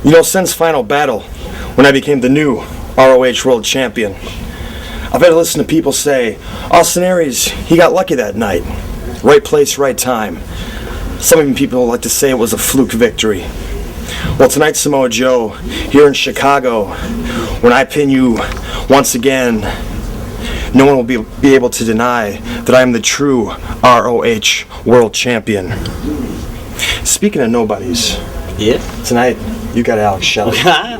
You know, since Final Battle, when I became the new ROH World Champion, I've had to listen to people say, Austin Aries, he got lucky that night. Right place, right time. Some even people like to say it was a fluke victory. Well, tonight, Samoa Joe, here in Chicago, when I pin you once again, no one will be able to deny that I am the true ROH World Champion. Speaking of nobodies, tonight you got Alex Shelley. Now,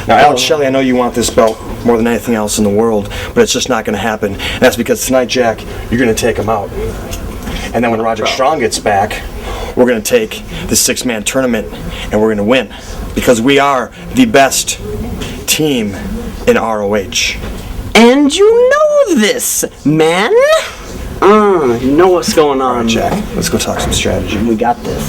Alex Shelley, I know you want this belt more than anything else in the world, but it's just not going to happen. And that's because tonight, Jack, you're going to take him out. And then when Roger Strong gets back, we're going to take the six-man tournament and we're going to win. Because we are the best team in ROH. And you know this, man. You know what's going on. All right, Jack, let's go talk some strategy. We got this.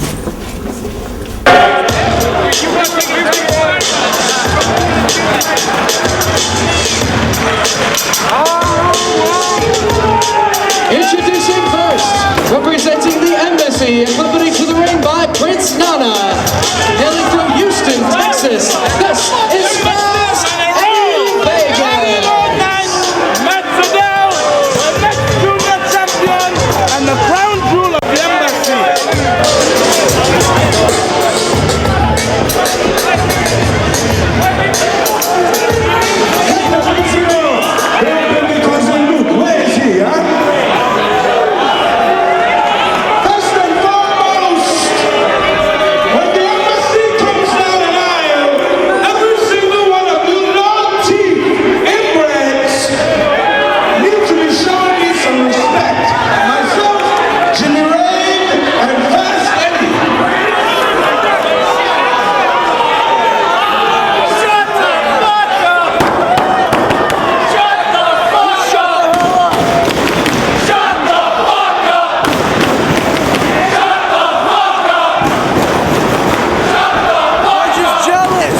Introducing first, representing the embassy, accompanied to the ring by Prince Nana, hailing from Houston, Texas. This is Fast Eddie Vega. And the crown jewel of the embassy. Where is he, huh? First and foremost, when the embassy comes down an aisle, every single one of you non-teeth inbreds need to be showing me some respect. Myself, Jimmy Ray, and Fast Eddie. Shut the fuck up! Shut the fuck up! Shut the fuck up! Shut the fuck up! Shut the fuck up! I'm just jealous!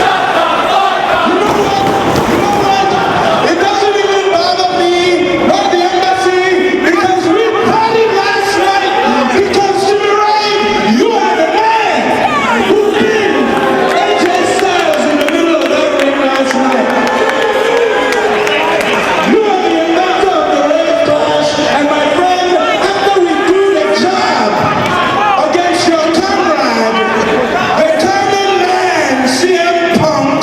Shut the fuck up! You know what? It doesn't even bother me, nor the embassy, because we partied last night. Because Jimmy Ray, you are the man who pinned AJ Styles in the middle of that ring last night. You are the inventor of the rave crash, and my friend, after we do the job against your comrade, the common man, CM Punk.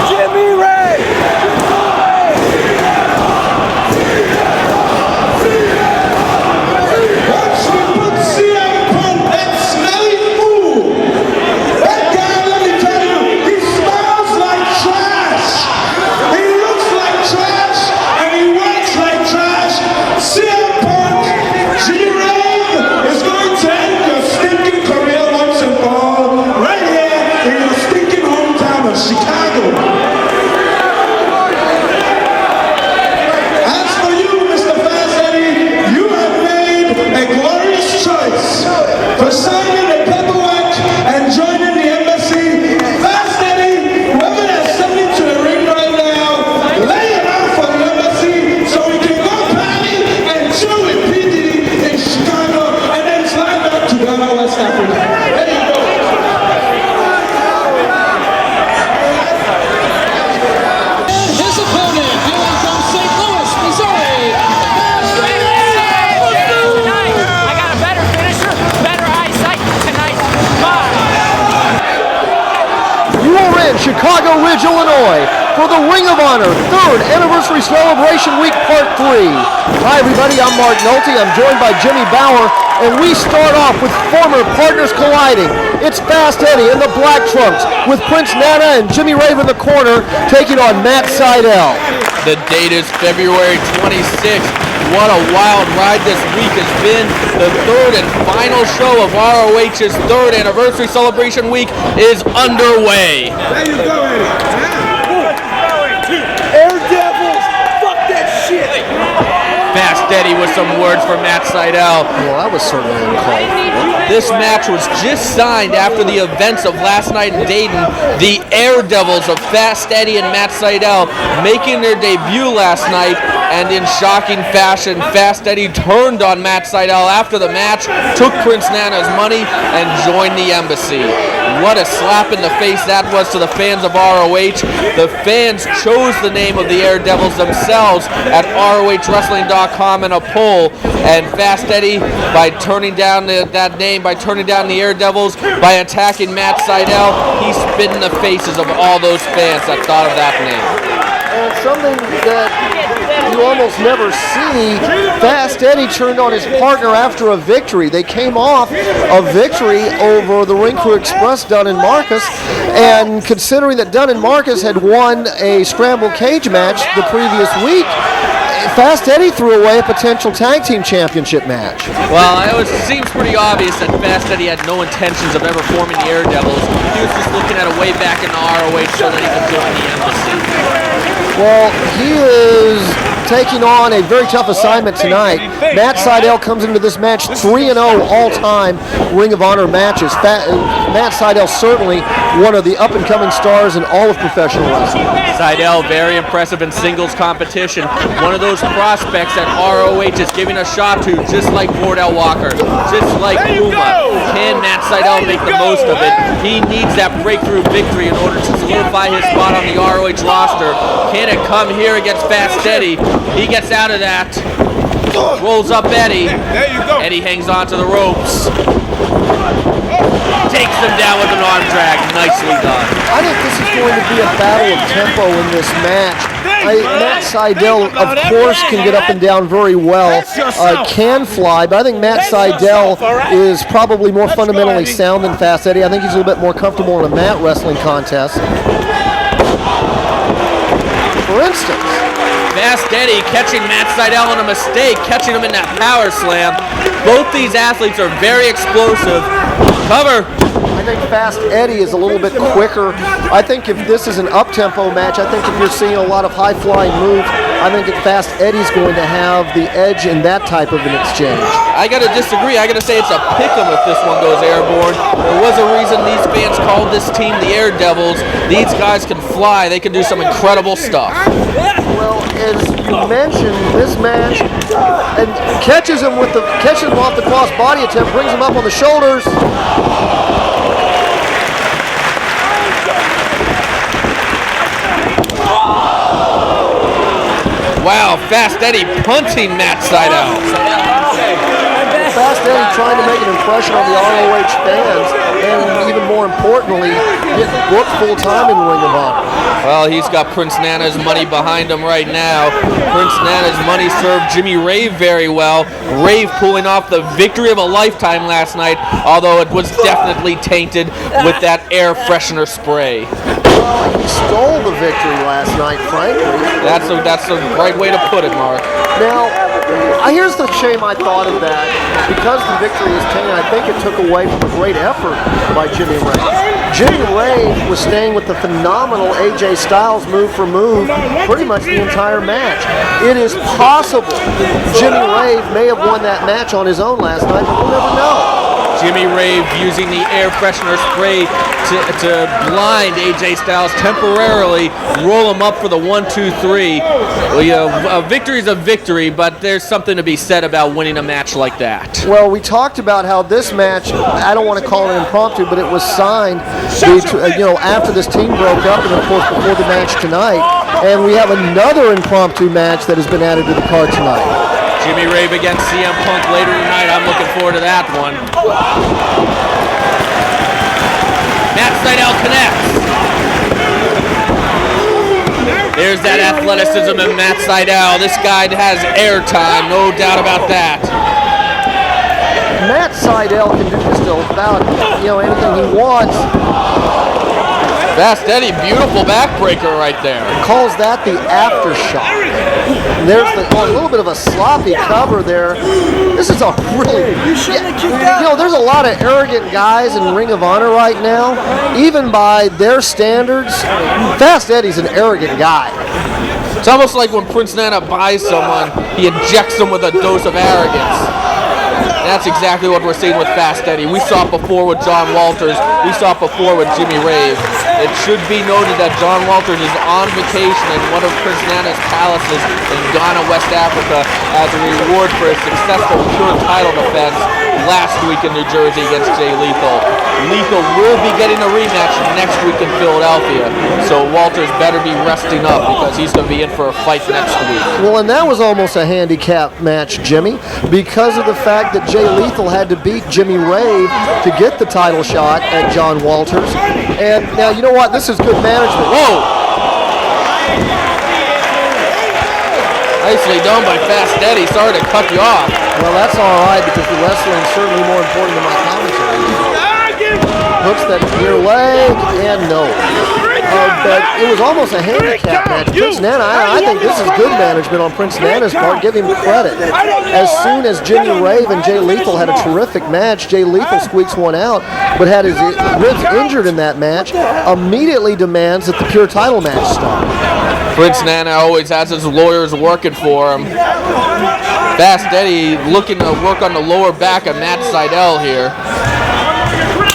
Jimmy Ray! Once we put CM Punk, that smelly fool, that guy, let me tell you, he smells like trash. He looks like trash, and he works like trash. CM Punk, G-Rave is going to end your stinking career once and for all, right here in your stinking hometown of Chicago. As for you, Mr. Fast Eddie, you have made a glorious choice for signing the paperwork and joining the embassy. Fast Eddie, whoever that's stepping to the ring right now, lay it out for the embassy so we can go party and chill with PD in Chicago and then slide back to Ghana, West Africa. There you go. His opponent, hailing from St. Louis, Missouri. I got a better finisher, better eyesight tonight. You are in Chicago Ridge, Illinois for the Ring of Honor 3rd Anniversary Celebration Week Part 3. Hi everybody, I'm Mark Nolte. I'm joined by Jimmy Bauer, and we start off with former partners colliding. It's Fast Eddie in the black trunks with Prince Nana and Jimmy Rave in the corner taking on Matt Sydal. The date is February 26th. What a wild ride this week has been. The third and final show of ROH's 3rd Anniversary Celebration Week is underway. There you go, Eddie. Air Devils! Fuck that shit! Fast Eddie with some words for Matt Sydal. Well, that was certainly uncalled for. This match was just signed after the events of last night in Dayton. The Air Devils of Fast Eddie and Matt Sydal making their debut last night, and in shocking fashion, Fast Eddie turned on Matt Sydal after the match, took Prince Nana's money, and joined the embassy. What a slap in the face that was to the fans of ROH. The fans chose the name of the Air Devils themselves at ROHWrestling.com in a poll, and Fast Eddie, by turning down that name, by turning down the Air Devils, by attacking Matt Sydal, he spit in the faces of all those fans that thought of that name. And something that you almost never see, Fast Eddie turned on his partner after a victory. They came off a victory over the Ring Crew Express, Dunn and Marcus, and considering that Dunn and Marcus had won a scramble cage match the previous week, Fast Eddie threw away a potential tag team championship match. Well, it seems pretty obvious that Fast Eddie had no intentions of ever forming the Air Devils. He was just looking at a way back in the ROH so that he could join the embassy. Well, he is taking on a very tough assignment tonight. Matt Sydal comes into this match 3-0 all-time Ring of Honor matches. Matt Sydal certainly one of the up-and-coming stars in all of professional wrestling. Sydal, very impressive in singles competition. One of those prospects that ROH is giving a shot to, just like Wardell Walker, just like Puma. Can Matt Sydal make the most of it? He needs that breakthrough victory in order to solidify his spot on the ROH roster. Can it come here against Fast Eddie? He gets out of that, rolls up Eddie. Eddie hangs on to the ropes. Takes him down with an arm drag. Nicely done. I think this is going to be a battle of tempo in this match. Matt Sydal, of course, can get up and down very well, can fly, but I think Matt Sydal is probably more fundamentally sound than Fast Eddie. I think he's a little bit more comfortable in a mat wrestling contest. For instance, Fast Eddie catching Matt Sydal on a mistake, catching him in that power slam. Both these athletes are very explosive. Cover. I think Fast Eddie is a little bit quicker. I think if this is an up-tempo match, I think if you're seeing a lot of high-flying moves, I think that Fast Eddie's going to have the edge in that type of an exchange. I got to disagree. I got to say it's a pick-em if this one goes airborne. There was a reason these fans called this team the Air Devils. These guys can fly. They can do some incredible stuff. Well, as you mentioned, this match, and catches him off the cross body attempt, brings him up on the shoulders. Wow, Fast Eddie punting Matt Sydal. Fast Eddie trying to make an impression on the ROH fans, and even more importantly, get booked full-time in Ring of Honor. Well, he's got Prince Nana's money behind him right now. Prince Nana's money served Jimmy Rave very well. Rave pulling off the victory of a lifetime last night, although it was definitely tainted with that air freshener spray. Well, he stole the victory last night, frankly. That's the right way to put it, Mark. Now, here's the shame I thought of that. Because the victory is tainted, I think it took away from a great effort by Jimmy Rave. Jimmy Rave was staying with the phenomenal AJ Styles move for move pretty much the entire match. It is possible Jimmy Rave may have won that match on his own last night, but we'll never know. Jimmy Rave using the air freshener spray to blind AJ Styles temporarily, roll him up for the 1-2-3. Well, a victory is a victory, but there's something to be said about winning a match like that. Well, we talked about how this match, I don't want to call it impromptu, but it was signed after this team broke up and, of course, before the match tonight. And we have another impromptu match that has been added to the card tonight. Jimmy Rave against CM Punk later tonight. I'm looking forward to that one. Matt Sydal connects. There's that athleticism in Matt Sydal. This guy has airtime, no doubt about that. Matt Sydal can do just about anything he wants. Fast Eddie, beautiful backbreaker right there. Calls that the aftershock. And there's a little bit of a sloppy cover there. This is a really, there's a lot of arrogant guys in Ring of Honor right now. Even by their standards, Fast Eddie's an arrogant guy. It's almost like when Prince Nana buys someone, he injects them with a dose of arrogance. And that's exactly what we're seeing with Fast Eddie. We saw it before with John Walters. We saw it before with Jimmy Rave. It should be noted that John Walters is on vacation in one of Prince Nana's palaces in Ghana, West Africa, as a reward for his successful pure title defense last week in New Jersey against Jay Lethal. Lethal will be getting a rematch next week in Philadelphia, so Walters better be resting up because he's going to be in for a fight next week. Well, and that was almost a handicap match, Jimmy, because of the fact that Jay Lethal had to beat Jimmy Rave to get the title shot at John Walters. And now, you know what? This is good management. Whoa! Nicely done by Fast Eddie. Sorry to cut you off. Well, that's all right because the wrestling is certainly more important than my commentary. Hooks that near leg and no. But it was almost a handicap match. Prince Nana, I think this is good management on Prince Nana's part. Give him credit. As soon as Jimmy Rave and Jay Lethal had a terrific match, Jay Lethal squeaks one out, but had his ribs injured in that match, immediately demands that the pure title match start. Prince Nana always has his lawyers working for him. Fast Eddie looking to work on the lower back of Matt Seidel here.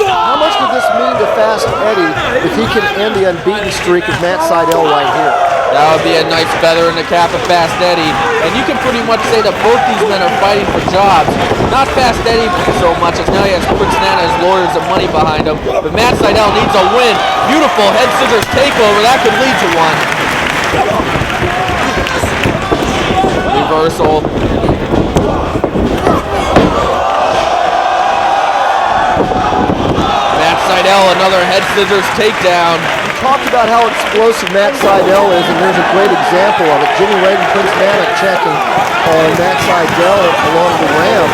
How much could this mean to Fast Eddie if he can end the unbeaten streak of Matt Seidel right here? That would be a nice feather in the cap of Fast Eddie. And you can pretty much say that both these men are fighting for jobs. Not Fast Eddie so much as now he has Prince Nana, his lawyers, and money behind him. But Matt Seidel needs a win. Beautiful head scissors takeover. That could lead to one. Reversal. Matt Seidel, another head scissors takedown. We talked about how explosive Matt Seidel is, and there's a great example of it. Jimmy Rave and Prince Nana checking on Matt Seidel along the ramp.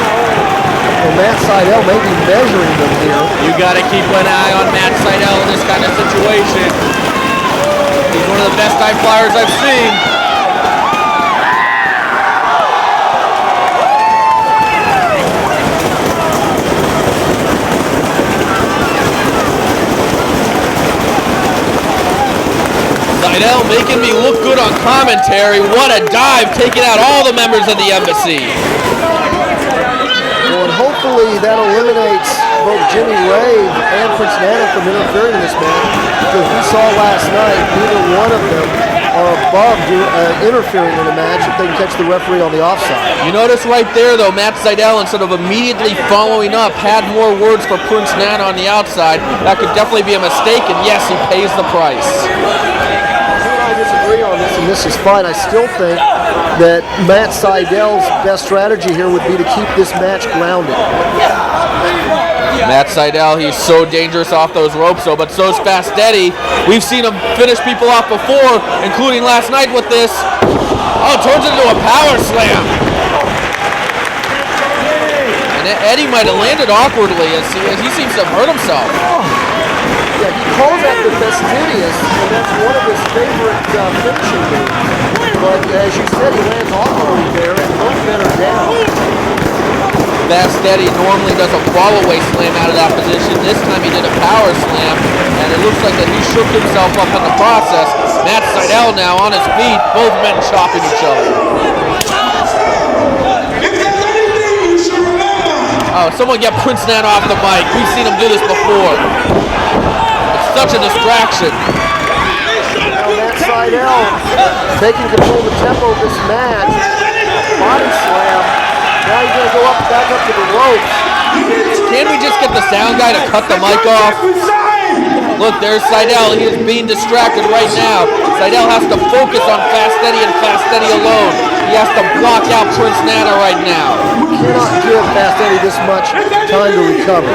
And Matt Seidel may be measuring them here. You got to keep an eye on Matt Seidel in this kind of situation. He's one of the best high flyers I've seen. Seidel making me look good on commentary. What a dive, taking out all the members of the embassy. Well, and hopefully that eliminates both Jimmy Rave and Prince Nana from interfering in this match, because we saw last night neither one of them are above interfering in a match if they can catch the referee on the offside. You notice right there, though, Matt Seidel, instead of immediately following up, had more words for Prince Nana on the outside. That could definitely be a mistake, and yes, he pays the price. I disagree on this, and this is fine. I still think that Matt Seidel's best strategy here would be to keep this match grounded. Matt Seidel, he's so dangerous off those ropes, though, but so's Fast Eddie. We've seen him finish people off before, including last night with this. Oh, turns into a power slam. And Eddie might have landed awkwardly as he seems to have hurt himself. Yeah, he calls that the fastidious, and that's one of his favorite finishing moves. But as you said, he lands awkwardly there, and both men are down. Fast Eddie normally does a fall-away slam out of that position. This time he did a power slam, and it looks like that he shook himself up in the process. Matt Seidel now on his feet, both men chopping each other. If there's anything you should remember, Oh, someone get Prince Nana off the mic. We've seen him do this before. It's such a distraction. Now Matt Seidel taking control of the tempo of this match. Body slam. Now he's going to go back up to the ropes. Can we just get the sound guy to cut the mic off? Look, there's Seidel. He is being distracted right now. Seidel has to focus on Fast Eddie and Fast Eddie alone. He has to block out Prince Nana right now. You cannot give Fast Eddie this much time to recover.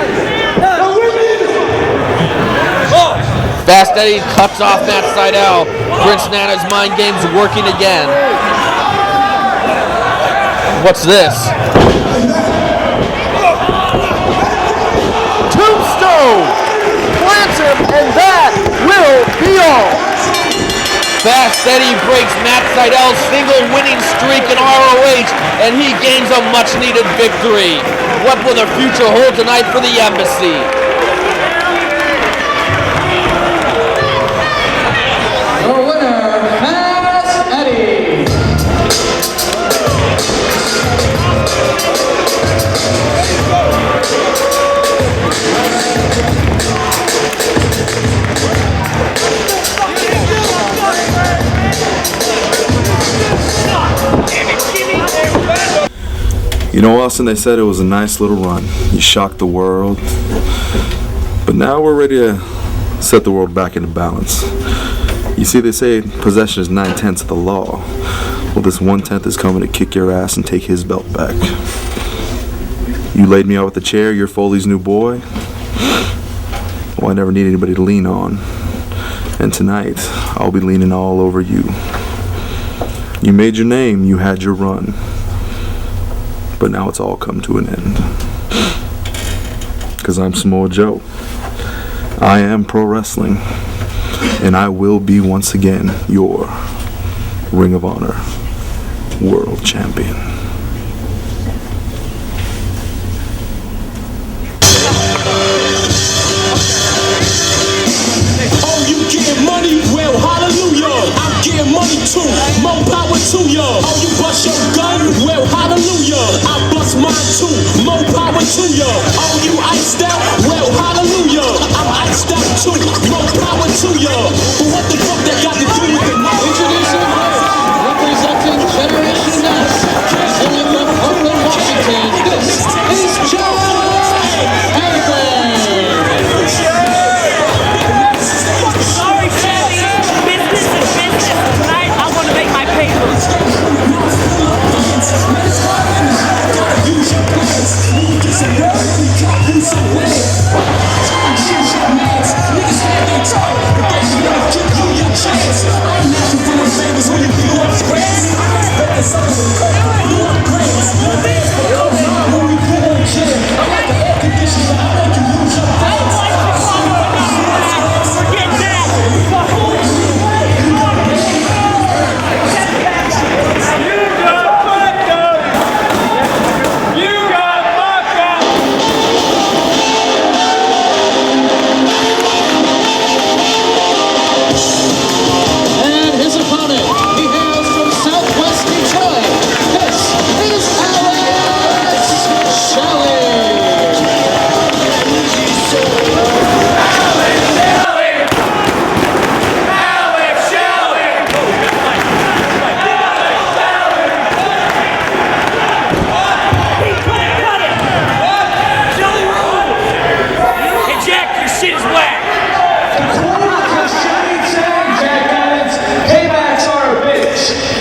Fast Eddie cuts off Matt Seidel. Prince Nana's mind game's working again. What's this? Tombstone! Plants him, and that will be all. Fast Eddie breaks Matt Seidel's single winning streak in ROH, and he gains a much-needed victory. What will the future hold tonight for the embassy? Your winner, Fast Eddie. You know, Austin, they said it was a nice little run. You shocked the world. But now we're ready to set the world back into balance. You see, they say possession is 9/10 of the law. Well, this 1/10 is coming to kick your ass and take his belt back. You laid me out with the chair, you're Foley's new boy. Well, I never need anybody to lean on. And tonight, I'll be leaning all over you. You made your name, you had your run. But now it's all come to an end. Because I'm Samoa Joe. I am pro wrestling. And I will be once again your Ring of Honor World Champion. Getting money, well, hallelujah. I'm getting money too, more power to ya. Oh, you bust your gun, well, hallelujah. I bust mine too, more power to ya. Oh, you iced out, well, hallelujah. I'm iced out too, more power to ya. But what the fuck that got to do with it? Introducing first, representing Generation X, hailing from Oakland, Washington, this is John Hannigan. Sorry, Sammy. Business is business. Tonight, I want to make my papers.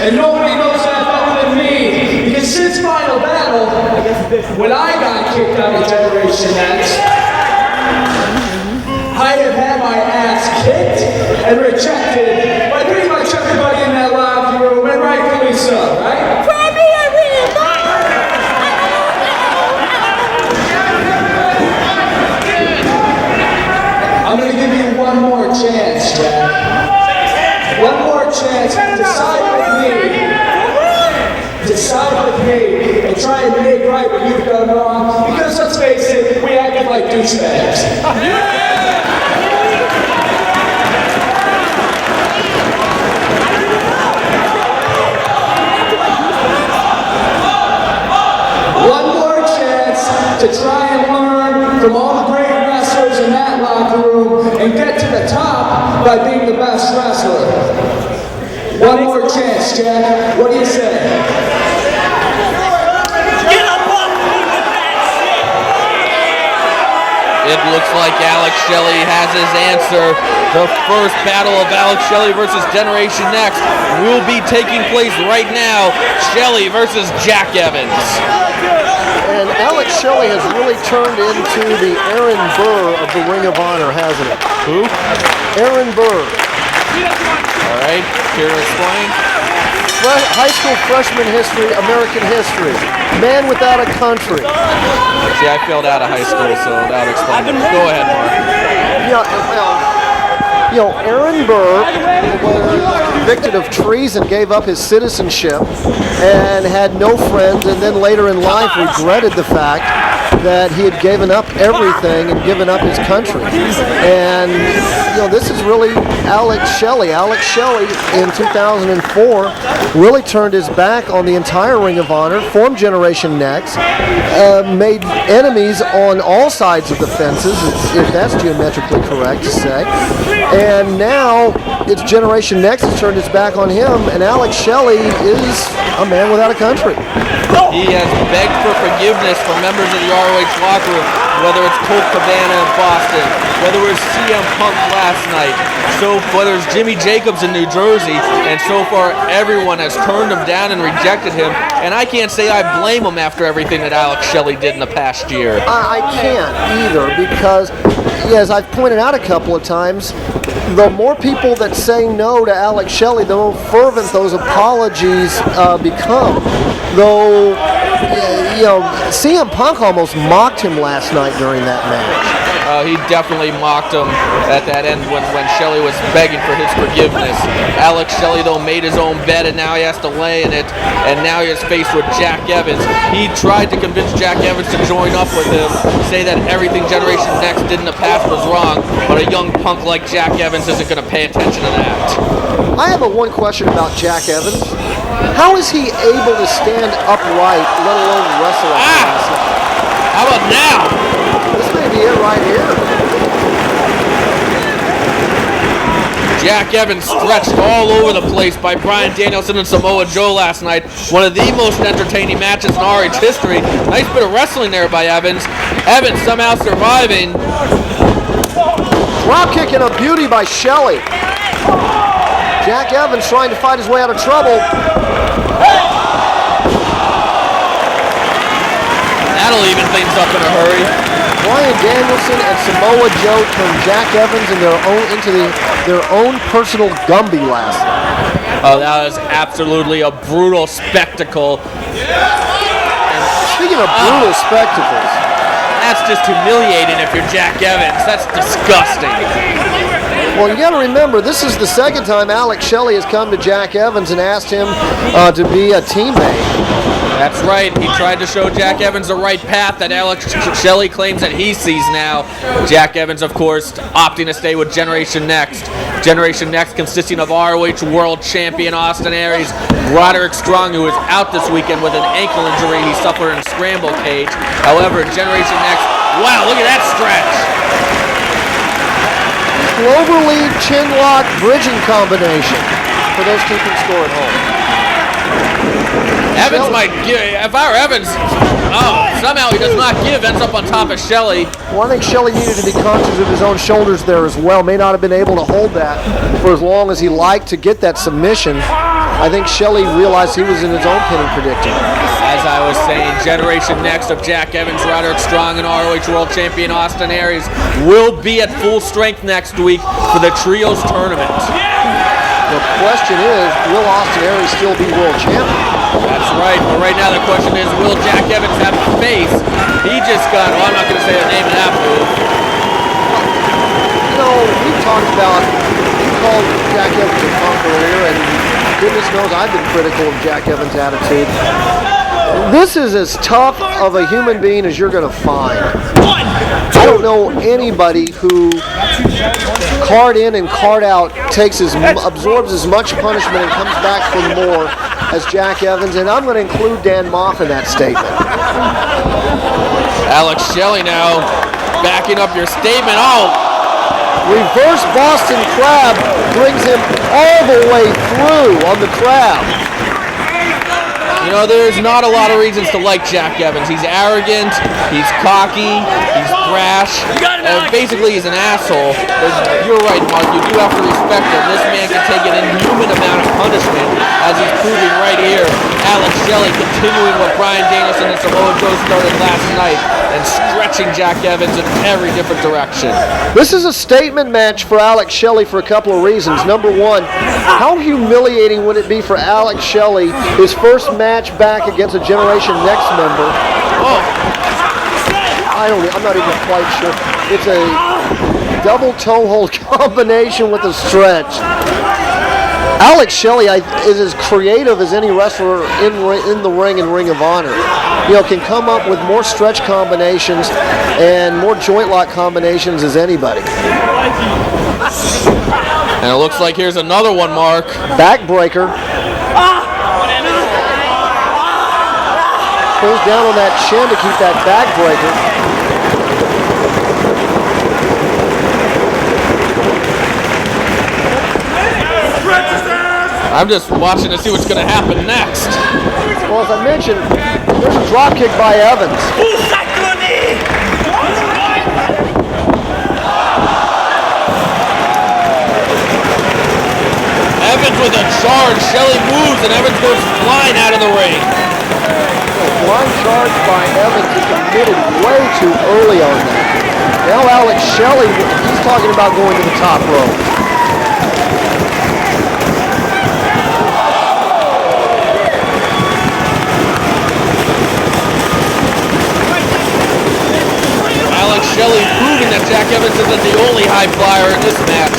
And nobody knows that better than me. Because since Final Battle, when I got kicked out of Generation X, I have had my ass kicked and rejected by pretty much everybody in that locker room, and rightfully so, right? I'm going to give you one more chance, Jack. One more chance to decide with me and try and make right what you've done wrong. Because let's face it, we acted like douchebags. One more chance to try and learn from all the great wrestlers in that locker room and get to the top by being the best wrestler. One more chance, Jack. What do you say? It looks like Alex Shelley has his answer. The first battle of Alex Shelley versus Generation X will be taking place right now. Shelley versus Jack Evans. And Alex Shelley has really turned into the Aaron Burr of the Ring of Honor, hasn't it? Who? Aaron Burr. All right, here to explain. High school freshman history, American history. Man without a country. See, I failed out of high school, so that would explain it. Go ahead, Mark. Yeah, Aaron Burr was convicted of treason, gave up his citizenship, and had no friends, and then later in life regretted the fact that he had given up everything and given up his country. And, this is really Alex Shelley. Alex Shelley in 2004 really turned his back on the entire Ring of Honor, formed Generation Next, made enemies on all sides of the fences, if that's geometrically correct to say. And now it's Generation Next has turned its back on him, and Alex Shelley is a man without a country. He has begged for forgiveness from members of the ROH locker room, whether it's Colt Cabana in Boston, whether it was CM Punk last night, whether it's Jimmy Jacobs in New Jersey, and so far everyone has turned him down and rejected him, and I can't say I blame him after everything that Alex Shelley did in the past year. I can't either, because as I've pointed out a couple of times, the more people that say no to Alex Shelley, the more fervent those apologies become. Though, CM Punk almost mocked him last night during that match. He definitely mocked him at that end when Shelley was begging for his forgiveness. Alex Shelley, though, made his own bed, and now he has to lay in it, and now he is faced with Jack Evans. He tried to convince Jack Evans to join up with him, say that everything Generation Next did in the past was wrong, but a young punk like Jack Evans isn't going to pay attention to that. I have one question about Jack Evans. How is he able to stand upright, let alone wrestle like this? How about now? This may be it right here. Jack Evans stretched all over the place by Bryan Danielson and Samoa Joe last night. One of the most entertaining matches in ROH history. Nice bit of wrestling there by Evans. Evans somehow surviving. Drop kick and a beauty by Shelley. Jack Evans trying to fight his way out of trouble. That'll even things up in a hurry. Bryan Danielson and Samoa Joe turned Jack Evans into their own personal Gumby last night. Oh, that was absolutely a brutal spectacle. Speaking of brutal spectacles, that's just humiliating if you're Jack Evans. That's disgusting. well, you got to remember, this is the second time Alex Shelley has come to Jack Evans and asked him to be a teammate. That's right. He tried to show Jack Evans the right path that Alex Shelley claims that he sees now. Jack Evans, of course, opting to stay with Generation Next. Generation Next consisting of ROH World Champion Austin Aries, Roderick Strong, who is out this weekend with an ankle injury he suffered in Scramble Cage. However, Generation Next, wow, look at that stretch. Cloverleaf chin-lock bridging combination for those keeping score at home. Evans might give, if I were Evans, somehow he does not give, ends up on top of Shelley. Well, I think Shelley needed to be conscious of his own shoulders there as well. May not have been able to hold that for as long as he liked to get that submission. I think Shelley realized he was in his own pinning predicament. As I was saying, Generation Next of Jack Evans, Roderick Strong, and ROH World Champion Austin Aries will be at full strength next week for the Trios Tournament. The question is, will Austin Aries still be world champion? That's right, but right now the question is, will Jack Evans have a face? He just got, well, I'm not going to say the name of that move. We've talked about, you called Jack Evans a punk earlier, and goodness knows I've been critical of Jack Evans' attitude. This is as tough of a human being as you're going to find. I don't know anybody who card in and card out absorbs as much punishment and comes back for more as Jack Evans, and I'm going to include Dan Moff in that statement. Alex Shelley now backing up your statement. Reverse Boston Crab brings him all the way through on the crab. There's not a lot of reasons to like Jack Evans. He's arrogant, he's cocky, he's brash, and basically he's an asshole. But you're right, Mark, you do have to respect him. This man can take an inhuman amount of punishment, as he's proving right here. Alex Shelley continuing what Bryan Danielson and Samoa Joe started last night, and stretching Jack Evans in every different direction. This is a statement match for Alex Shelley for a couple of reasons. Number one, how humiliating would it be for Alex Shelley, his first match back against a Generation Next member? I'm not even quite sure. It's a double toe hold combination with a stretch. Alex Shelley is as creative as any wrestler in the ring and Ring of Honor. Can come up with more stretch combinations and more joint lock combinations as anybody. And it looks like here's another one, Mark. Backbreaker. Pulls down on that chin to keep that backbreaker. I'm just watching to see what's going to happen next. Well, as I mentioned, there's a drop kick by Evans. Evans with a charge. Shelley moves and Evans goes flying out of the ring. Blind charge by Evans is committed way too early on that. Now Alex Shelley, he's talking about going to the top rope. Alex Shelley proving that Jack Evans isn't the only high flyer in this match.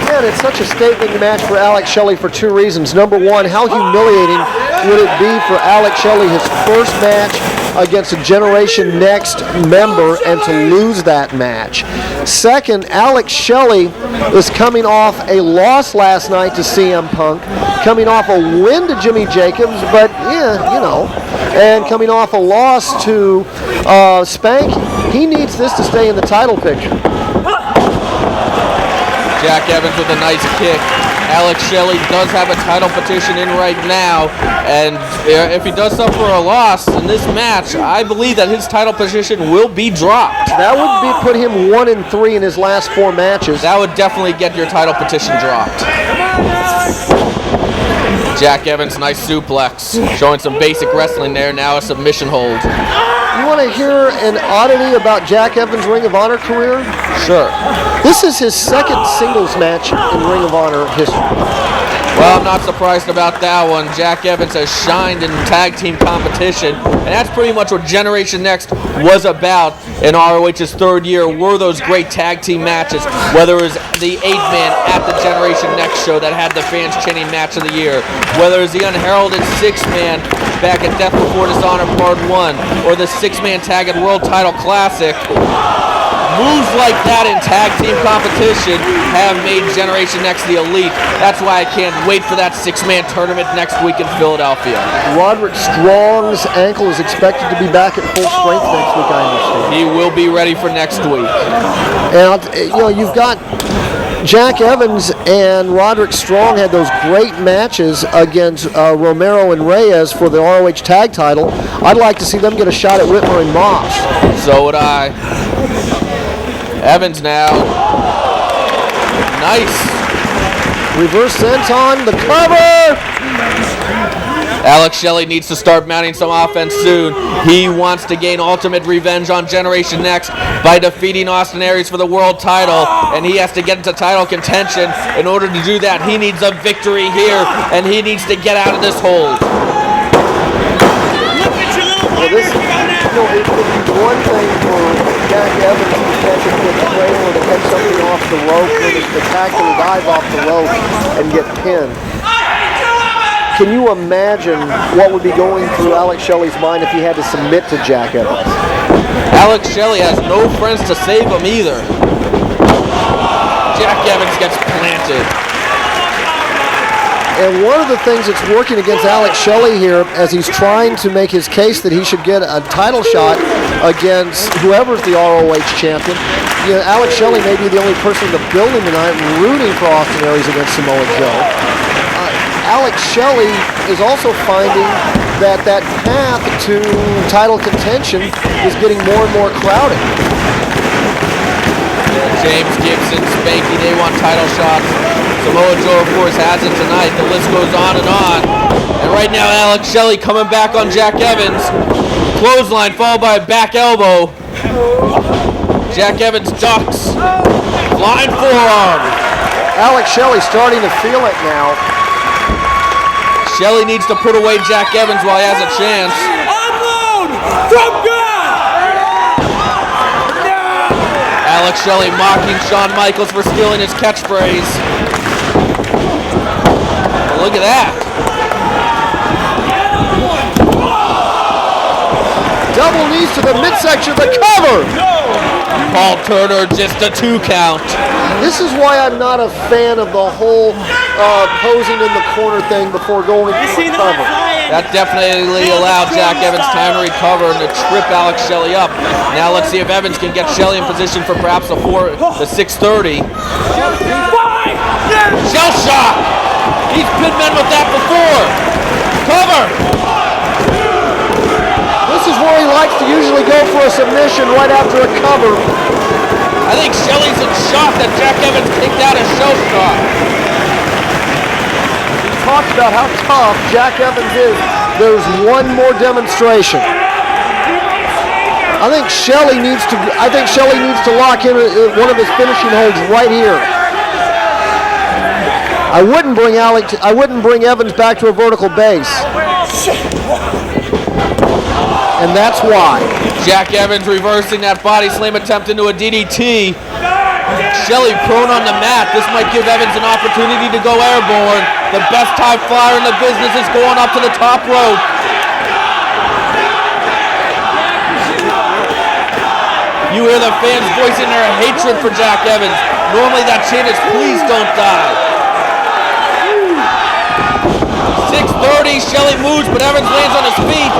Again, it's such a statement match for Alex Shelley for two reasons. Number one, how humiliating would it be for Alex Shelley, his first match against a Generation Next member, and to lose that match? Second, Alex Shelley is coming off a loss last night to CM Punk, coming off a win to Jimmy Jacobs, but and coming off a loss to Spanky. He needs this to stay in the title picture. Jack Evans with a nice kick. Alex Shelley does have a title petition in right now, and if he does suffer a loss in this match, I believe that his title petition will be dropped. That would put him 1-3 in his last 4 matches. That would definitely get your title petition dropped. Jack Evans, nice suplex. Showing some basic wrestling there, now a submission hold. You want to hear an oddity about Jack Evans' Ring of Honor career? Sure. This is his second singles match in Ring of Honor history. Well, I'm not surprised about that one. Jack Evans has shined in tag team competition, and that's pretty much what Generation Next was about in ROH's third year, were those great tag team matches, whether it was the 8-man at the Generation Next show that had the fans chanting Match of the Year, whether it was the unheralded 6-man back at Death Before Dishonor Part 1, or the 6-man tag at World Title Classic. Moves like that in tag team competition have made Generation Next the elite. That's why I can't wait for that 6-man tournament next week in Philadelphia. Roderick Strong's ankle is expected to be back at full strength next week, I understand. He will be ready for next week. And you've got Jack Evans and Roderick Strong had those great matches against Romero and Reyes for the ROH tag title. I'd like to see them get a shot at Whitmer and Moss. So would I. Evans now. Nice. Reverse senton, the cover! Alex Shelley needs to start mounting some offense soon. He wants to gain ultimate revenge on Generation Next by defeating Austin Aries for the world title, and he has to get into title contention. In order to do that, he needs a victory here, and he needs to get out of this hold. Well, this would be one thing for Jack Evans to catch a good trailer or to catch something off the rope with a spectacular dive off the rope and get pinned. Can you imagine what would be going through Alex Shelley's mind if he had to submit to Jack Evans? Alex Shelley has no friends to save him either. Jack Evans gets planted. And one of the things that's working against Alex Shelley here, as he's trying to make his case that he should get a title shot against whoever's the ROH champion, Alex Shelley may be the only person in the building tonight rooting for Austin Aries against Samoa Joe. Alex Shelley is also finding that path to title contention is getting more and more crowded. James Gibson, Spanky, they want title shots. Samoa Joe, of course, has it tonight. The list goes on and on. And right now, Alex Shelley coming back on Jack Evans. Clothesline followed by a back elbow. Jack Evans ducks. Flying forearm. Alex Shelley starting to feel it now. Shelley needs to put away Jack Evans while he has a chance. Unload from God! Alex Shelley mocking Shawn Michaels for stealing his catchphrase. look at that. Double knees to the midsection, the cover. Paul Turner, just a 2 count. This is why I'm not a fan of the whole posing in the corner thing before going into a cover. That definitely allowed Jack Evans time to recover and to trip Alex Shelley up. Now let's see if Evans can get Shelley in position for perhaps the 630. Shell shock! He's pinned men with that before. Cover! This is where he likes to usually go for a submission right after a cover. I think Shelley's in shock that Jack Evans kicked out a shell shock. He talks about how tough Jack Evans is. There's one more demonstration. I think Shelley needs to lock in one of his finishing holds right here. I wouldn't bring Evans back to a vertical base. And that's why. Jack Evans reversing that body slam attempt into a DDT. Shelley prone on the mat. This might give Evans an opportunity to go airborne. The best high flyer in the business is going up to the top rope. You hear the fans voicing their hatred for Jack Evans. Normally that chant is please don't die. 630, Shelley moves, but Evans lands on his feet.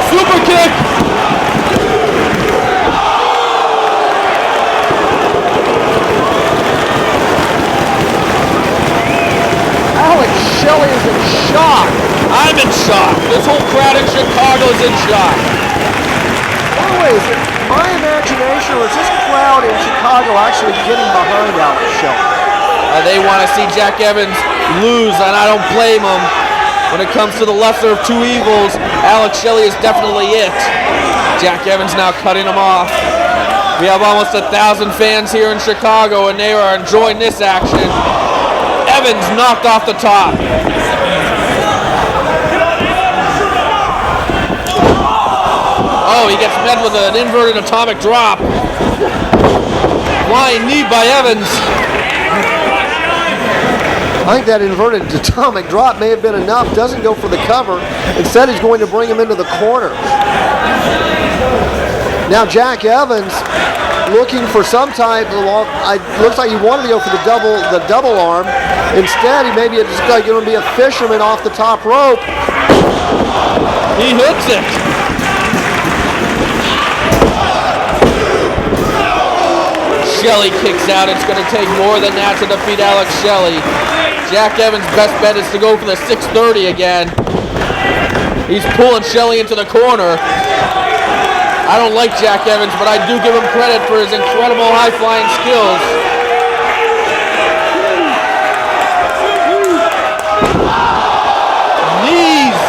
Super kick! Alex Shelley is in shock. I'm in shock. This whole crowd in Chicago is in shock. By the way, is it my imagination or is this crowd in Chicago actually getting behind Alex Shelley? They want to see Jack Evans lose, and I don't blame him. When it comes to the lesser of two evils, Alex Shelley is definitely it. Jack Evans now cutting him off. We have almost 1,000 fans here in Chicago, and they are enjoying this action. Evans knocked off the top. Oh, he gets met with an inverted atomic drop. Flying knee by Evans. I think that inverted atomic drop may have been enough. Doesn't go for the cover. Instead, he's going to bring him into the corner. Now Jack Evans looking for some type of looks like he wanted to go for the double arm. Instead, he maybe it's like going to be a fisherman off the top rope. He hits it. Shelley kicks out. It's going to take more than that to defeat Alex Shelley. Jack Evans' best bet is to go for the 630 again. He's pulling Shelley into the corner. I don't like Jack Evans, but I do give him credit for his incredible high-flying skills. Knees!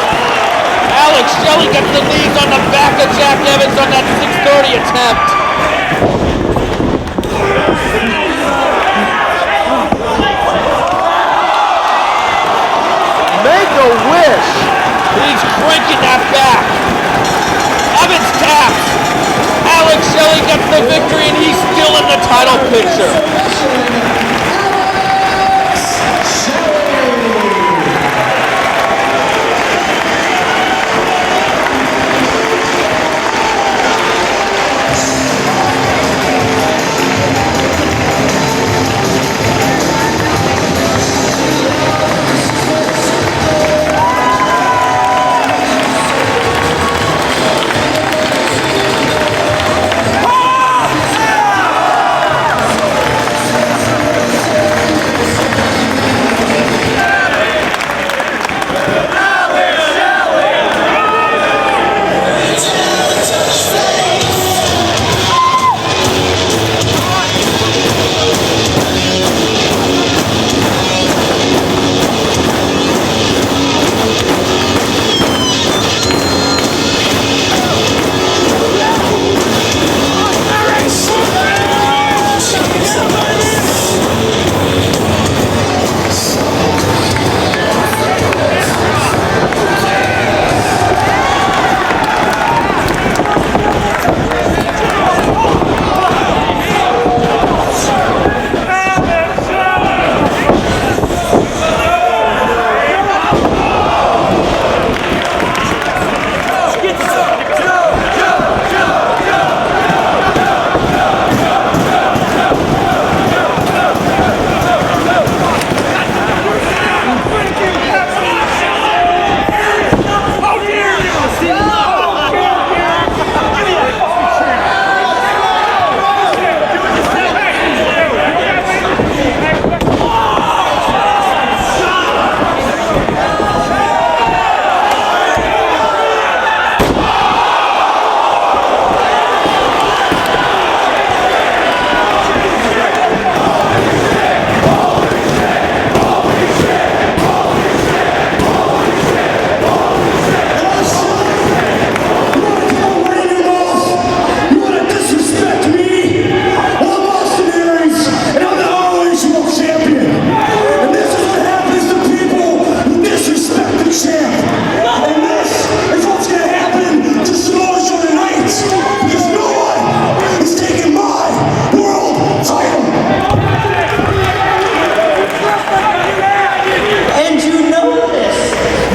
Alex Shelley gets the knees on the back of Jack Evans on that 630 attempt. Make a wish. He's cranking that back. Evans taps. Alex Shelley gets the victory, and he's still in the title picture.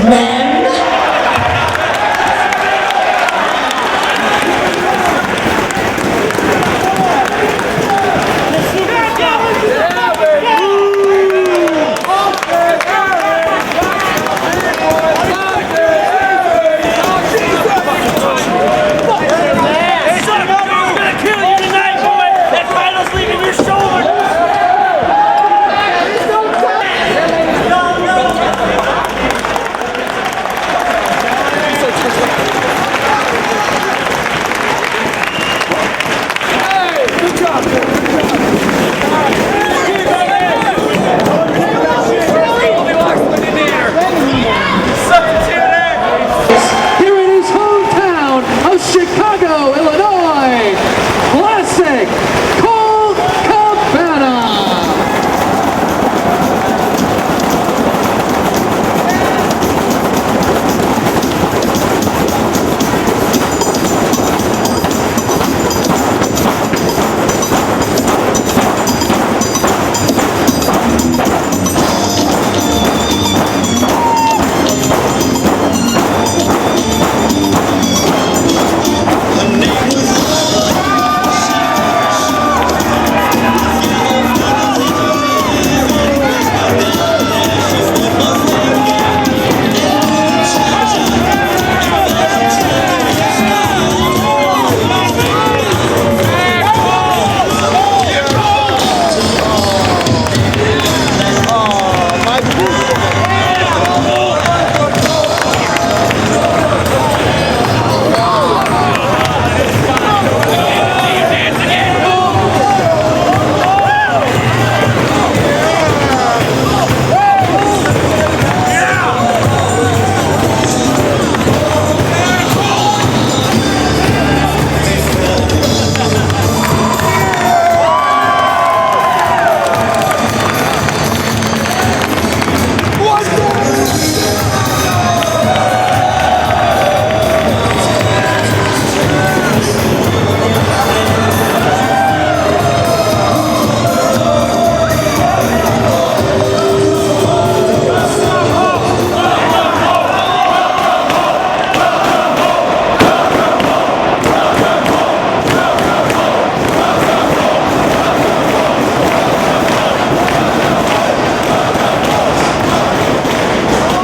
man. Here in his hometown of Chicago, Illinois, classic Colt Cabana.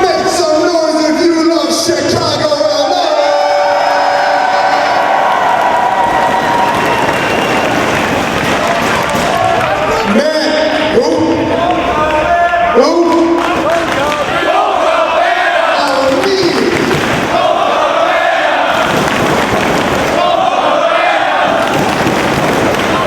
Make some noise if you love Chicago, Illinois. Man, who?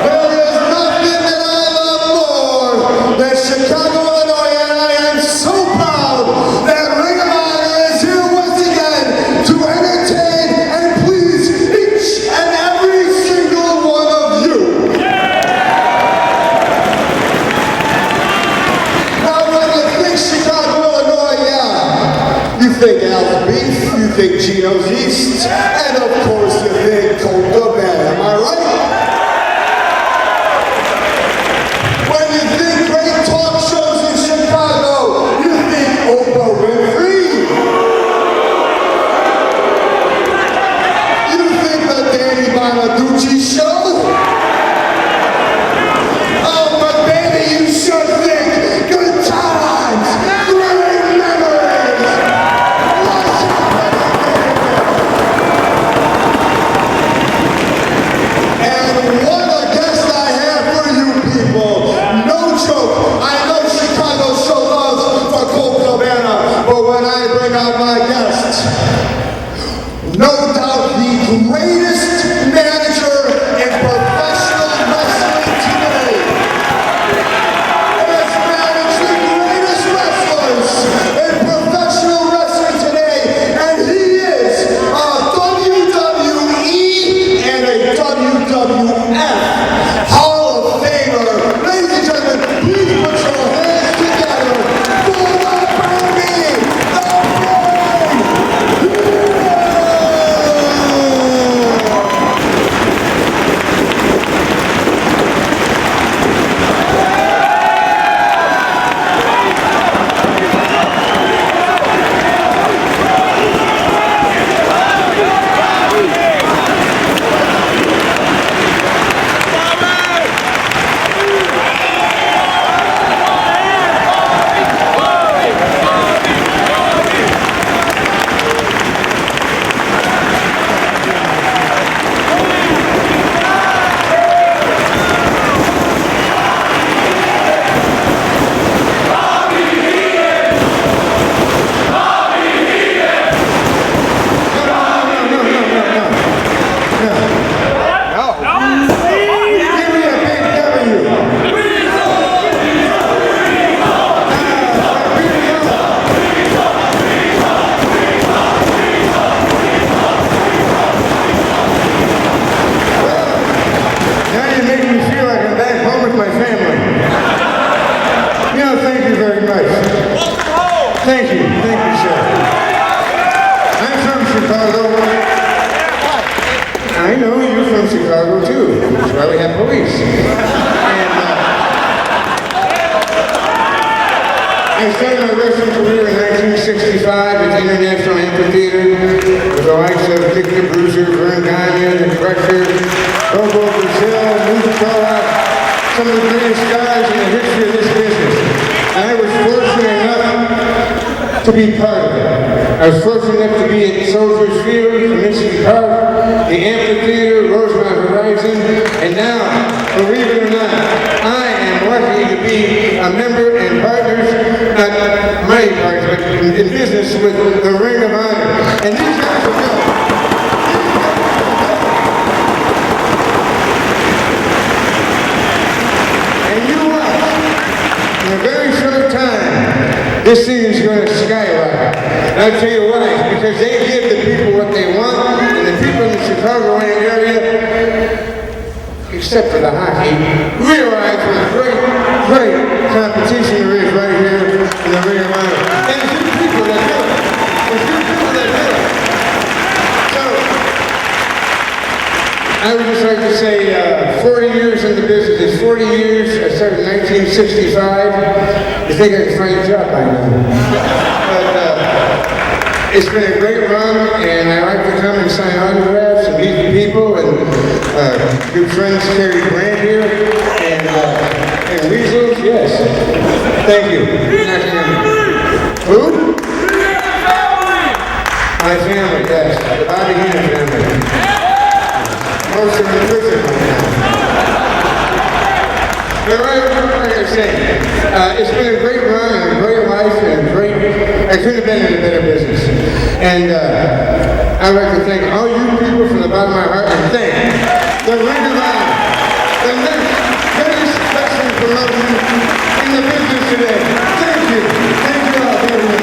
There is nothing that I love more than Chicago, Illinois, and I am so proud that Ring of Honor is here once again to entertain and please each and every single one of you. Now when you think Chicago, Illinois, yeah, you think Al's Beef, you think Gino's East, and of course you think Colt Cabana, am I right? When you think great talk shows in Chicago, you think Oprah Winfrey. You think the Danny Bonaducci show. Oh, but baby, you should think good times, great memories. What's happening? And what a guest I have for you people. No joke. I know Chicago show love for Colt Cabana, but when I bring out my guest, no doubt the greatest manager in professional wrestling today. Has managed the greatest wrestlers in professional wrestling today, and he is a WWE and a WWF Hall of Famer. Ladies and gentlemen, please put your hands together for the Brody, the Brain, sir. I'm from Chicago. I know you're from Chicago too. That's why we have police. And I started my wrestling career in 1965 at the International Amphitheater with the likes of Dick the Bruiser, Vern Gagne, The Crusher, Bobo Brazil, Moose Toa, some of the greatest guys in the history of this business. And I was fortunate enough to be part of it. I was fortunate enough to be at Soldiers Field, Comiskey Park, the Amphitheater, Rosemont Horizon, and now, believe it or not, I am lucky to be a member and partners, not my partners, but in business with the Ring of Honor. And these guys are good. And you watch, in a very short time, this thing is going to skyrocket. And I'll tell you why, it's because they give the people what they want, and the people in the Chicagoland area, except for the hockey, realize what a great competition there is right here in the Ring of Honor. And there's good people that do it. There's good people that do it. So, I would just like to say 40 years in the business, 40 years, I started in 1965. I think I can find a job by now. But it's been a great run, and I like to come and sign autographs and meet the people, and good friends Terry Grant here, and Weasels, yes. Thank you. Who? My family, yes. The Bobby Heenan family. Most of them in prison right now. But like I say, it's been a great run and a great life and I couldn't have been in a better business. And I'd like to thank all you people from the bottom of my heart and thank the Ring of Honor, the next greatest wrestling promotion in the business today. Thank you. Thank you all very much.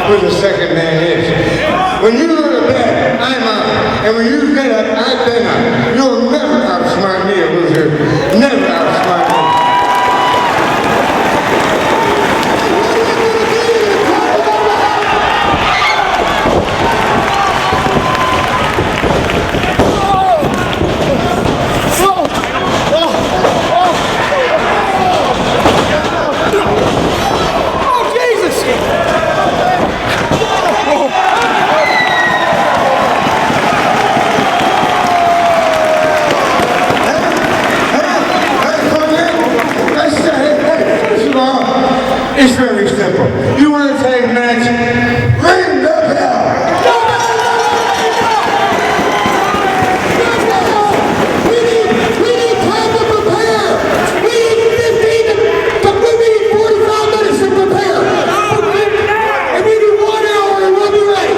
who the second man is. When you go to bed, I'm up. And when you get up, I've been up. You'll never outsmart me, a loser. Never outsmart me. It's very simple. You want to take a match? Ring the bell! We need time to prepare! We need 45 minutes to prepare! And we need 1 hour and we'll be ready!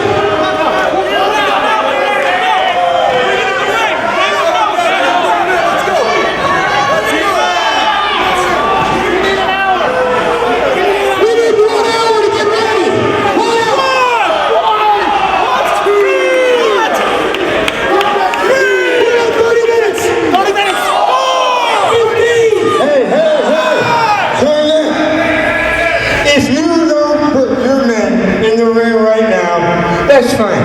That's fine.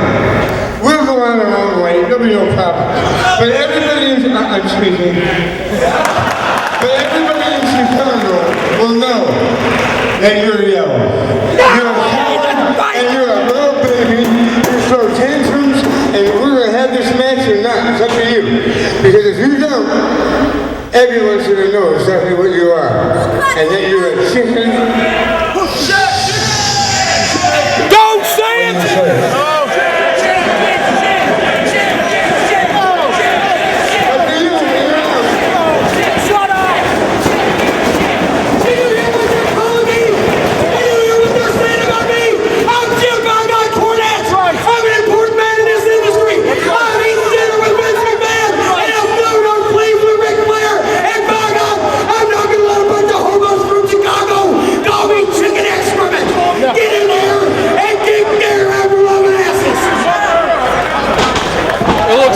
We'll go on our own way. There'll be no problem. But everybody in Chicago will know that you're yellow. You're a coward, and you're a little baby. You throw tantrums, and we're going to have this match or not. It's up to you. Because if you don't, everyone's going to know exactly what you are. And that you're a chicken. Don't say it!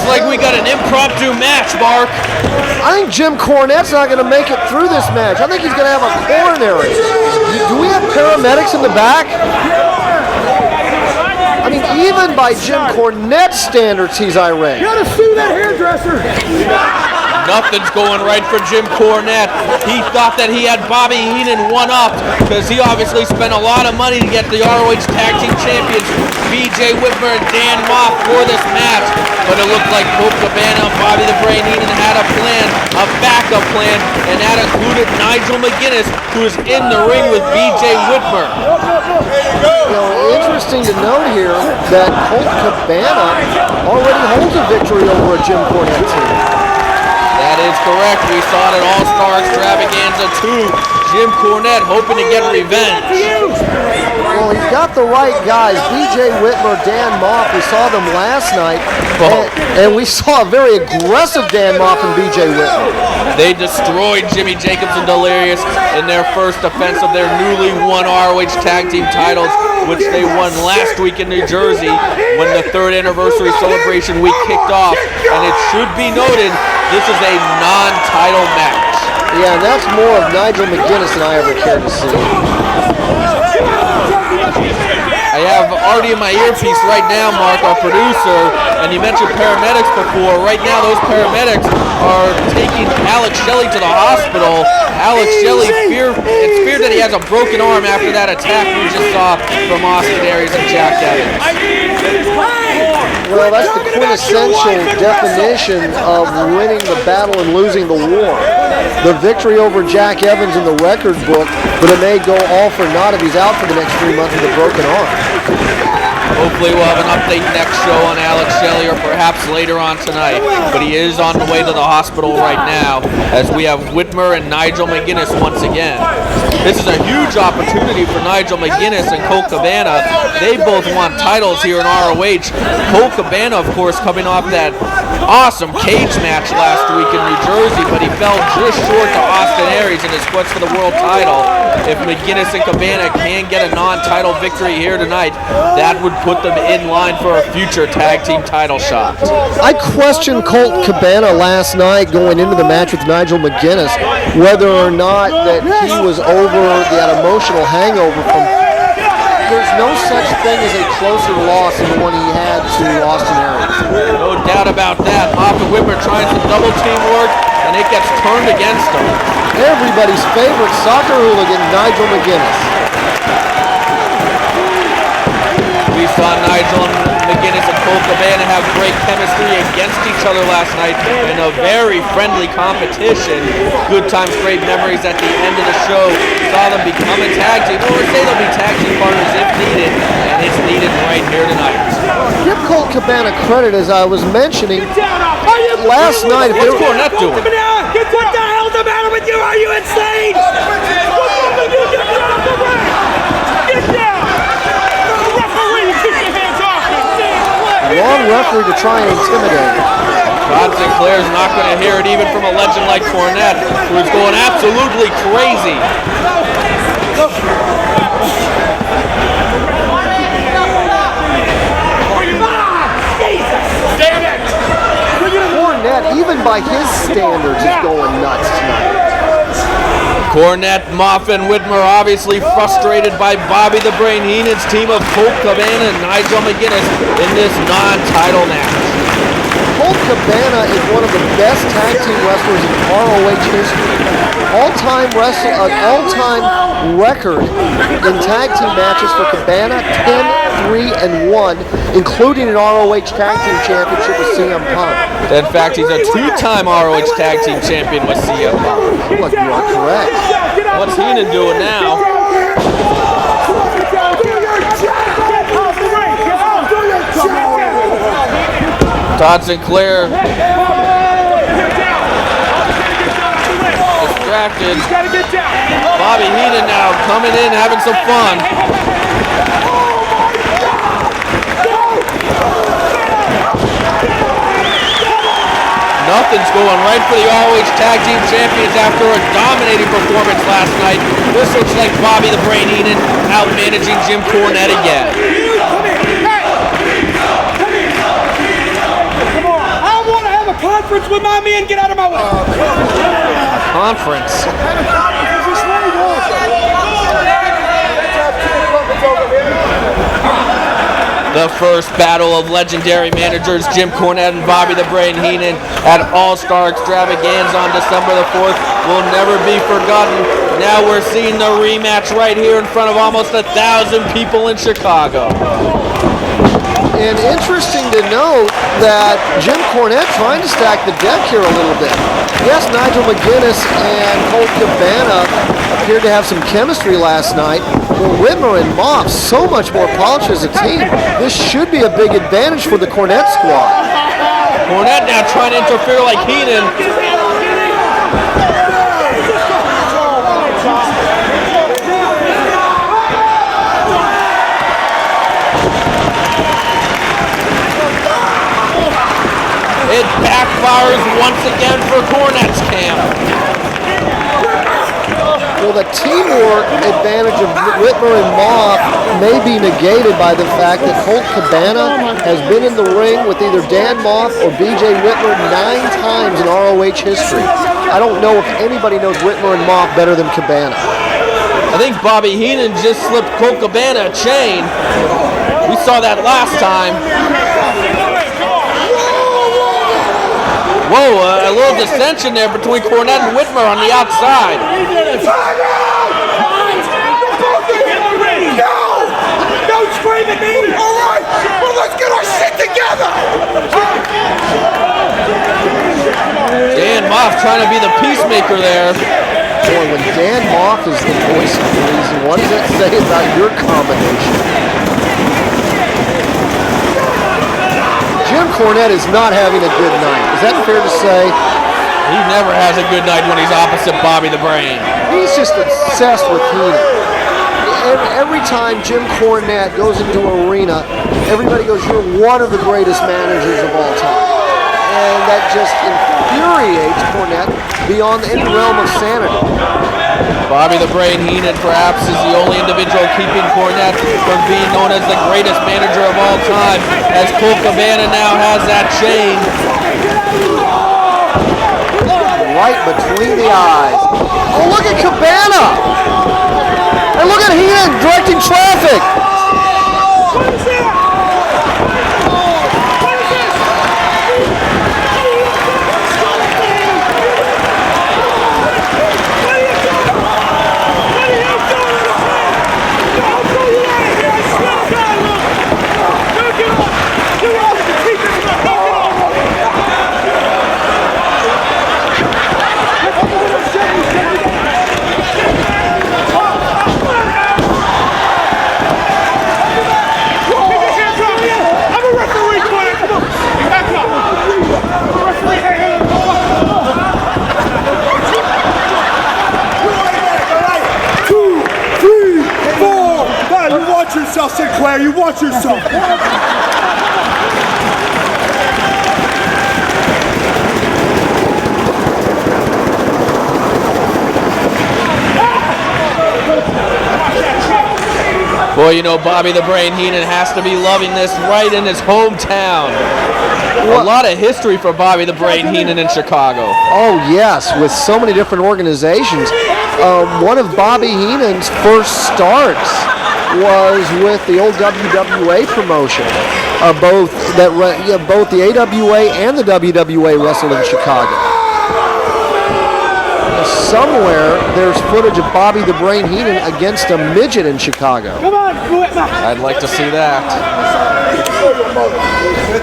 Like we got an impromptu match, Mark. I think Jim Cornette's not going to make it through this match. I think he's going to have a coronary. Do we have paramedics in the back? I mean, even by Jim Cornette's standards, he's irate. You gotta sue that hairdresser. Nothing's going right for Jim Cornette. He thought that he had Bobby Heenan one-up because he obviously spent a lot of money to get the ROH Tag Team Champions BJ Whitmer and Dan Moff for this match. But it looked like Colt Cabana and Bobby the Brain Heenan had a plan, a backup plan, and that included Nigel McGuinness, who is in the ring with BJ Whitmer. You know, interesting to note here that Colt Cabana already holds a victory over a Jim Cornette team. That is correct. We saw it at All-Star Extravaganza 2. Jim Cornette hoping to get revenge. Well, he's got the right guys. BJ Whitmer, Dan Moff, we saw them last night. And we saw a very aggressive Dan Moff and BJ Whitmer. They destroyed Jimmy Jacobs and Delirious in their first defense of their newly won ROH Tag Team titles, which they won last week in New Jersey when the 3rd Anniversary Celebration week kicked off. And it should be noted, this is a non-title match. Yeah, and that's more of Nigel McGuinness than I ever cared to see. I have Artie in my earpiece right now, Mark, our producer, and you mentioned paramedics before. Right now, those paramedics are taking Alex Shelley to the hospital. Alex Shelley, it's feared that he has a broken arm after that attack we just saw from Austin Aries and Jack Evans. Well, that's the quintessential definition of winning the battle and losing the war. The victory over Jack Evans in the record book, but it may go all for naught if he's out for the next 3 months with a broken arm. Hopefully we'll have an update next show on Alex Shelley or perhaps later on tonight. But he is on the way to the hospital right now as we have Whitmer and Nigel McGuinness once again. This is a huge opportunity for Nigel McGuinness and Colt Cabana. They both won titles here in ROH. Colt Cabana, of course, coming off that awesome cage match last week in New Jersey, but he fell just short to Austin Aries in his quest for the world title. If McGuinness and Cabana can get a non-title victory here tonight, that would put them in line for a future tag team title shot. I questioned Colt Cabana last night going into the match with Nigel McGuinness whether or not that he was over that emotional hangover from. There's no such thing as a closer loss than the one he had to Austin Aries. No doubt about that. Moff and Whitmer trying some double teamwork, and it gets turned against them. Everybody's favorite soccer hooligan, Nigel McGuinness. We saw Nigel and McGuinness and Colt Cabana have great chemistry against each other last night in a very friendly competition. Good times, great memories at the end of the show. Saw them become a tag team, or say they'll be tag team partners if needed, and it's needed right here tonight. Give Colt Cabana credit, as I was mentioning last night. What's Cornette doing? What the hell's the matter with you? Are you insane? Get down! Referee, keep your hands off me! Wrong referee to try and intimidate. Rod Sinclair's not going to hear it even from a legend like Cornette, who's going absolutely crazy. Cornette, even by his standards, is going nuts tonight. Cornette, Moff, and Whitmer obviously frustrated by Bobby the Brain Heenan's team of Colt Cabana and Nigel McGuinness in this non-title match. Colt Cabana is one of the best tag team wrestlers in ROH history. All-time record in tag team matches for Cabana, 10-3-1, including an ROH Tag Team Championship with CM Punk. In fact, he's a two-time ROH Tag Team Champion with CM Punk. Look, you are correct. What's Heenan doing now? Todd Sinclair distracted. Bobby Heenan now coming in, having some fun. Nothing's going right for the ROH Tag Team Champions after a dominating performance last night. This looks like Bobby the Brain Heenan out managing Jim Cornette again. Conference with my man, get out of my way. Conference. The first battle of legendary managers Jim Cornette and Bobby the Brain Heenan at All-Star Extravaganza on December the 4th will never be forgotten. Now we're seeing the rematch right here in front of almost 1,000 people in Chicago. And interesting to note that Jim Cornette trying to stack the deck here a little bit. Yes, Nigel McGuinness and Colt Cabana appeared to have some chemistry last night. But Whitmer and Moff, so much more polished as a team. This should be a big advantage for the Cornette squad. Cornette now trying to interfere like Heenan. It backfires once again for Cornette's camp. Well, the teamwork advantage of Whitmer and Moff may be negated by the fact that Colt Cabana has been in the ring with either Dan Moff or BJ Whitmer 9 times in ROH history. I don't know if anybody knows Whitmer and Moff better than Cabana. I think Bobby Heenan just slipped Colt Cabana a chain. We saw that last time. Whoa, a little dissension there between Cornette and Whitmer on the outside. No! Don't scream at me! All right, well, let's get our shit together! Dan Moff trying to be the peacemaker there. Boy, when Dan Moff is the voice of reason, what does that say about your combination? Jim Cornette is not having a good night. Is that fair to say? He never has a good night when he's opposite Bobby the Brain. He's just obsessed with Heenan. Every time Jim Cornette goes into an arena, everybody goes, "You're one of the greatest managers of all time." And that just infuriates Cornette beyond any realm of sanity. Bobby the Brain Heenan perhaps is the only individual keeping Cornette from being known as the greatest manager of all time, as Colt Cabana now has that chain. Right between the eyes. Oh, look at Cabana! And look at Heenan directing traffic! Sinclair, you watch yourself. Boy, you know Bobby the Brain Heenan has to be loving this right in his hometown. A lot of history for Bobby the Brain Heenan in Chicago. Oh yes, with so many different organizations. One of Bobby Heenan's first starts was with the old WWA promotion. Both the AWA and the WWA wrestled in Chicago. Somewhere there's footage of Bobby the Brain Heenan against a midget in Chicago. I'd like to see that.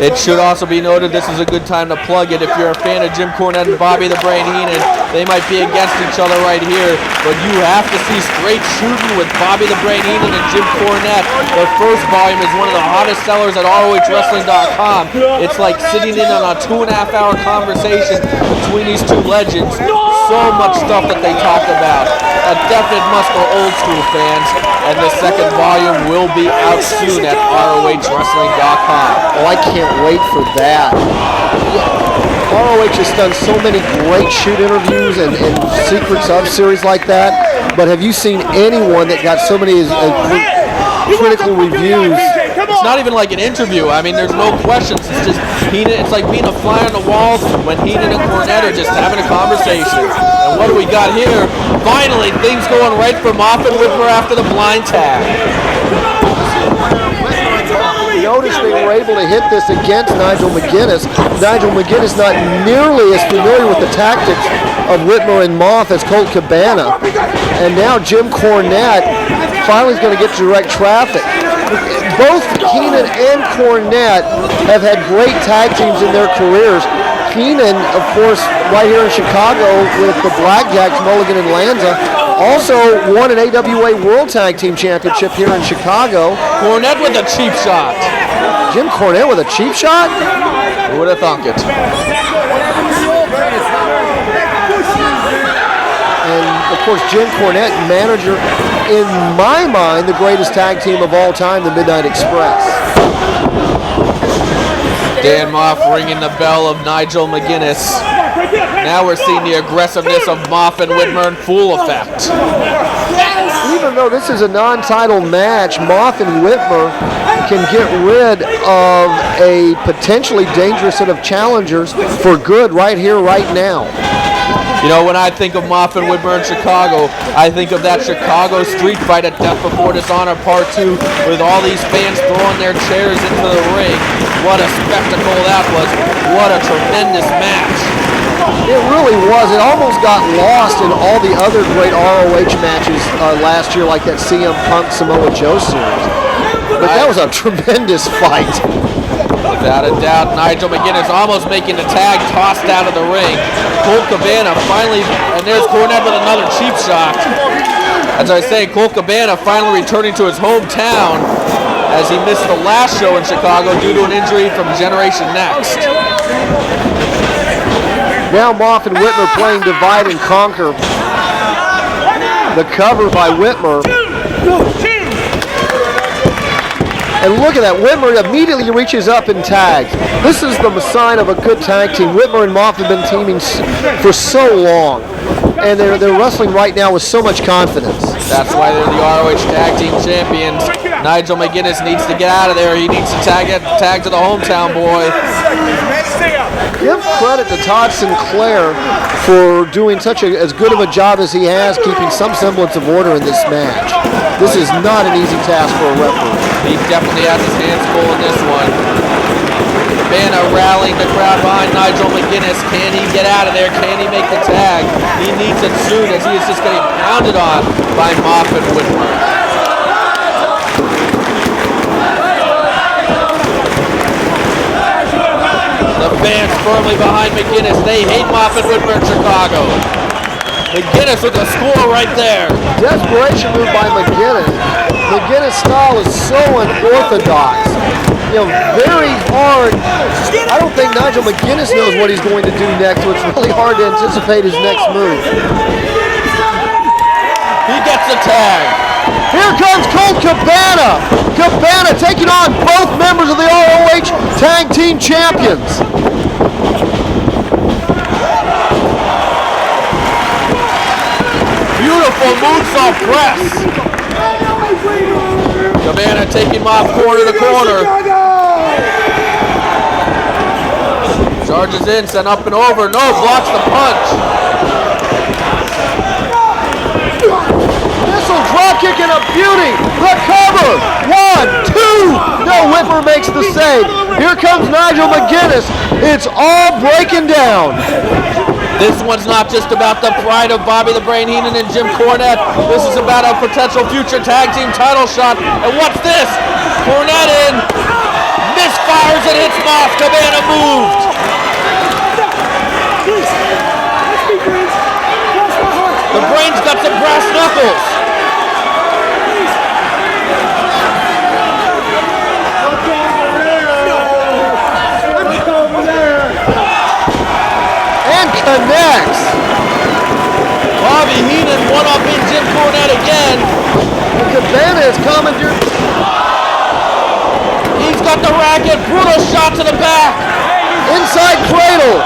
It should also be noted this is a good time to plug it. If you're a fan of Jim Cornette and Bobby the Brain Heenan, they might be against each other right here, but you have to see Straight Shooting with Bobby the Brain Heenan and Jim Cornette. The first volume is one of the hottest sellers at ROHWrestling.com. It's like sitting in on a 2.5-hour conversation between these two legends. So much stuff that they talked about. A definite must for old school fans, and the second volume will be out soon at ROHWrestling.com. Oh, I can't wait for that. ROH has done so many great shoot interviews and Secrets of series like that, but have you seen anyone that got so many critical reviews? It's not even like an interview. I mean, there's no questions. It's just Heenan. It's like being a fly on the wall when Heenan and Cornette are just having a conversation. And what do we got here? Finally, things going right for Moffat Whitmer after the blind tag. Notice they were able to hit this against Nigel McGuinness. Nigel McGuinness not nearly as familiar with the tactics of Whitmer and Moff as Colt Cabana. And now Jim Cornette finally is going to get to direct traffic. Both Heenan and Cornette have had great tag teams in their careers. Heenan, of course, right here in Chicago with the Blackjacks, Mulligan and Lanza, also won an AWA World Tag Team Championship here in Chicago. Cornette with a cheap shot. Jim Cornette with a cheap shot? Who would have thunk it? And, of course, Jim Cornette, manager, in my mind, the greatest tag team of all time, the Midnight Express. Dan Moff ringing the bell of Nigel McGuinness. Now we're seeing the aggressiveness of Moff and Whitmer in full effect. Even though this is a non-title match, Moff and Whitmer can get rid of a potentially dangerous set of challengers for good right here, right now. You know, when I think of Moff and Whitmer in Chicago, I think of that Chicago street fight at Death Before Dishonor Part 2 with all these fans throwing their chairs into the ring. What a spectacle that was. What a tremendous match. It really was. It almost got lost in all the other great ROH matches last year, like that CM Punk Samoa Joe series. But that was a tremendous fight. Without a doubt, Nigel McGuinness almost making the tag, tossed out of the ring. Colt Cabana finally, and there's Cornette with another cheap shot. As I say, Colt Cabana finally returning to his hometown as he missed the last show in Chicago due to an injury from Generation Next. Now Moff and Whitmer playing divide and conquer. The cover by Whitmer. And look at that, Whitmer immediately reaches up and tags. This is the sign of a good tag team. Whitmer and Moff have been teaming for so long. And they're wrestling right now with so much confidence. That's why they're the ROH Tag Team Champions. Nigel McGuinness needs to get out of there. He needs to tag to the hometown boy. Give credit to Todd Sinclair for doing as good of a job as he has, keeping some semblance of order in this match. This is not an easy task for a referee. He definitely has his hands full in this one. Cabana rallying the crowd behind Nigel McGuinness. Can he get out of there? Can he make the tag? He needs it soon as he is just getting pounded on by Moff and Whitmer. The fans firmly behind McGuinness. They hate Moff and Whitmer in Chicago. McGuinness with the score right there. Desperation move by McGuinness. McGuinness' style is so unorthodox. Very hard. I don't think Nigel McGuinness knows what he's going to do next, so it's really hard to anticipate his next move. He gets the tag. Here comes Colt Cabana. Cabana taking on both members of the ROH Tag Team Champions. Beautiful moonsault press. Cabana taking him off corner to corner. Charges in, sent up and over. No, blocks the punch. Missile drop kick and a beauty. The cover. 1, 2. No, Whitmer makes the save. Here comes Nigel McGuinness. It's all breaking down. This one's not just about the pride of Bobby the Brain Heenan and Jim Cornette. This is about a potential future tag team title shot. And what's this? Cornette in. Misfires and hits Moff. Cabana moved. The Brain's got some brass knuckles. Connects. Bobby Heenan one-upping Jim Cornette again. And Cabana is commandeered. He's got the racket. Brutal shot to the back. Inside cradle.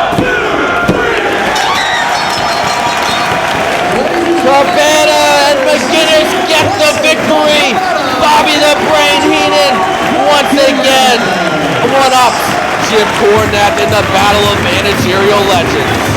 Cabana and McGuinness get the victory. Bobby the Brain Heenan once again one-ups Jim Cornette in the battle of managerial legends.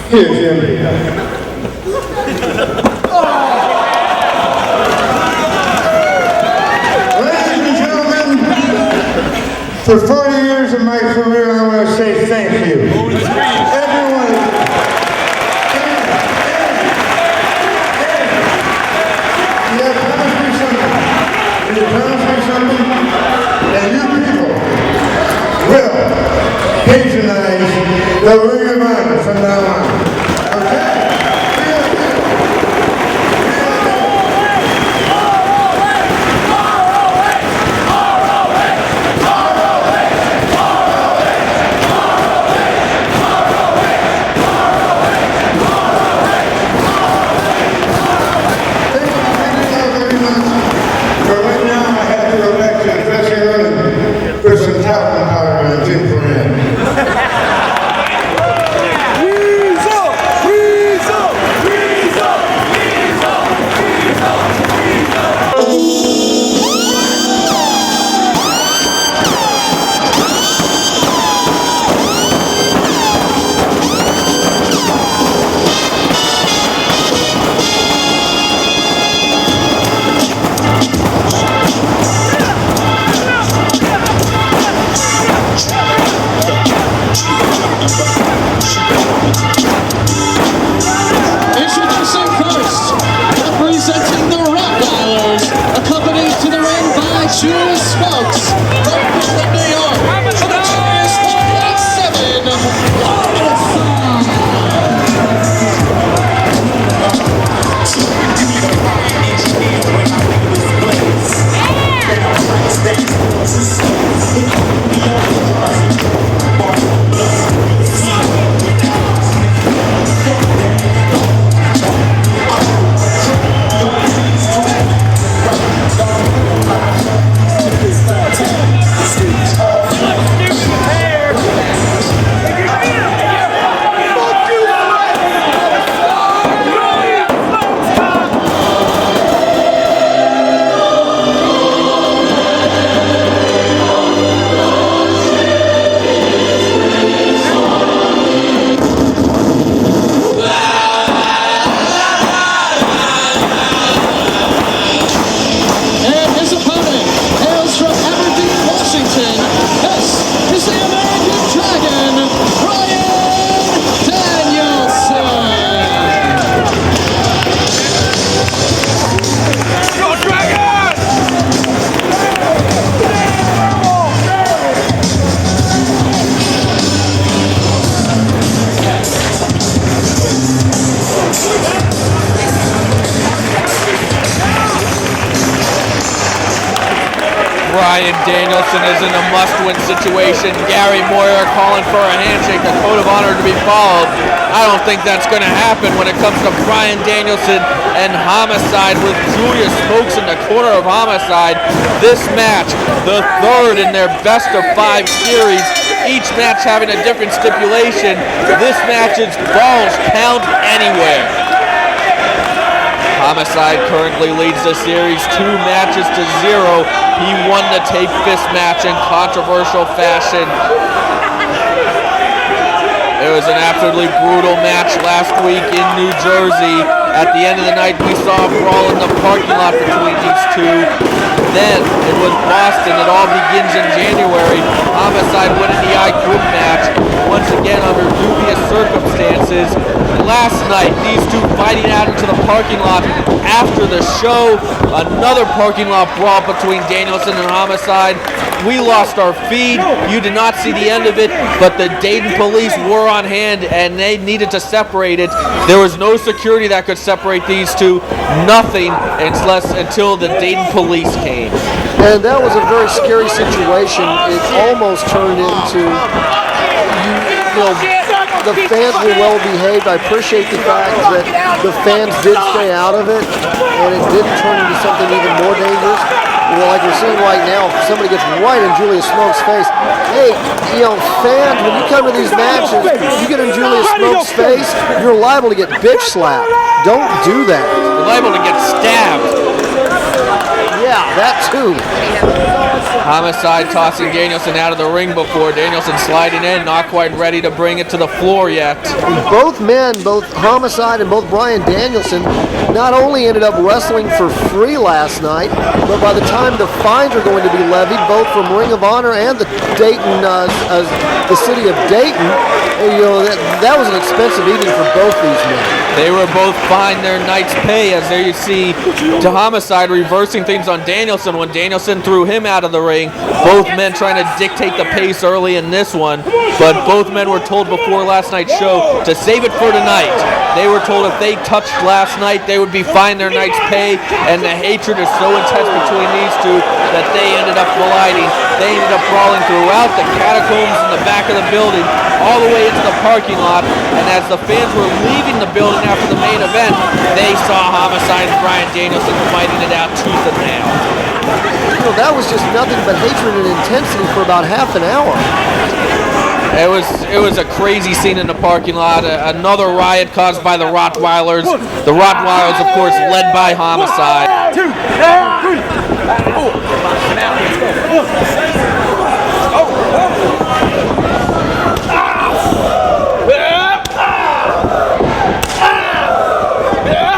Here, Jim. Ladies and gentlemen, for 40 years of my career, I want to say thank you. Everyone. You promised me something. You promised me something. And you people will patronize the Ring of Honor from now on. Okay? Put some talcum powder on Jim Cornette. Bryan Danielson is in a must-win situation. Gary Moyer calling for a handshake, a code of honor to be followed. I don't think that's going to happen when it comes to Bryan Danielson and Homicide with Julius Smokes in the corner of Homicide. This match, the third in their best-of-5 series, each match having a different stipulation. This match is Falls Count Anywhere. Homicide currently leads the series 2-0. He won the tape fist match in controversial fashion. It was an absolutely brutal match last week in New Jersey. At the end of the night, we saw a brawl in the parking lot between these two. Then it was Boston. It all begins in January. Homicide winning the I Group match, once again under dubious circumstances. Last night, these two fighting out into the parking lot after the show. Another parking lot brawl between Danielson and Homicide. We lost our feed. You did not see the end of it, but the Dayton police were on hand and they needed to separate it. There was no security that could separate these two. Nothing until the Dayton police came. And that was a very scary situation. It almost turned into, the fans were well behaved. I appreciate the fact that the fans did stay out of it, and it didn't turn into something even more dangerous. Like we're seeing right now, somebody gets right in Julius Smoke's face. Hey, fans, when you come to these matches, you get in Julius Smoke's face, you're liable to get bitch slapped. Don't do that. You're liable to get stabbed. Yeah, that too. Homicide tossing Danielson out of the ring before. Danielson sliding in, not quite ready to bring it to the floor yet. Both men, both Homicide and both Bryan Danielson, not only ended up wrestling for free last night, but by the time the fines are going to be levied, both from Ring of Honor and the Dayton, the city of Dayton, that was an expensive evening for both these men. They were both fined their night's pay, as there you see to Homicide reversing things on Danielson when Danielson threw him out of the ring. Both men trying to dictate the pace early in this one, but both men were told before last night's show to save it for tonight. They were told if they touched last night, they would be fined their night's pay, and the hatred is so intense between these two that they ended up colliding. They ended up brawling throughout the catacombs in the back of the building, all the way into the parking lot, and as the fans were leaving the building after the main event, they saw Homicide and Bryan Danielson fighting it out tooth and nail. That was just nothing but hatred and intensity for about half an hour. It was a crazy scene in the parking lot. Another riot caused by the Rottweilers. The Rottweilers, of course, led by Homicide. 2, 3.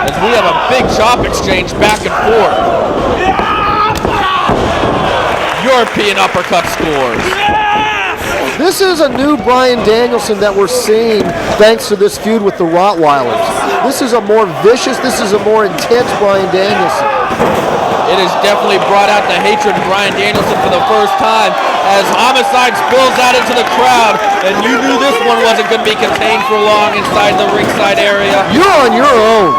As we have a big chop exchange back and forth. European uppercut scores. This is a new Bryan Danielson that we're seeing thanks to this feud with the Rottweilers. This is a more vicious, this is a more intense Bryan Danielson. It has definitely brought out the hatred in Bryan Danielson for the first time as Homicide spills out into the crowd, and you knew this one wasn't going to be contained for long inside the ringside area. You're on your own.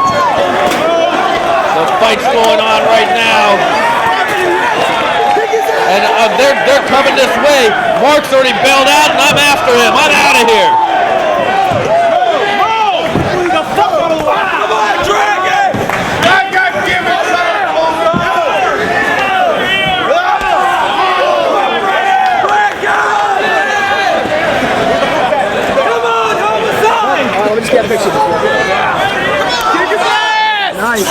The fight's going on right now. And they're coming this way. Mark's already bailed out, and I'm after him. I'm out of here. Let me just get a picture of this. Nice.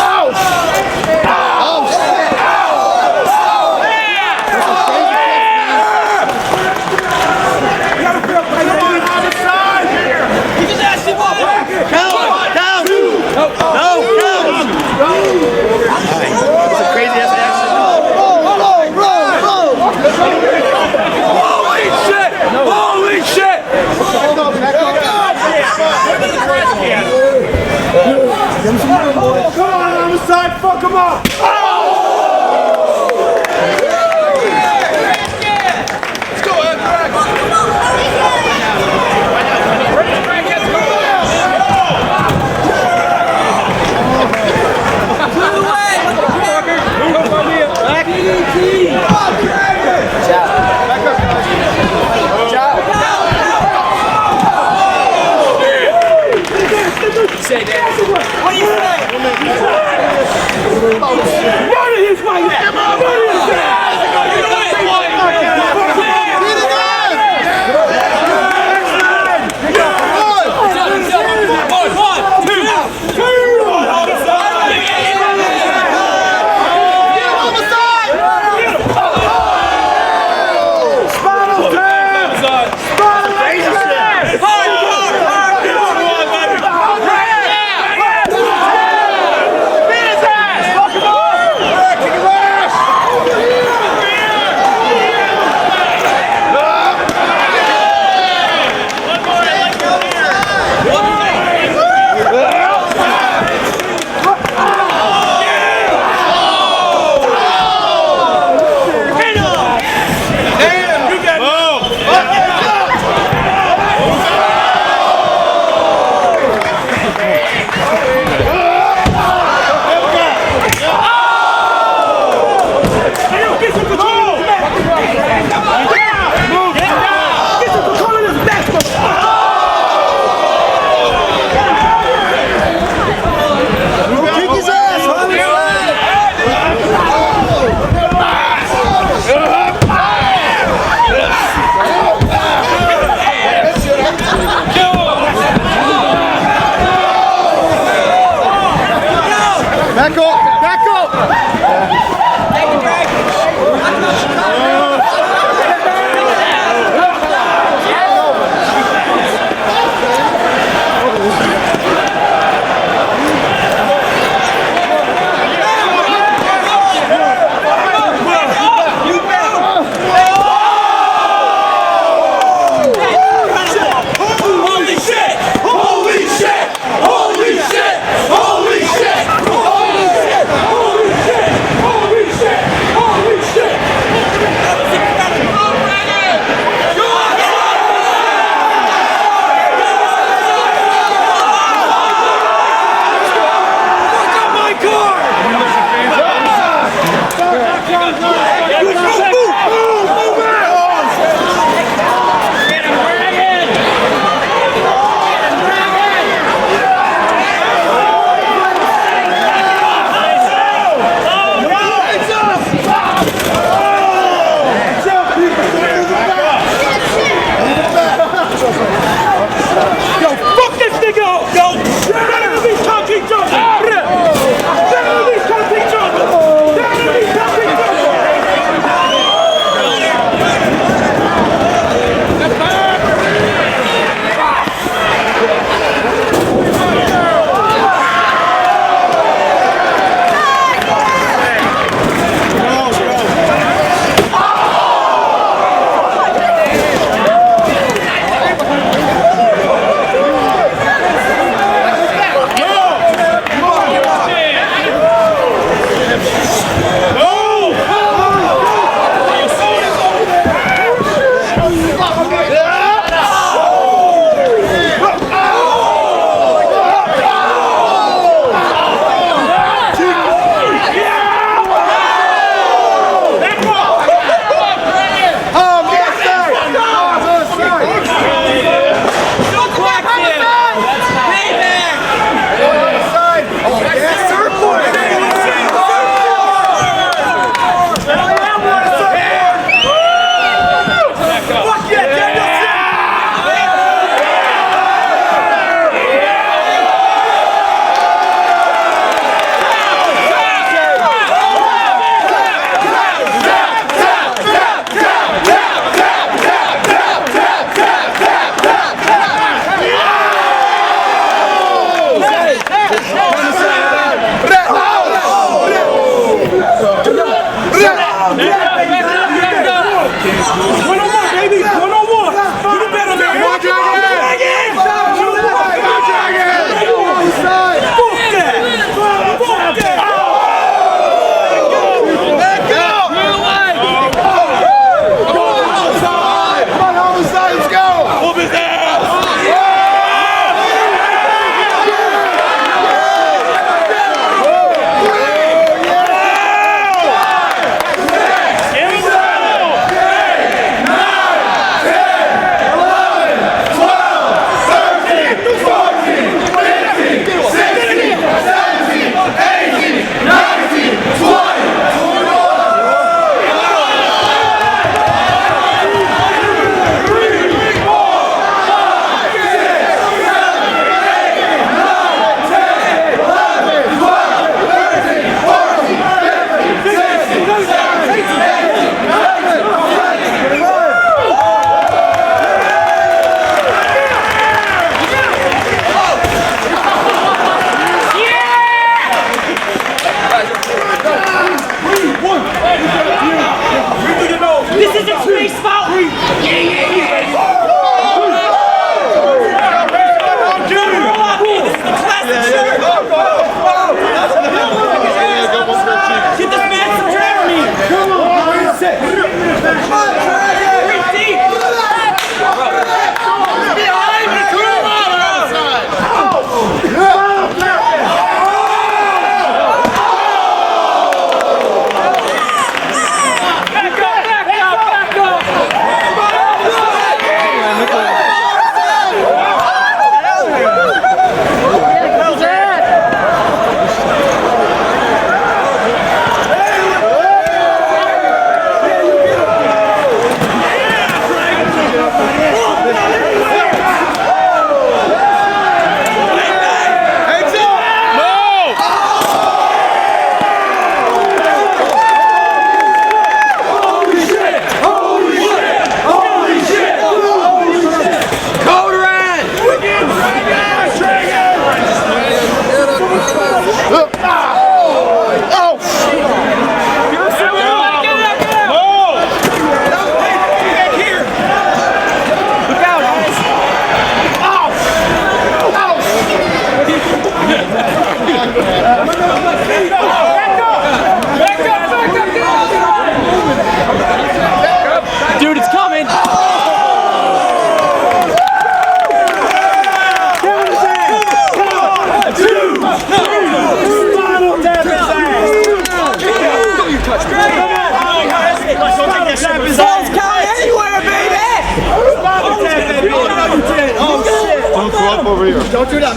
Holy shit! Come on, Homicide, fuck him up! Let's go, say, Dan? What do you say? What do you say?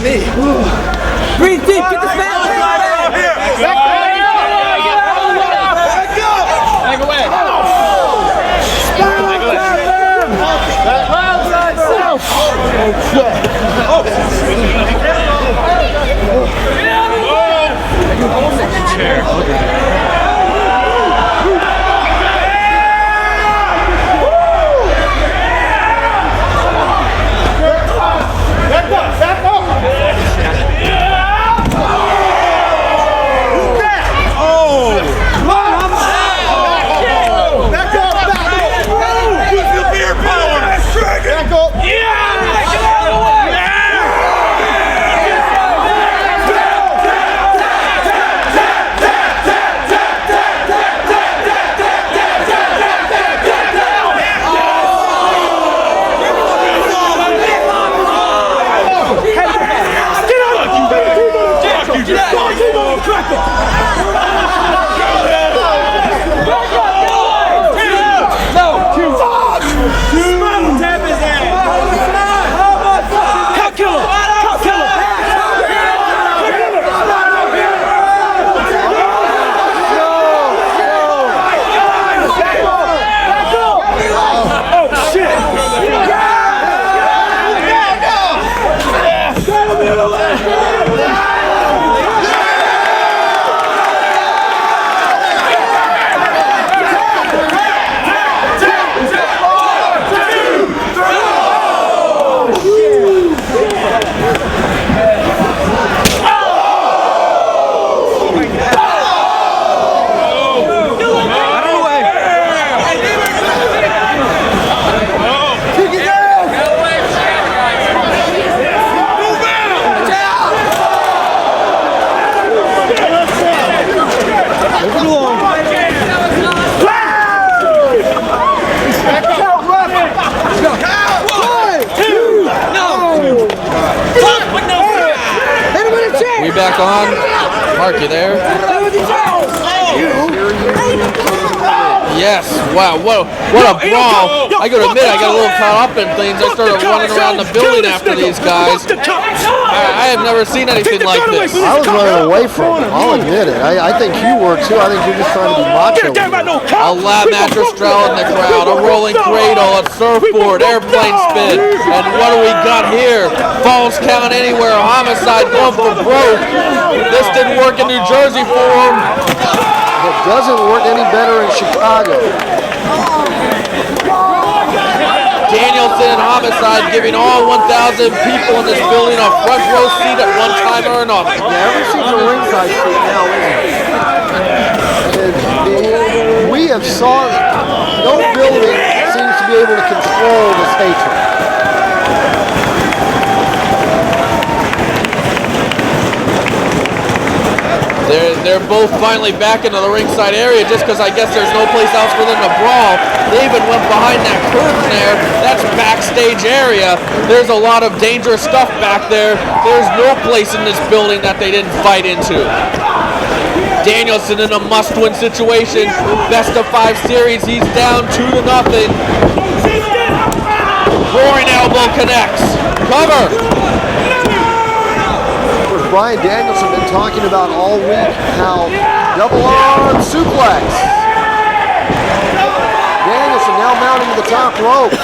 not me. Breathe deep. Get this man. Back away. We back on. Mark, you there? Yes. Wow. What a brawl. I gotta admit, I got a little caught up in things. I started running around the building after these guys. I have never seen anything like this. I was running away from him. I'll admit it. I think you were too. I think you're just trying to be macho. A lab mattress straddle in the crowd, a rolling cradle, a surfboard, airplane spin, and what do we got here? Falls count anywhere, homicide, glove for broke. This didn't work in New Jersey for him. It doesn't work any better in Chicago. Danielson and homicide giving all 1,000 people in this building a front row seat at one time or another. Yeah, every seat's a ringside seat now, isn't it? We have saw no building seems to be able to control this hatred. They're both finally back into the ringside area just because I guess there's no place else for them to brawl. They even went behind that curtain there. That's backstage area. There's a lot of dangerous stuff back there. There's no place in this building that they didn't fight into. Danielson in a must-win situation. Best of 5 series. He's down 2-0. Roaring elbow connects. Cover. Brian Danielson been talking about all week how double arm suplex. Danielson now mounting to the top rope.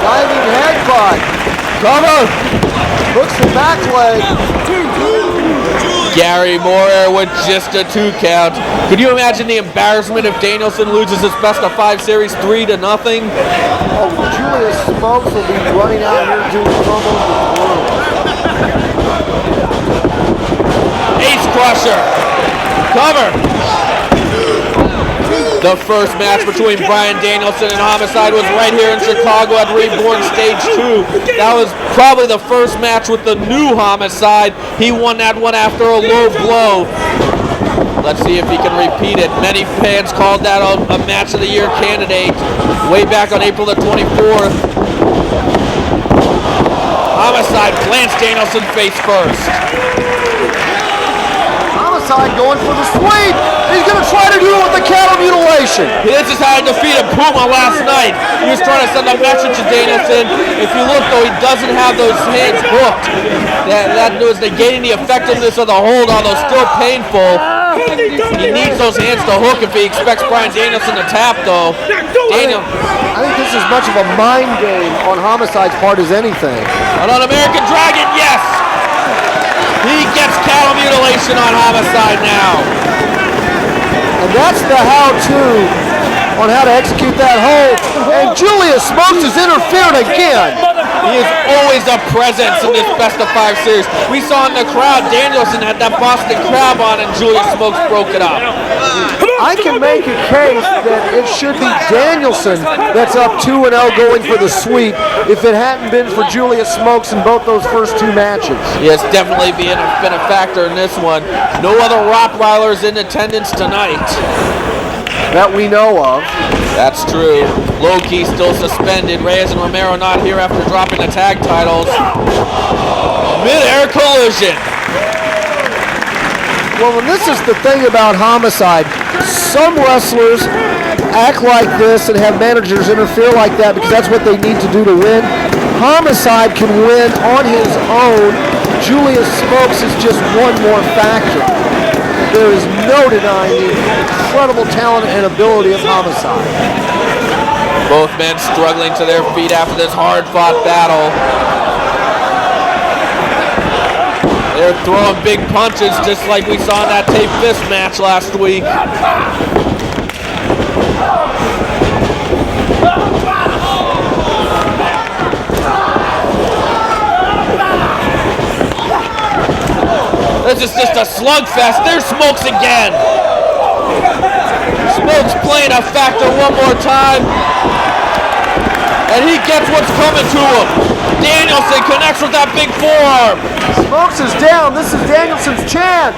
Diving headbutt. Cover. Hooks the back leg. Gary Moore with just a 2 count. Could you imagine the embarrassment if Danielson loses his best of 5 series 3-0? Oh, Julius Smokes will be running out here doing promos with Ace Crusher. Cover. The first match between Brian Danielson and Homicide was right here in Chicago at Reborn Stage 2. That was probably the first match with the new Homicide. He won that one after a low blow. Let's see if he can repeat it. Many fans called that a match of the year candidate way back on April the 24th. Homicide plants Danielson face first. Homicide going for the sweep. He's going to try to do it with the cattle mutilation. This is how he defeated Puma last night. He was trying to send a message to Danielson. If you look, though, he doesn't have those hands hooked. That was negating the effectiveness of the hold, although still painful. He needs those hands to hook if he expects Bryan Danielson to tap, though. I think this is as much of a mind game on Homicide's part as anything. And on American Dragon, yes! He gets cattle mutilation on Homicide now. And that's the how-to on how to execute that hold. And Julius Smokes has interfered again. He is always a presence in this best of 5 series. We saw in the crowd, Danielson had that Boston Crab on and Julius Smokes broke it up. I can make a case that it should be Danielson that's up 2-0 going for the sweep if it hadn't been for Julius Smokes in both those first 2 matches. He has definitely been a factor in this one. No other Rottweilers in attendance tonight. That we know of. That's true. Low-key still suspended. Reyes and Romero not here after dropping the tag titles. Mid-air collision. Well, and this is the thing about Homicide. Some wrestlers act like this and have managers interfere like that because that's what they need to do to win. Homicide can win on his own. Julius Smokes is just one more factor. There is no denying the incredible talent and ability of Homicide. Both men struggling to their feet after this hard-fought battle. They're throwing big punches just like we saw in that tape fist match last week. This is just a slugfest. There's Smokes again. Smokes playing a factor one more time. And he gets what's coming to him. Danielson connects with that big forearm. Smokes is down. This is Danielson's chance.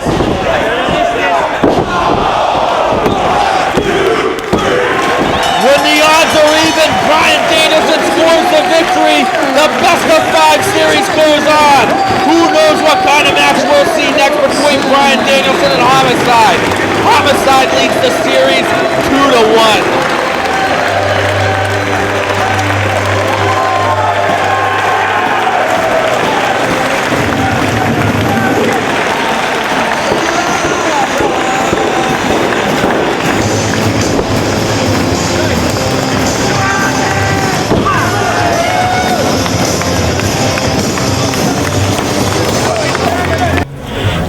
When the odds are even, Bryan Danielson scores the victory. The best of 5 series goes on. Who knows what kind of match we'll see next between Bryan Danielson and Homicide. Homicide leads the series 2-1.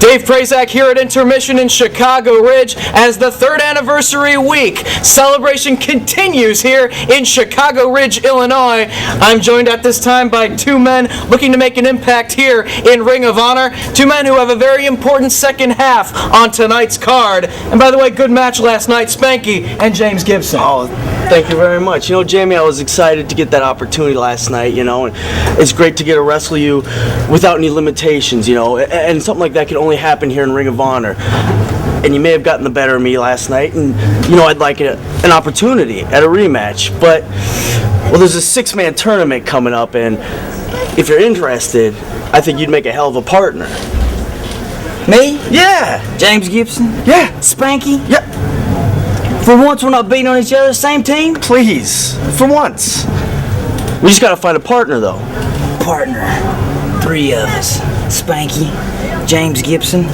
Dave Prazak here at Intermission in Chicago Ridge as the 3rd anniversary week celebration continues here in Chicago Ridge, Illinois. I'm joined at this time by 2 men looking to make an impact here in Ring of Honor. 2 men who have a very important second half on tonight's card. And by the way, good match last night, Spanky and James Gibson. Oh, thank you very much. You know, Jamie, I was excited to get that opportunity last night, you know, and it's great to get to wrestle you without any limitations, you know, and something like that can only happen here in Ring of Honor. And you may have gotten the better of me last night, and, you know, I'd like an opportunity at a rematch, but, well, there's a 6-man tournament coming up, and if you're interested, I think you'd make a hell of a partner. Me? Yeah! James Gibson? Yeah! Spanky? Yeah! For once we're not beating on each other, same team? Please, for once. We just gotta find a partner, though. Partner. 3 of us. Spanky, James Gibson.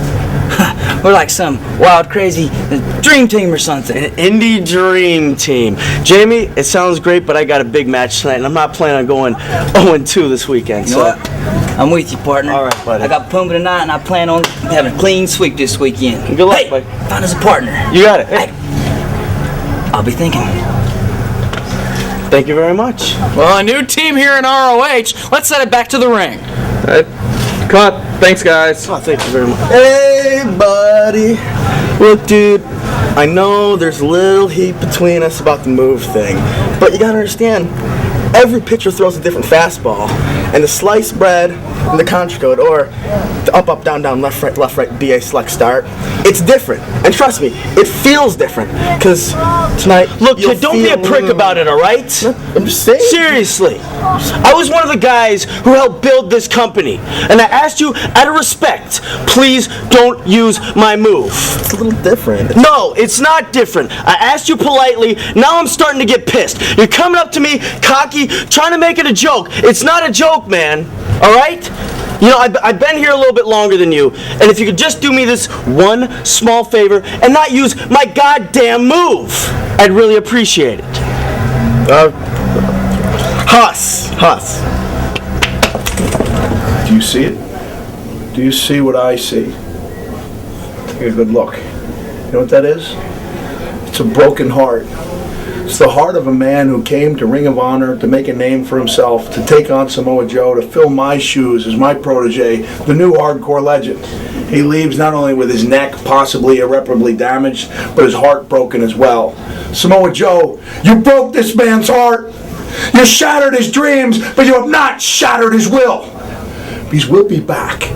We're like some wild, crazy dream team or something. An indie dream team. Jamie, it sounds great, but I got a big match tonight, and I'm not planning on going 0-2 this weekend. You know what? I'm with you, partner. All right, buddy. I got Puma tonight, and I plan on having a clean sweep this weekend. Good luck, hey, buddy. Find us a partner. You got it. Hey. I'll be thinking. Thank you very much. Well, a new team here in ROH. Let's set it back to the ring. Cut. Thanks, guys. Oh, thank you very much. Hey, buddy. Look, dude, I know there's a little heat between us about the move thing, but you gotta understand, every pitcher throws a different fastball, and the sliced bread and the contra code, or the up, down, left, right, BA select start. It's different, and trust me, it feels different. Cause tonight, look, kid, don't be a prick about it, all right? I'm just saying. Seriously, I was one of the guys who helped build this company, and I asked you out of respect, please don't use my move. It's a little different. No, it's not different. I asked you politely. Now I'm starting to get pissed. You're coming up to me, cocky, trying to make it a joke. It's not a joke, man. All right? You know, I've been here a little bit longer than you, and if you could just do me this one small favor and not use my goddamn move, I'd really appreciate it. Huss. Do you see it? Do you see what I see? Take a good look. You know what that is? It's a broken heart. It's the heart of a man who came to Ring of Honor to make a name for himself, to take on Samoa Joe, to fill my shoes as my protege, the new hardcore legend. He leaves not only with his neck possibly irreparably damaged, but his heart broken as well. Samoa Joe, you broke this man's heart. You shattered his dreams, but you have not shattered his will. He will be back.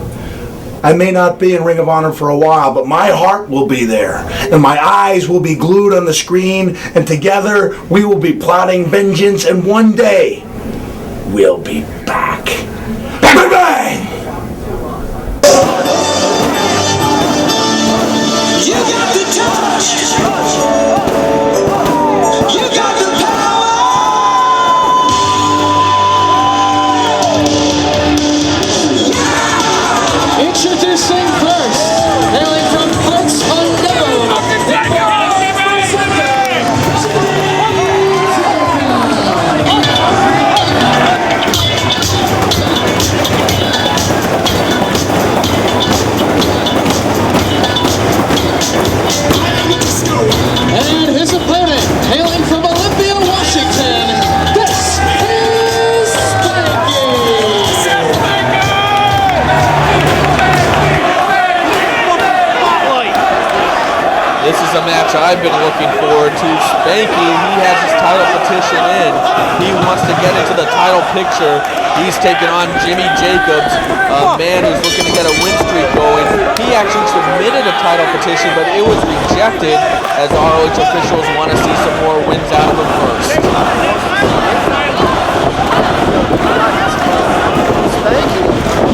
I may not be in Ring of Honor for a while, but my heart will be there, and my eyes will be glued on the screen, and together we will be plotting vengeance, and one day we'll be back. Bang, bang, bang! You got the touch. You got the power. Introducing first, hailing from parts unknown, and his opponent, hailing from Olympia, Washington, this is Spanky. This is a match I've been looking forward to. Spanky, he has his title petition in. He wants to get into the title picture. He's taking on Jimmy Jacobs, a man who's looking to get a win streak going. He actually submitted a title petition, but it was rejected as ROH officials want to see some more wins out of him first. Spanky,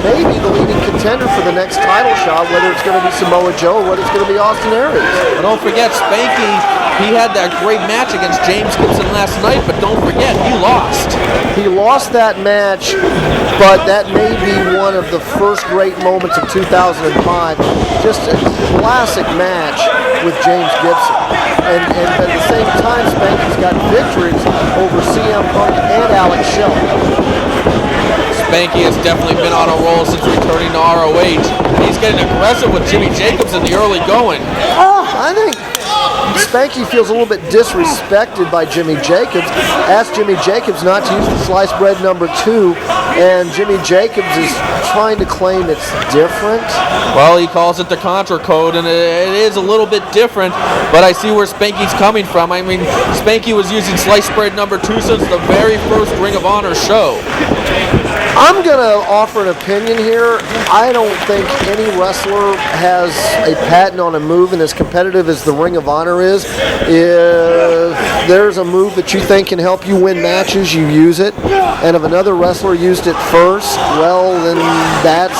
maybe the leading contender for the next title shot, whether it's going to be Samoa Joe or whether it's going to be Austin Aries. But don't forget, Spanky, he had that great match against James Gibson last night, but don't forget, he lost. He lost that match, but that may be one of the first great moments of 2005. Just a classic match with James Gibson. And at the same time, Spanky's got victories over CM Punk and Alex Shelley. Spanky has definitely been on a roll since returning to ROH. He's getting aggressive with Jimmy Jacobs in the early going. I think Spanky feels a little bit disrespected by Jimmy Jacobs. Asked Jimmy Jacobs not to use the sliced bread number 2, and Jimmy Jacobs is trying to claim it's different. Well, he calls it the Contra Code, and it is a little bit different, but I see where Spanky's coming from. I mean, Spanky was using sliced bread number 2 since the very first Ring of Honor show. I'm going to offer an opinion here. I don't think any wrestler has a patent on a move and as competitive as the Ring of Honor is. If there's a move that you think can help you win matches, you use it. And if another wrestler used it first, well, then that's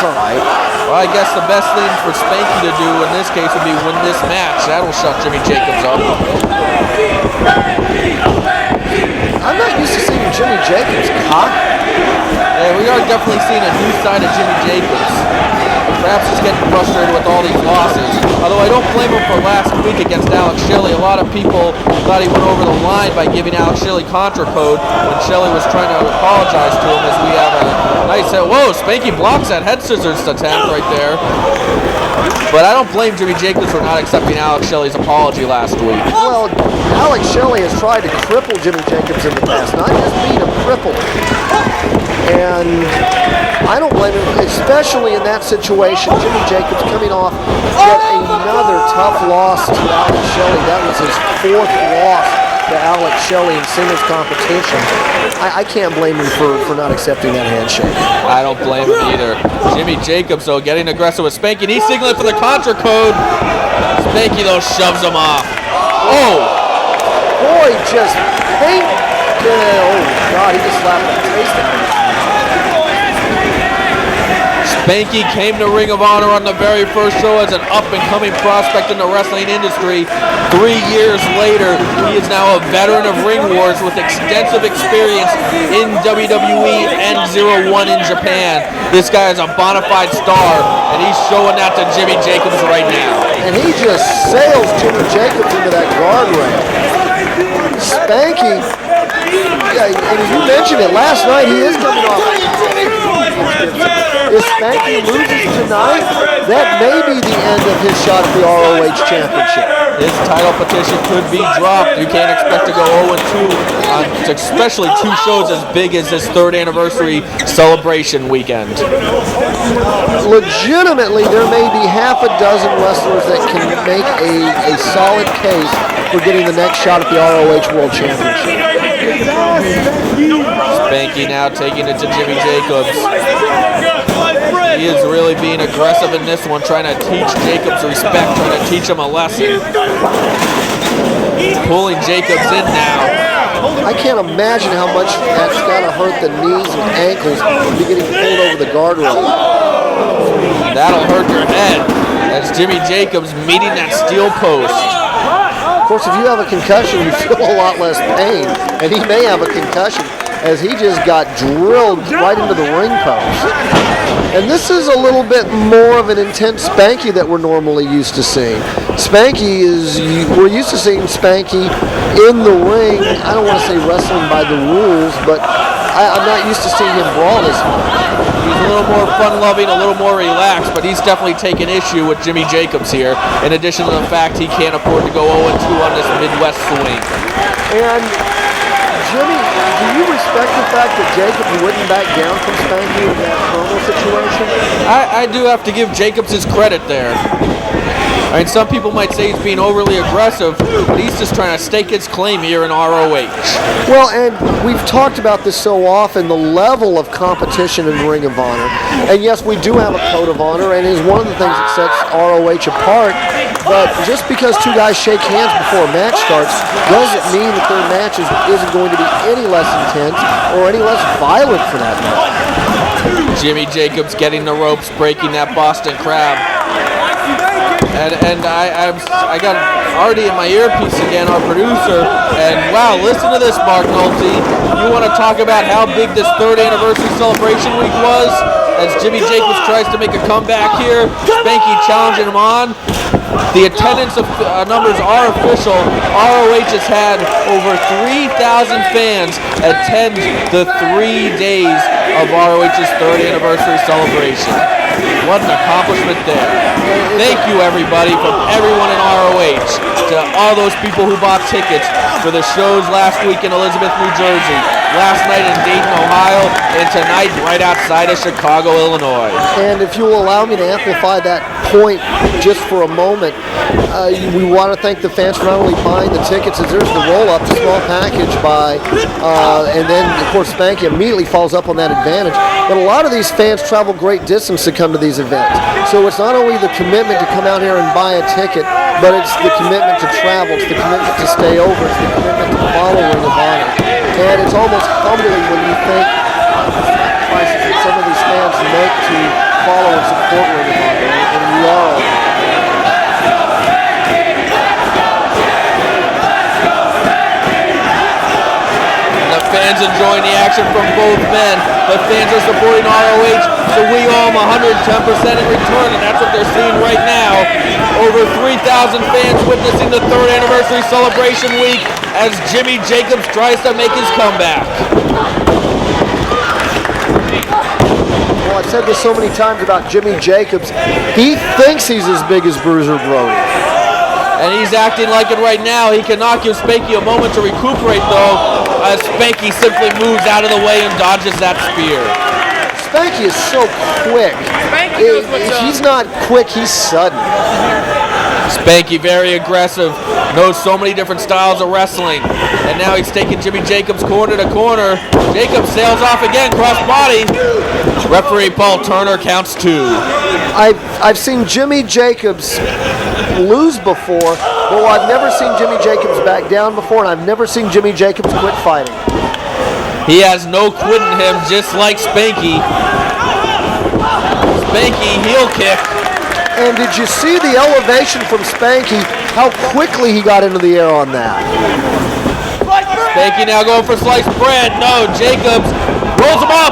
all right. Well, I guess the best thing for Spanky to do in this case would be win this match. That'll shut Jimmy Jacobs up. I'm not used to seeing Jimmy Jacobs cock. Yeah, we are definitely seeing a new side of Jimmy Jacobs. Perhaps he's getting frustrated with all these losses. Although I don't blame him for last week against Alex Shelley. A lot of people thought he went over the line by giving Alex Shelley Contra Code when Shelley was trying to apologize to him, as we have a nice hit. Whoa, Spanky blocks that head scissors attempt right there. But I don't blame Jimmy Jacobs for not accepting Alex Shelley's apology last week. Well, Alex Shelley has tried to cripple Jimmy Jacobs in the past, not just beat him, cripple him. And I don't blame him, especially in that situation. Jimmy Jacobs coming off yet another tough loss to Alex Shelley. That was his 4th loss to Alex Shelley in singles competition, I can't blame him for not accepting that handshake. I don't blame him either. Jimmy Jacobs, though, getting aggressive with Spanky. He's signaling for the Contra code. Spanky, though, shoves him off. Oh! Boy, just paint. Oh, God, he just slapped a taste out of it. Spanky came to Ring of Honor on the very first show as an up-and-coming prospect in the wrestling industry. 3 years later, he is now a veteran of Ring Wars with extensive experience in WWE and 01 in Japan. This guy is a bona fide star, and he's showing that to Jimmy Jacobs right now. And he just sails Jimmy Jacobs into that guardrail. Spanky, yeah, and you mentioned it, last night he is coming off. If Spanky loses tonight, that may be the end of his shot at the ROH Championship. His title petition could be dropped. You can't expect to go 0-2 on especially 2 shows as big as this 3rd anniversary celebration weekend. Legitimately, there may be half a dozen wrestlers that can make a solid case for getting the next shot at the ROH World Championship. Spanky now taking it to Jimmy Jacobs. He is really being aggressive in this one, trying to teach Jacobs respect, trying to teach him a lesson. Pulling Jacobs in now. I can't imagine how much that's got to hurt the knees and ankles to be getting pulled over the guardrail. That'll hurt your head as Jimmy Jacobs meeting that steel post. Of course, if you have a concussion, you feel a lot less pain, and he may have a concussion as he just got drilled right into the ring post. And this is a little bit more of an intense Spanky that we're normally used to seeing. We're used to seeing Spanky in the ring. I don't want to say wrestling by the rules, but I'm not used to seeing him brawl this much. He's a little more fun-loving, a little more relaxed, but he's definitely taking issue with Jimmy Jacobs here, in addition to the fact he can't afford to go 0-2 on this Midwest swing. And Jimmy, do you respect the fact that Jacobs wouldn't back down from Spanky in that promo situation? I do have to give Jacobs his credit there. I mean, some people might say he's being overly aggressive, but he's just trying to stake his claim here in ROH. Well, and we've talked about this so often, the level of competition in Ring of Honor. And yes, we do have a code of honor, and it is one of the things that sets ROH apart. But just because 2 guys shake hands before a match starts doesn't mean that their match isn't going to be any less intense or any less violent for that matter. Jimmy Jacobs getting the ropes, breaking that Boston Crab. And I got Artie in my earpiece again, our producer, and wow, listen to this, Mark Nolte. You want to talk about how big this 3rd anniversary celebration week was? As Jimmy Jacobs tries to make a comeback here, Spanky challenging him on. The attendance of numbers are official. ROH has had over 3,000 fans attend the 3 days of ROH's 3rd anniversary celebration. What an accomplishment there. Thank you, everybody, from everyone in ROH, to all those people who bought tickets for the shows last week in Elizabeth, New Jersey, last night in Dayton, Ohio, and tonight right outside of Chicago, Illinois. And if you will allow me to amplify that point just for a moment, we want to thank the fans for not only buying the tickets, as there's the roll-up, the small package buy, and then, of course, Spanky immediately follows up on that advantage. But a lot of these fans travel great distance to come to these events. So it's not only the commitment to come out here and buy a ticket, but it's the commitment to travel, it's the commitment to stay over, it's the commitment to follow Ring of Honor. And it's almost humbling when you think the sacrifices that some of these fans make to follow and support Ring of Honor. And we are. Fans enjoying the action from both men. The fans are supporting ROH, so we owe them 110% in return, and that's what they're seeing right now. Over 3,000 fans witnessing the 3rd anniversary celebration week as Jimmy Jacobs tries to make his comeback. Well, I've said this so many times about Jimmy Jacobs. He thinks he's as big as Bruiser Brody. And he's acting like it right now. He cannot give Spanky a moment to recuperate, though, as Spanky simply moves out of the way and dodges that spear. Spanky is so quick. He's not quick, he's sudden. Spanky very aggressive, knows so many different styles of wrestling, and now he's taking Jimmy Jacobs corner to corner. Jacobs sails off again, cross body. Referee Paul Turner counts 2. I've seen Jimmy Jacobs lose before, but I've never seen Jimmy Jacobs back down before, and I've never seen Jimmy Jacobs quit fighting. He has no quit in him, just like Spanky. Spanky heel kick. And did you see the elevation from Spanky, how quickly he got into the air on that? Spanky now going for sliced bread. No, Jacobs rolls him up.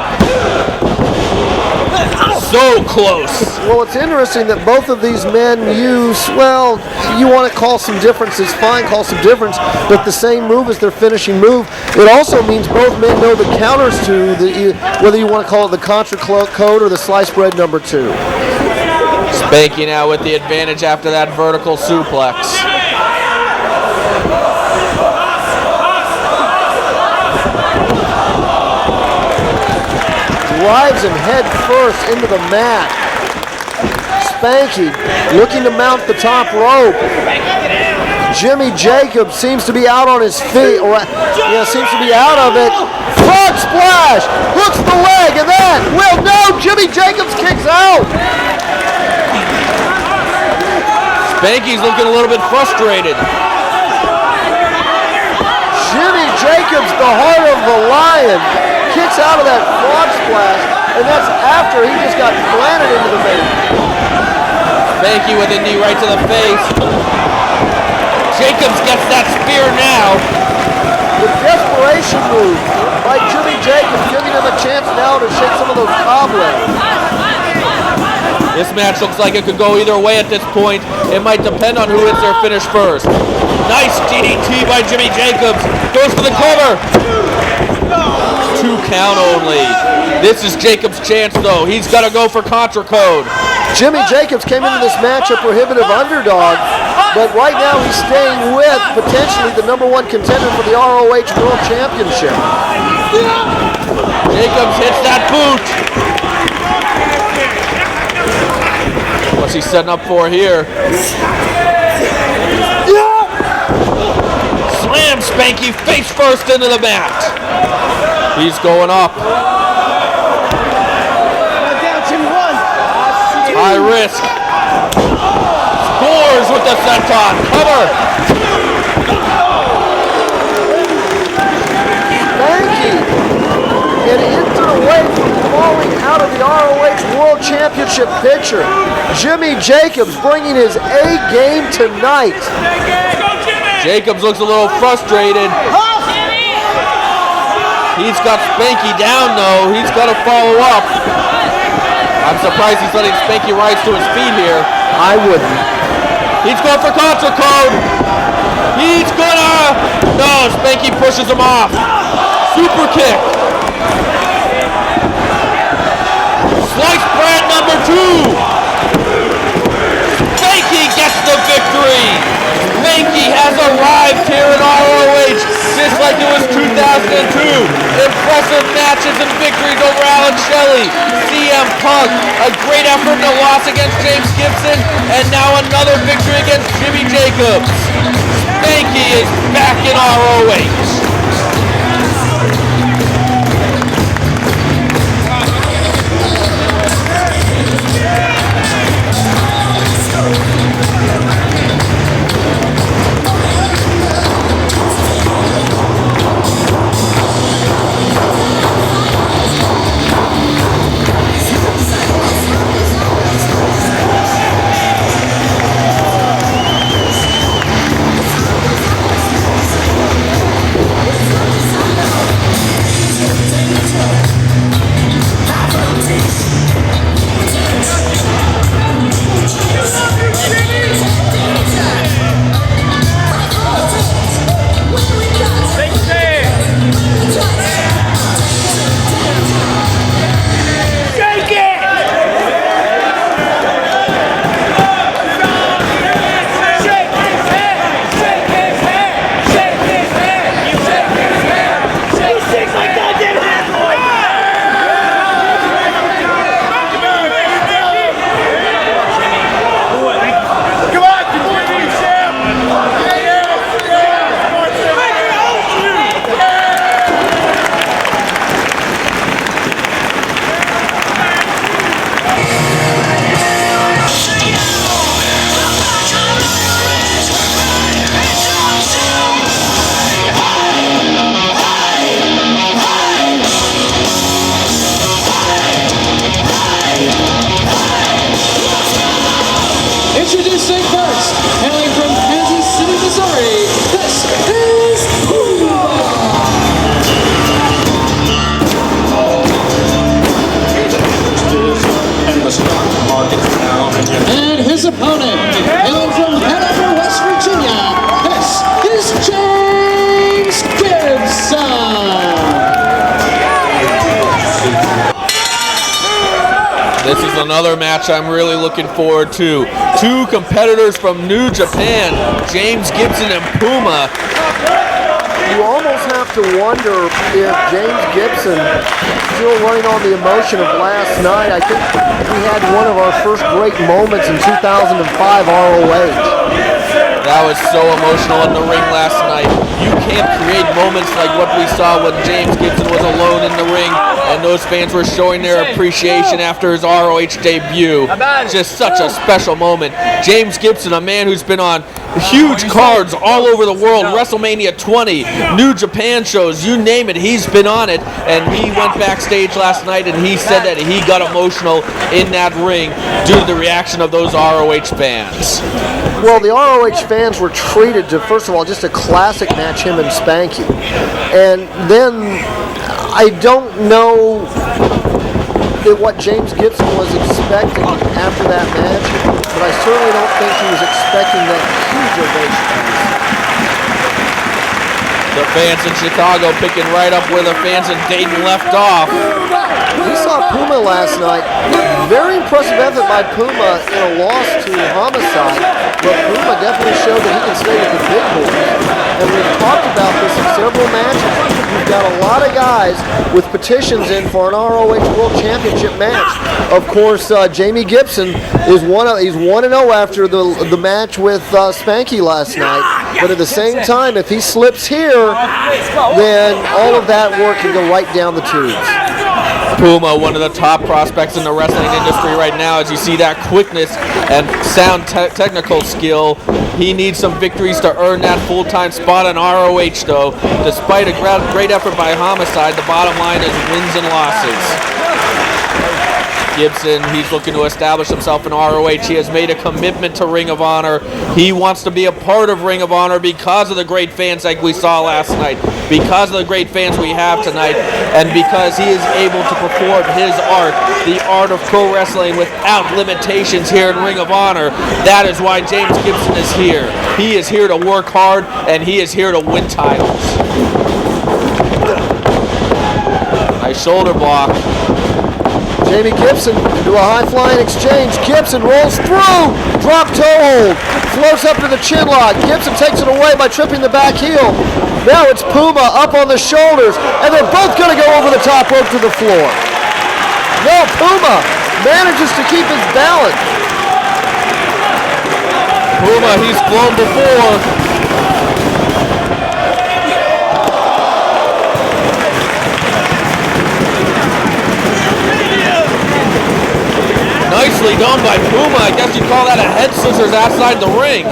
So close. Well, it's interesting that both of these men use, well, you want to call some differences, fine, call some difference, but the same move as their finishing move. It also means both men know the counters to, whether you want to call it the contra code or the sliced bread number 2. Spanky now with the advantage after that vertical suplex. Drives him head first into the mat. Spanky looking to mount the top rope. Jimmy Jacobs seems to be out on his feet, or seems to be out of it. Frog splash, hooks the leg, and then, well, no, Jimmy Jacobs kicks out. Spanky's looking a little bit frustrated. Jimmy Jacobs, the heart of the lion, kicks out of that frog splash, and that's after he just got planted into the ring. Spanky with a knee right to the face. Jacobs gets that spear now. The desperation move by Jimmy Jacobs, giving him a chance now to shake some of those cobwebs. This match looks like it could go either way at this point. It might depend on who hits their finish first. Nice DDT by Jimmy Jacobs. Goes for the cover. 2 count only. This is Jacobs' chance, though. He's got to go for contra code. Jimmy Jacobs came into this match a prohibitive underdog, but right now he's staying with potentially the #1 contender for the ROH World Championship. Jacobs hits that boot. What's he setting up for here? Slam Spanky face first into the mat. He's going up. High risk. Scores with the senton. Cover. Spanky an instant away from falling out of the ROH World Championship picture. Jimmy Jacobs bringing his A game tonight. Jacobs looks a little frustrated. He's got Spanky down, though. He's got to follow up. I'm surprised he's letting Spanky rise to his feet here. I wouldn't. He's going for contra code. He's gonna. No, Spanky pushes him off. Super kick. Sliced bread number 2. Spanky gets the victory. Spanky has arrived here in ROH just like it was 2002. Impressive matches and victories over Alan Shelley, CM Punk, a great effort in a loss against James Gibson, and now another victory against Jimmy Jacobs. Spanky is back in ROH. another match I'm really looking forward to. Two competitors from New Japan, James Gibson and Puma. You almost have to wonder if James Gibson, still running on the emotion of last night, I think we had one of our first great moments in 2005 ROH. That was so emotional in the ring last night. You can't create moments like what we saw when James Gibson was alone in the ring and those fans were showing their appreciation after his ROH debut. Just such a special moment. James Gibson, a man who's been on huge cards all over the world, WrestleMania 20, New Japan shows, you name it, he's been on it. And he went backstage last night and he said that he got emotional in that ring due to the reaction of those ROH fans. Well, the ROH fans were treated to, first of all, just a classic match, him and Spanky. And then I don't know what James Gibson was expecting after that match, but I certainly don't think he was expecting that huge ovation. The fans in Chicago picking right up where the fans in Dayton left off. We saw Puma last night. Very impressive effort by Puma in a loss to Homicide, but Puma definitely showed that he can stay with the big boys. And we've talked about this in several matches. You've got a lot of guys with petitions in for an ROH World Championship match. Of course, Jamie Gibson is he's 1-0 after the match with Spanky last night. But at the same time, if he slips here, then all of that work can go right down the tubes. Puma, one of the top prospects in the wrestling industry right now, as you see that quickness and sound technical skill. He needs some victories to earn that full-time spot on ROH, though. Despite a great effort by Homicide, the bottom line is wins and losses. Gibson, he's looking to establish himself in ROH. He has made a commitment to Ring of Honor. He wants to be a part of Ring of Honor because of the great fans like we saw last night, because of the great fans we have tonight, and because he is able to perform his art, the art of pro wrestling without limitations here in Ring of Honor. That is why James Gibson is here. He is here to work hard, and he is here to win titles. Nice shoulder block. Jamie Gibson into a high-flying exchange. Gibson rolls through. Drop toe hold. Floats up to the chin lock. Gibson takes it away by tripping the back heel. Now it's Puma up on the shoulders, and they're both going to go over the top rope to the floor. No, Puma manages to keep his balance. Puma, he's flown before. Nicely done by Puma. I guess you'd call that a head scissors outside the ring.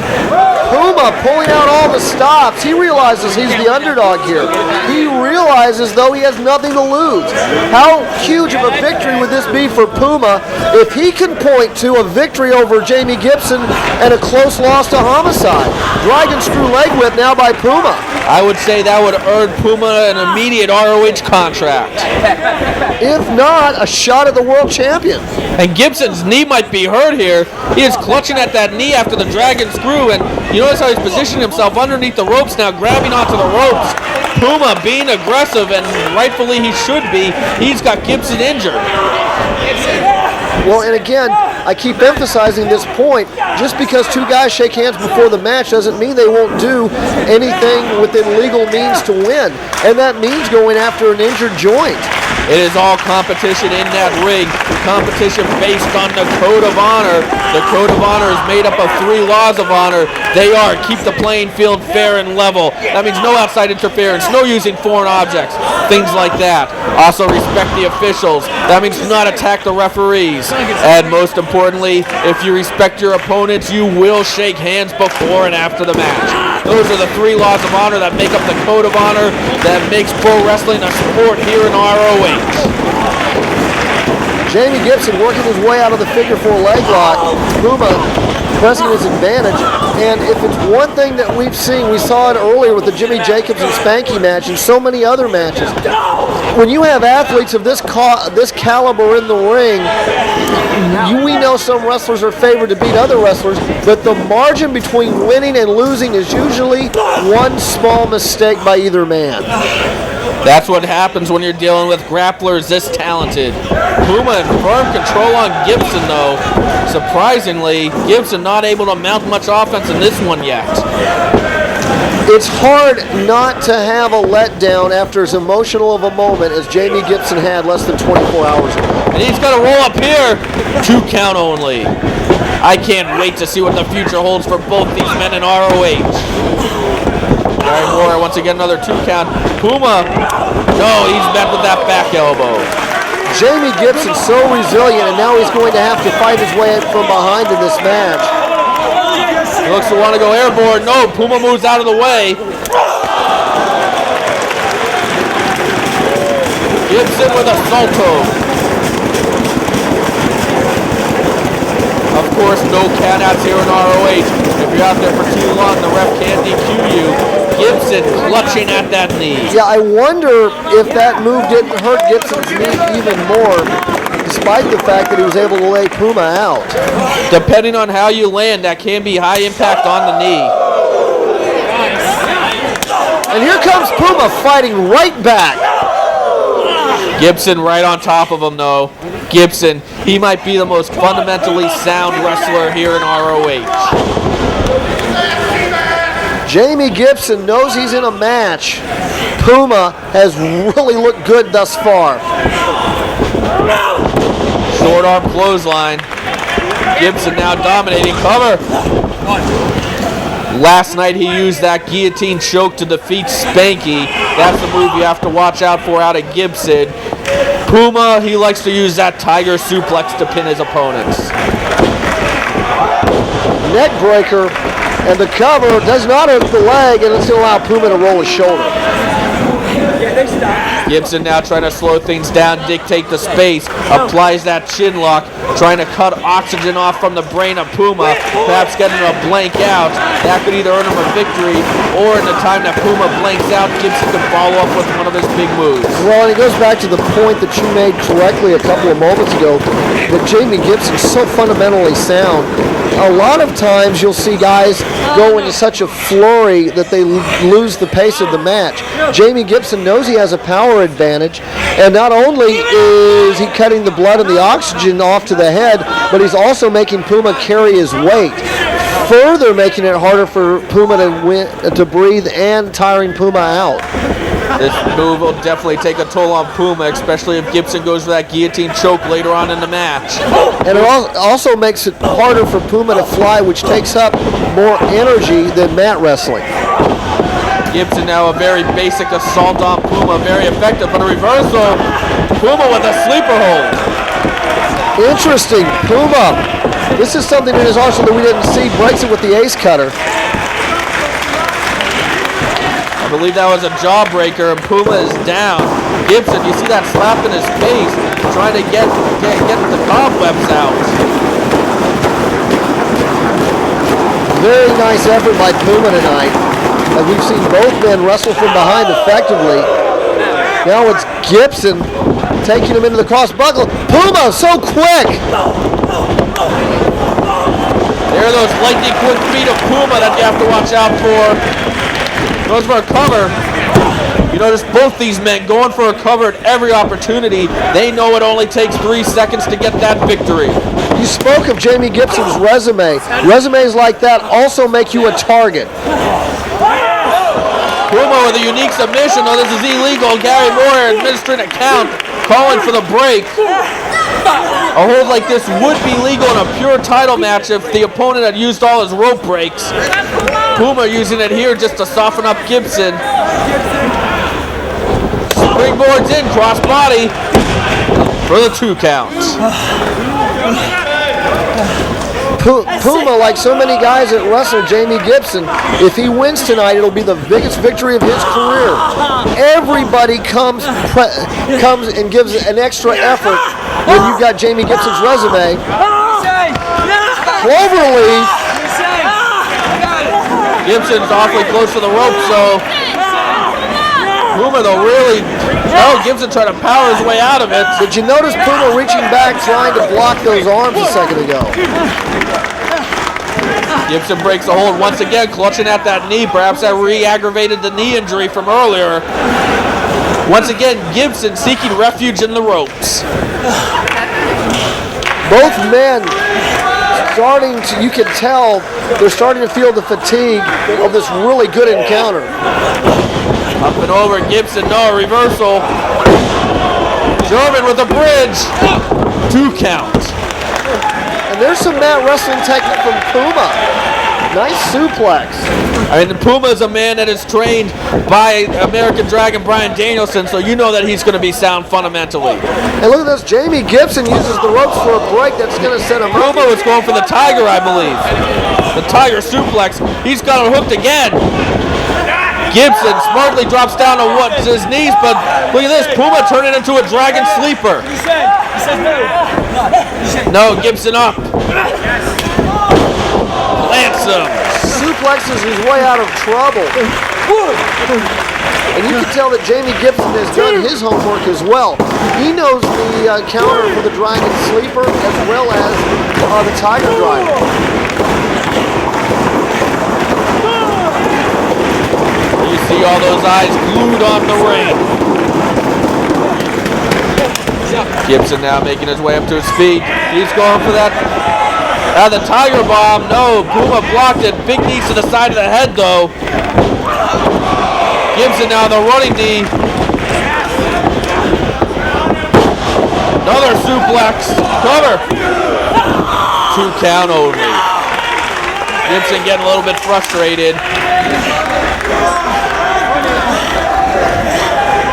Puma pulling out all the stops. He realizes he's the underdog here. He realizes, though, he has nothing to lose. How huge of a victory would this be for Puma if he can point to a victory over Jamie Gibson and a close loss to Homicide? Dragon screw leg whip now by Puma. I would say that would earn Puma an immediate ROH contract. If not, a shot at the world champion. And Gibson's knee might be hurt here. He is clutching at that knee after the dragon screw, and you notice how he's positioning himself underneath the ropes now, grabbing onto the ropes. Puma being aggressive, and rightfully he should be. He's got Gibson injured. Well, and again, I keep emphasizing this point. Just because two guys shake hands before the match doesn't mean they won't do anything within legal means to win. And that means going after an injured joint. It is all competition in that ring. Competition based on the Code of Honor. The Code of Honor is made up of 3 laws of honor. They are keep the playing field fair and level. That means no outside interference, no using foreign objects, things like that. Also respect the officials. That means not attack the referees. And most importantly, if you respect your opponents, you will shake hands before and after the match. Those are the 3 laws of honor that make up the Code of Honor that makes pro wrestling a sport here in ROH. Jamie Gibson working his way out of the figure 4 leg lock. Puma pressing his advantage. And if it's one thing that we've seen, we saw it earlier with the Jimmy Jacobs and Spanky match and so many other matches. When you have athletes of this caliber in the ring, we know some wrestlers are favored to beat other wrestlers, but the margin between winning and losing is usually one small mistake by either man. That's what happens when you're dealing with grapplers this talented. Puma in firm control on Gibson, though. Surprisingly, Gibson not able to mount much offense in this one yet. It's hard not to have a letdown after as emotional of a moment as Jamie Gibson had less than 24 hours ago. And he's going to roll up here. 2 count only. I can't wait to see what the future holds for both these men in ROH. Gary Moore, once again, another 2 count. Puma, no, he's met with that back elbow. Jamie Gibson's so resilient, and now he's going to have to fight his way from behind in this match. He looks to want to go airborne. No, Puma moves out of the way. Gibson with a salto. Of course, no countouts here in ROH. If you're out there for too long, the ref can DQ you. Gibson clutching at that knee. Yeah, I wonder if that move didn't hurt Gibson's knee even more, despite the fact that he was able to lay Puma out. Depending on how you land, that can be high impact on the knee. And here comes Puma fighting right back. Gibson right on top of him, though. Gibson, he might be the most fundamentally sound wrestler here in ROH. Jamie Gibson knows he's in a match. Puma has really looked good thus far. Short arm clothesline. Gibson now dominating. Cover. Last night he used that guillotine choke to defeat Spanky. That's the move you have to watch out for out of Gibson. Puma, he likes to use that tiger suplex to pin his opponents. Neck breaker, and the cover does not hurt the leg, and it's going to allow Puma to roll his shoulder. Gibson now trying to slow things down, dictate the space, applies that chin lock, trying to cut oxygen off from the brain of Puma, perhaps getting a blank out. That could either earn him a victory, or in the time that Puma blanks out, Gibson can follow up with one of his big moves. Well, and it goes back to the point that you made correctly a couple of moments ago, that Jamie Gibson's so fundamentally sound. A lot of times you'll see guys go into such a flurry that they lose the pace of the match. Jamie Gibson knows he has a power advantage, and not only is he cutting the blood and the oxygen off to the head, but he's also making Puma carry his weight, further making it harder for Puma to breathe and tiring Puma out. This move will definitely take a toll on Puma, especially if Gibson goes for that guillotine choke later on in the match. And it also makes it harder for Puma to fly, which takes up more energy than mat wrestling. Gibson now a very basic assault on Puma, very effective, but a reversal. Puma with a sleeper hold. Interesting, Puma. This is something in his arsenal that we didn't see. Breaks it with the ace cutter. I believe that was a jawbreaker, and Puma is down. Gibson, you see that slap in his face, trying to get the cobwebs out. Very nice effort by Puma tonight, as we've seen both men wrestle from behind effectively. Now it's Gibson taking him into the cross buckle. Puma, so quick! There are those lightning quick feet of Puma that you have to watch out for. Goes for a cover. You notice both these men going for a cover at every opportunity. They know it only takes 3 seconds to get that victory. You spoke of Jamie Gibson's resume. Resumes like that also make you a target. Puma with a unique submission. Oh, this is illegal. Gary Moore administering a count, calling for the break. A hold like this would be legal in a pure title match if the opponent had used all his rope breaks. Puma using it here just to soften up Gibson. Springboards in, cross body for the 2 counts. Puma, like so many guys that wrestle Jamie Gibson, if he wins tonight, it'll be the biggest victory of his career. Everybody comes and gives an extra effort when you've got Jamie Gibson's resume. Cloverleaf. Gibson's awfully close to the rope, so Puma though really, Gibson trying to power his way out of it. Did you notice Puma reaching back trying to block those arms a second ago? Gibson breaks the hold once again, clutching at that knee. Perhaps that re-aggravated the knee injury from earlier. Once again, Gibson seeking refuge in the ropes. Both men starting to, you can tell, they're starting to feel the fatigue of this really good encounter. Up and over, Gibson, no, reversal. German with a bridge. 2 count. And there's some mat wrestling technique from Puma. Nice suplex. I mean, Puma is a man that is trained by American Dragon Bryan Danielson, so you know that he's going to be sound fundamentally. And look at this, Jamie Gibson uses the ropes for a break that's going to set him up. Puma was going for the Tiger, I believe. The Tiger suplex. He's got it hooked again. Gibson smartly drops down to his knees, but look at this, Puma turning into a Dragon Sleeper. No, Gibson up. Plants him. Suplexes his way out of trouble. And you can tell that Jamie Gibson has done his homework as well. He knows the counter for the Dragon Sleeper as well as the Tiger Driver. You see all those eyes glued on the ring. Gibson now making his way up to his feet. He's going for that. The Tiger Bomb. No, Puma blocked it. Big knees to the side of the head, though. Gibson now the running knee. Another suplex. Cover. 2 count only. Gibson getting a little bit frustrated.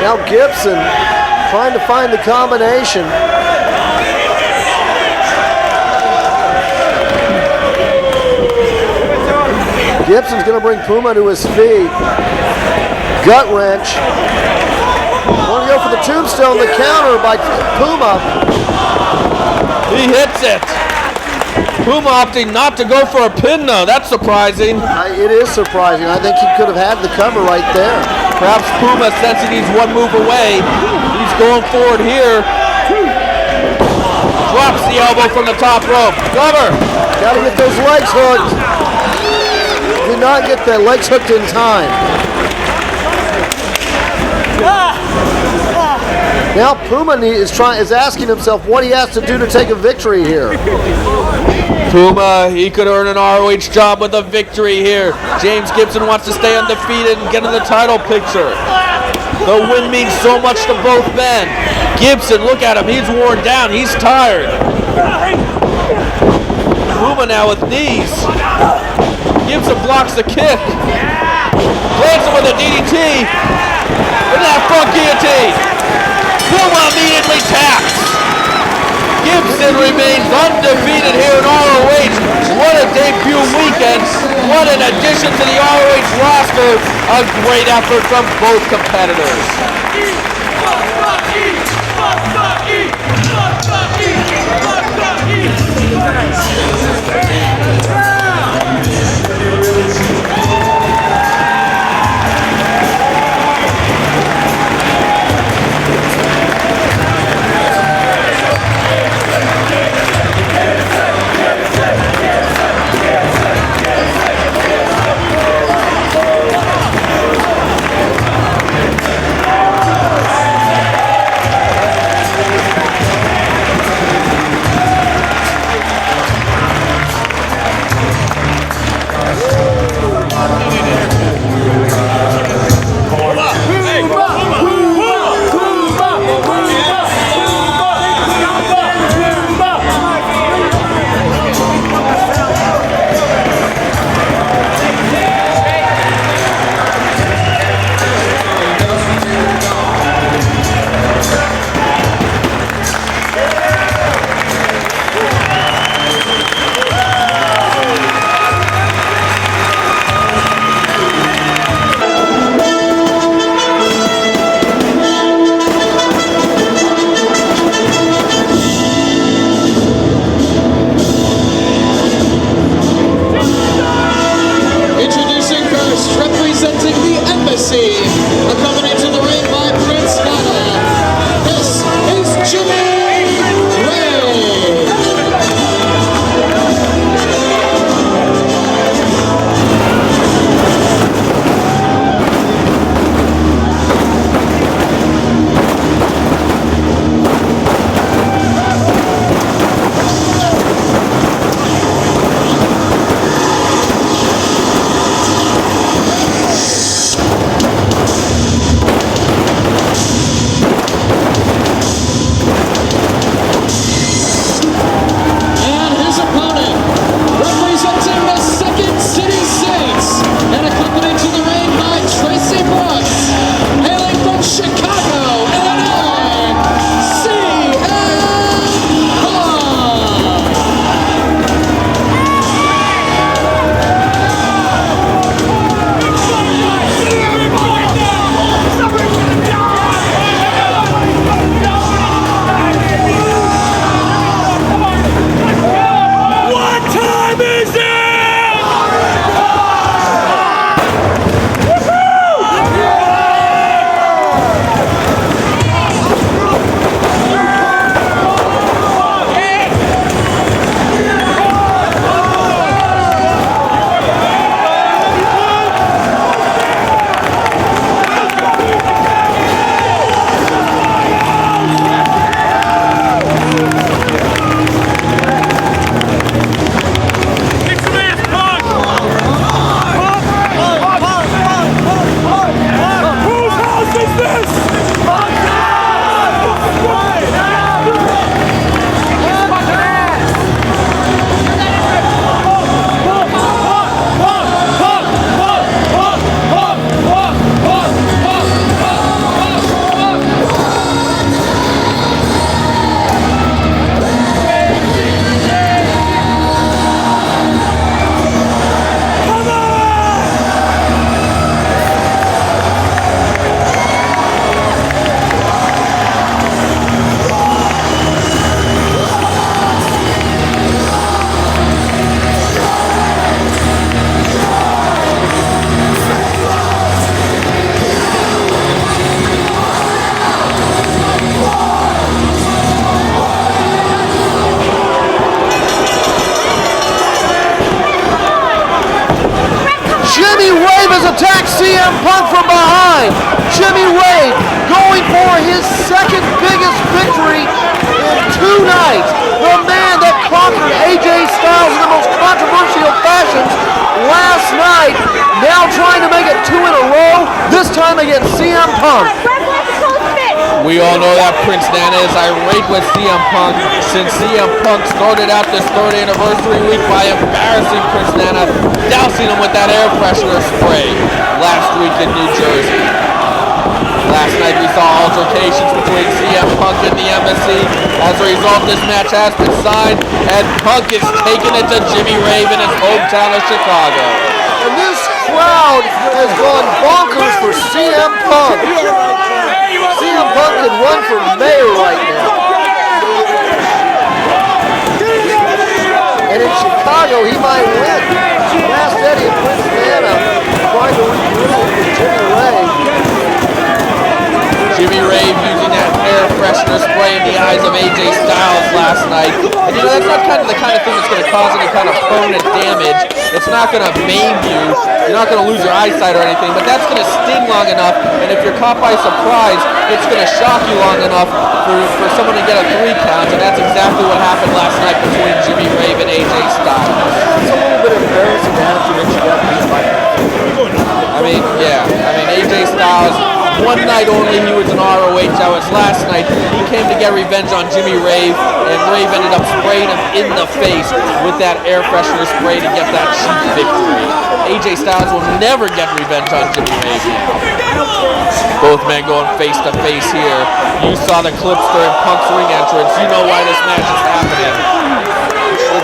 Now Gibson trying to find the combination. Gibson's going to bring Puma to his feet. Gut wrench. Want to go for the tombstone, the counter by Puma. He hits it. Puma opting not to go for a pin, though. That's surprising. It is surprising. I think he could have had the cover right there. Perhaps Puma sensing he's 1 move away. He's going forward here. Drops the elbow from the top rope. Cover. Got to get those legs hooked. Did not get the legs hooked in time. Now Puma is asking himself what he has to do to take a victory here. Puma, he could earn an ROH job with a victory here. James Gibson wants to stay undefeated and get in the title picture. The win means so much to both men. Gibson, look at him, he's worn down, he's tired. Puma now with knees. Gibson blocks the kick. Plants him with a DDT. And that front guillotine. Puma immediately taps. Gibson remains undefeated here in ROH. What a debut weekend. What an addition to the ROH roster. A great effort from both competitors. CM Punk from behind. Jimmy Wade going for his second biggest victory in 2 nights. The man that conquered AJ Styles in the most controversial fashions last night, now trying to make it 2 in a row, this time against CM Punk. We all know that Prince Nana is irate with CM Punk since CM Punk started out this 3rd anniversary week by embarrassing Prince Nana, dousing him with that air freshener spray last week in New Jersey. Last night we saw altercations between CM Punk and the Embassy. As a result, this match has been signed, and Punk is taking it to Jimmy Rave in his hometown of Chicago. And this crowd has gone bonkers for CM Punk. CM Punk can run for mayor right now. And in Chicago, he might win. Last Eddie and Prince Nana trying to recruit for Jimmy Rave. Jimmy Rave using that air freshener spray in the eyes of AJ Styles last night. And you know, that's not the kind of thing that's going to cause any kind of permanent damage. It's not going to maim you. You're not going to lose your eyesight or anything, but that's going to sting long enough, and if you're caught by surprise, it's going to shock you long enough for someone to get a 3 count, and that's exactly what happened last night between Jimmy Rave and AJ Styles. It's a little bit embarrassing to have to mention that. AJ Styles, one night only he was in ROH. That was last night. He came to get revenge on Jimmy Rave, and Rave ended up spraying him in the face with that air freshener spray to get that cheap victory. AJ Styles will never get revenge on Jimmy Rave now. Both men going face to face here. You saw the clips during Punk's ring entrance. You know why this match is happening. Well,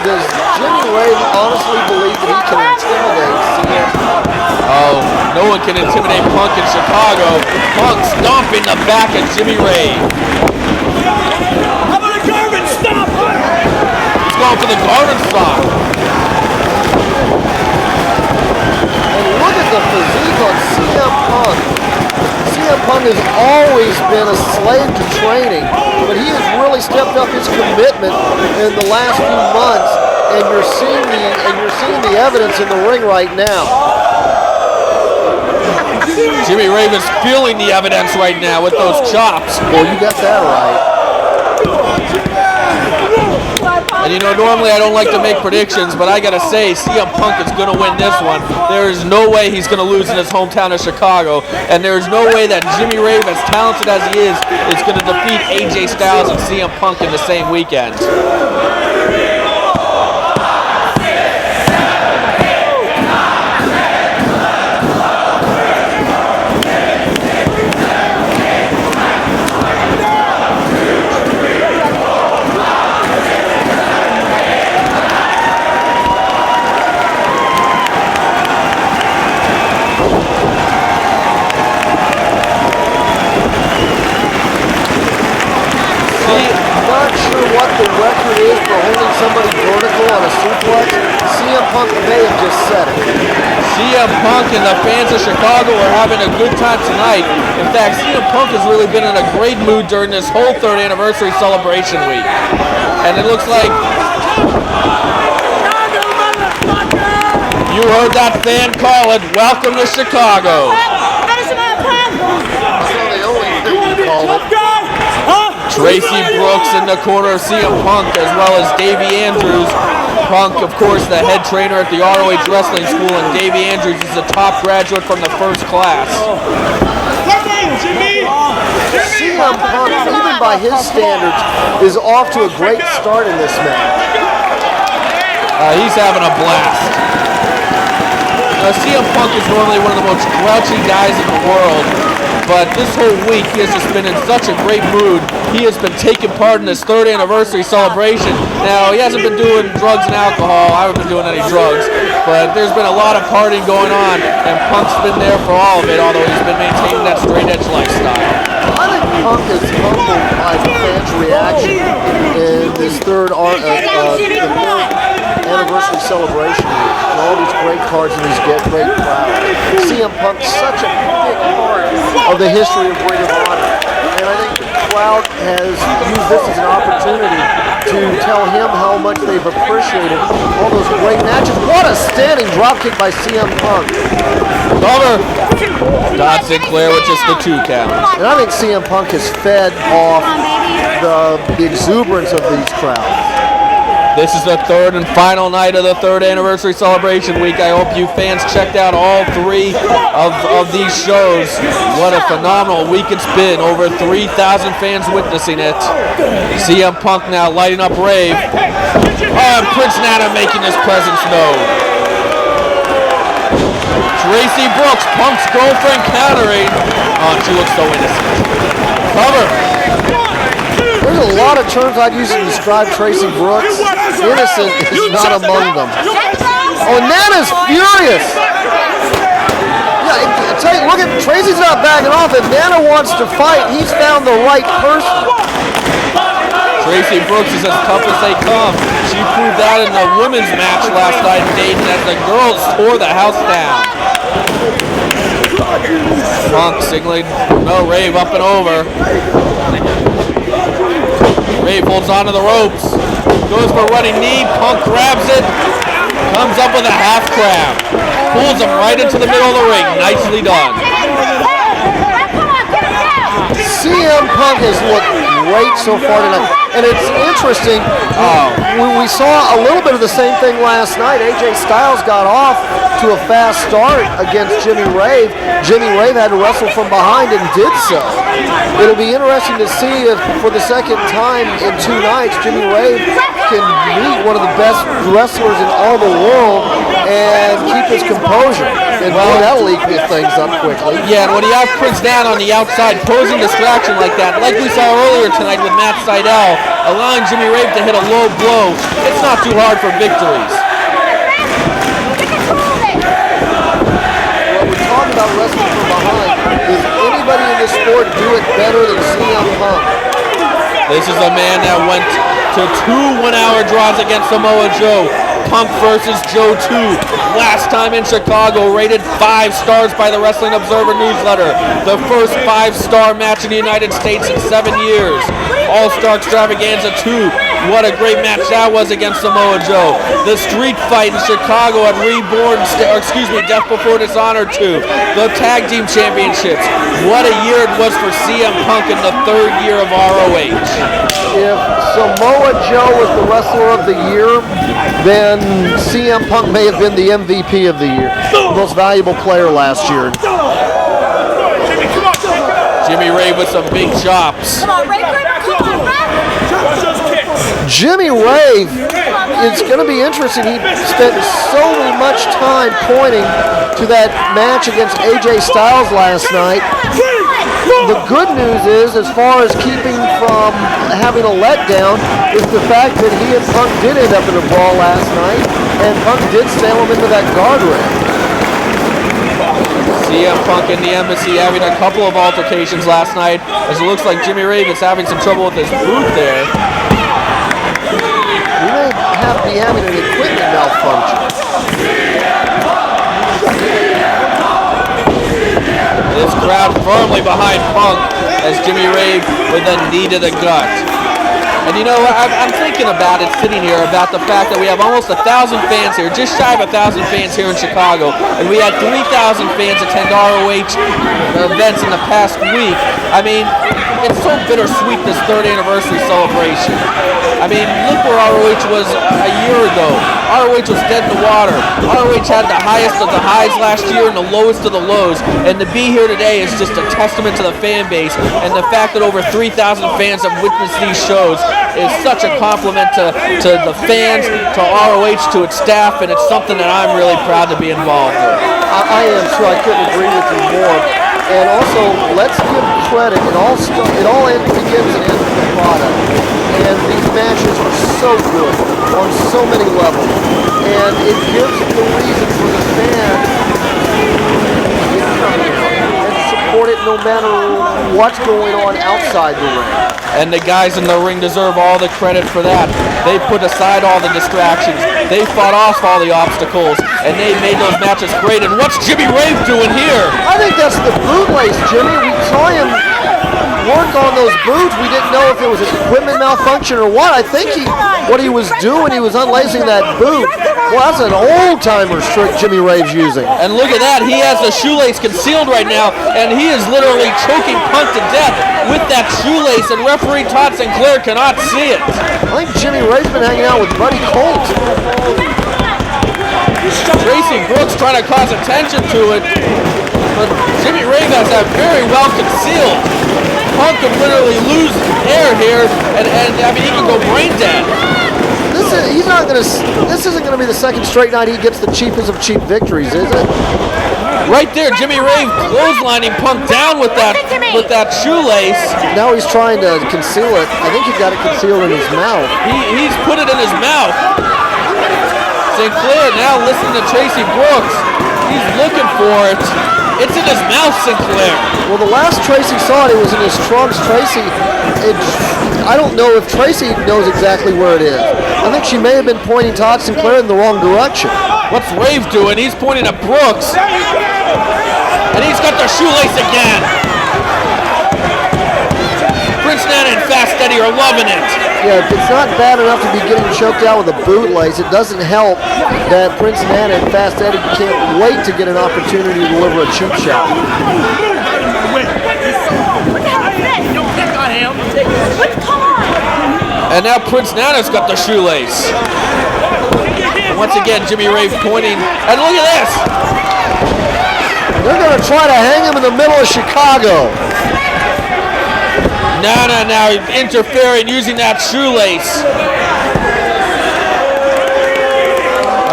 does Jimmy Rave honestly believe that he can intimidate CM Punk? Oh, no one can intimidate Punk in Chicago. Punk stomping the back of Jimmy Rave. How about a garbage stomp? He's going for the garbage stomp. And look at the physique on CM Punk. CM Punk has always been a slave to training, but he has really stepped up his commitment in the last few months, and you're seeing the evidence in the ring right now. Jimmy Rave is feeling the evidence right now with those chops. Well, you got that right. And you know, normally I don't like to make predictions, but I gotta say, CM Punk is gonna win this one. There is no way he's gonna lose in his hometown of Chicago, and there is no way that Jimmy Rave, as talented as he is gonna defeat AJ Styles and CM Punk in the same weekend. The record is for holding somebody vertical on a suplex. CM Punk may have just said it. CM Punk and the fans of Chicago are having a good time tonight. In fact, CM Punk has really been in a great mood during this whole 3rd anniversary celebration week. And it looks like you heard that fan call it, welcome to Chicago. That's the only thing you call it. Tracy Brooks in the corner of CM Punk, as well as Davey Andrews. Punk, of course, the head trainer at the ROH Wrestling School, and Davey Andrews is a top graduate from the first class. CM Punk, even by his standards, is off to a great start in this match. He's having a blast. CM Punk is normally one of the most grouchy guys in the world, but this whole week he has just been in such a great mood. He has been taking part in this 3rd anniversary celebration. Now, he hasn't been doing drugs and alcohol. I haven't been doing any drugs, but there's been a lot of partying going on, and Punk's been there for all of it, although he's been maintaining that straight-edge lifestyle. I think Punk is humbled by the fans' reaction in this 3rd anniversary celebration week, and all these great cards and these great crowds. CM Punk's such a big part of the history of Ring of Honor, and I think the crowd has used this as an opportunity to tell him how much they've appreciated all those great matches. What a standing dropkick by CM Punk. Cover. Todd Sinclair with just the 2 count. And I think CM Punk has fed off the exuberance of these crowds. This is the 3rd and final night of the 3rd Anniversary Celebration Week. I hope you fans checked out all 3 of these shows. What a phenomenal week it's been. Over 3,000 fans witnessing it. CM Punk now lighting up Rave. And Prince Nana making his presence known. Tracy Brooks, Punk's girlfriend, countering. Oh, she looks so innocent. Cover. There's a lot of terms I'd use to describe Tracy Brooks. Innocent is not among them. Oh, Nana's furious. Yeah, I tell you, look at Tracy's not backing off. If Nana wants to fight, he's found the right person. Tracy Brooks is as tough as they come. She proved that in the women's match last night in Dayton as the girls tore the house down. Punk signaling no, Rave up and over. Rave holds onto the ropes. Goes for a running knee. Punk grabs it. Comes up with a half crab. Pulls him right into the middle of the ring. Nicely done. CM Punk has looked great so far tonight. And it's interesting, we saw a little bit of the same thing last night. AJ Styles got off to a fast start against Jimmy Rave. Jimmy Rave had to wrestle from behind and did so. It'll be interesting to see if for the second time in 2 nights, Jimmy Rave can meet one of the best wrestlers in all the world and keep his composure. And that'll leak things up quickly. Yeah, and when you have Prince Dan on the outside posing distraction like that, like we saw earlier tonight with Matt Sydal, allowing Jimmy Rave to hit a low blow, it's not too hard for victories. What we're talking about wrestling from behind, does anybody in this sport do it better than CM Punk? This is a man that went to 2 one-hour draws against Samoa Joe. Punk versus Joe 2. Last time in Chicago, rated 5 stars by the Wrestling Observer newsletter. The first 5-star match in the United States in 7 years. All-Star Extravaganza 2. What a great match that was against Samoa Joe. The street fight in Chicago at Death Before Dishonor 2. The Tag Team Championships. What a year it was for CM Punk in the 3rd year of ROH. If Samoa Joe was the wrestler of the year, then CM Punk may have been the MVP of the year. The most valuable player last year. Jimmy Rave with some big chops. Come on, Ray, come on, Jimmy Rave, it's going to be interesting. He spent so much time pointing to that match against AJ Styles last night. The good news is, as far as keeping from having a letdown, is the fact that he and Punk did end up in a brawl last night, and Punk did sail him into that guardrail. CM Punk and the Embassy having a couple of altercations last night, as it looks like Jimmy Rave is having some trouble with his boot there. He may be having an equipment malfunction. This crowd firmly behind Punk as Jimmy Rave with a knee to the gut. And you know, I'm thinking about it sitting here, about the fact that we have almost 1,000 fans here, just shy of 1,000 fans here in Chicago, and we had 3,000 fans attend ROH events in the past week. I mean, it's so bittersweet, this 3rd anniversary celebration. I mean, look where ROH was a year ago. ROH was dead in the water. ROH had the highest of the highs last year and the lowest of the lows. And to be here today is just a testament to the fan base. And the fact that over 3,000 fans have witnessed these shows is such a compliment to the fans, to ROH, to its staff. And it's something that I'm really proud to be involved in. I am too. I couldn't agree with you more. And also, let's give credit. It all begins and ends with the product. And these matches are so good on so many levels. And it gives the reason for the fans to get coming and support it no matter what's going on outside the ring. And the guys in the ring deserve all the credit for that. They put aside all the distractions. They fought off all the obstacles. And they made those matches great. And what's Jimmy Rave doing here? I think that's the bootlace, Jimmy. We saw him work work on those boots. We didn't know if it was an equipment malfunction or what. I think what he was doing, he was unlacing that boot. Well, that's an old-timer trick Jimmy Rave's using. And look at that, he has the shoelace concealed right now, and he is literally choking Punk to death with that shoelace, and referee Todd Sinclair cannot see it. I think Jimmy Rave's been hanging out with Buddy Colt. Tracy Brooks trying to cause attention to it, but Jimmy Rave has that very well concealed. Punk could literally lose air here, and I mean, he can go brain dead. This isn't gonna be the second straight night he gets the cheapest of cheap victories, is it? Right there, Jimmy Rave clotheslining Punk down with that shoelace. Now he's trying to conceal it. I think he got it concealed in his mouth. He's put it in his mouth. Sinclair now listening to Tracy Brooks. He's looking for it. It's in his mouth, Sinclair. Well, the last Tracy saw it, it was in his trunks. Tracy, I don't know if Tracy knows exactly where it is. I think she may have been pointing Todd Sinclair in the wrong direction. What's Rave doing? He's pointing at Brooks. And he's got the shoelace again. Prince Nana and Fast Eddie are loving it. Yeah, it's not bad enough to be getting choked out with a bootlace. It doesn't help that Prince Nana and Fast Eddie can't wait to get an opportunity to deliver a cheap shot. And now Prince Nana's got the shoelace. And once again, Jimmy Rave pointing. And look at this. They're going to try to hang him in the middle of Chicago. Nana now interfering, using that shoelace.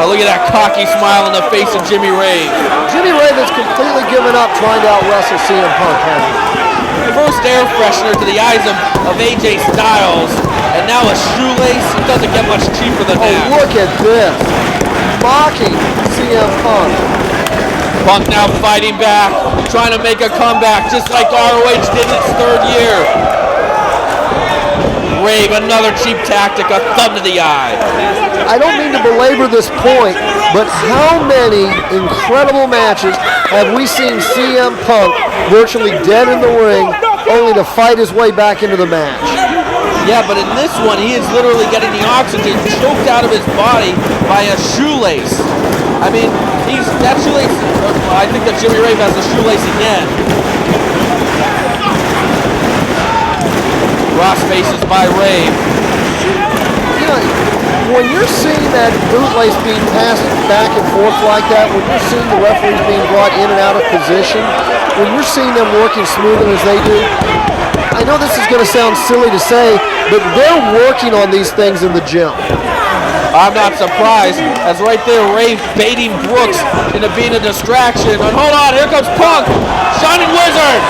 Look at that cocky smile on the face of Jimmy Rave. Jimmy Rave has completely given up trying to out-wrestle CM Punk, hasn't he? First air freshener to the eyes of AJ Styles, and now a shoelace. It doesn't get much cheaper than that. Oh, look at this. Mocking CM Punk. Punk now fighting back, trying to make a comeback, just like ROH did in its third year. Rave, another cheap tactic, a thumb to the eye. I don't mean to belabor this point, but how many incredible matches have we seen CM Punk virtually dead in the ring, only to fight his way back into the match? Yeah, but in this one, he is literally getting the oxygen choked out of his body by a shoelace. I mean, that shoelace, I think that Jimmy Rave has the shoelace again. Cross faces by Rave. You know, when you're seeing that bootlace being passed back and forth like that, when you're seeing the referees being brought in and out of position, when you're seeing them working smoother as they do, I know this is going to sound silly to say, but they're working on these things in the gym. I'm not surprised, as right there, Rave baiting Brooks into being a distraction. And hold on, here comes Punk, Shining Wizard!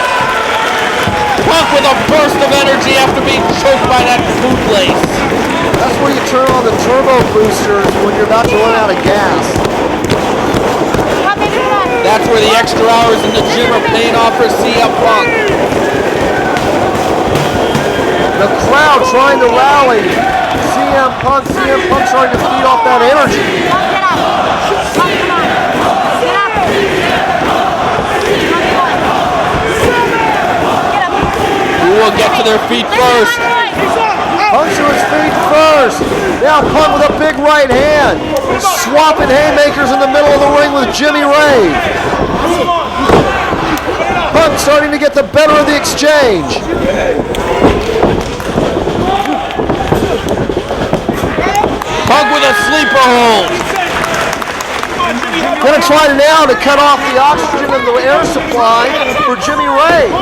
Punk with a burst of energy after being choked by that bootlace. That's where you turn on the turbo boosters when you're about to run out of gas. That's where the extra hours in the gym are paying off for CM Punk. The crowd trying to rally CM Punk starting to feed off that energy. Who will get to their feet first? Punk to his feet first. Now Punk with a big right hand. Swapping haymakers in the middle of the ring with Jimmy Rave. Punk starting to get the better of the exchange. Punk with a sleeper hold. Gonna try now to cut off the oxygen and the air supply for Jimmy Rave.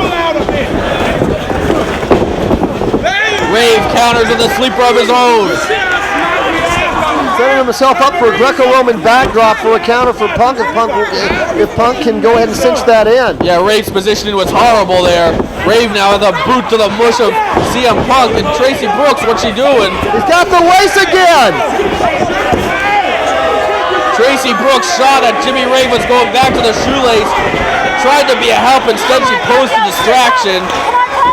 Rave counters with a sleeper of his own. Setting himself up for a Greco-Roman backdrop for a counter for Punk if Punk can go ahead and cinch that in. Yeah, Rave's positioning was horrible there. Rave now with a boot to the mush of CM Punk, and Tracy Brooks, what's she doing? He's got the lace again! Tracy Brooks saw that Jimmy Rave was going back to the shoelace, tried to be a help, instead she posed a distraction.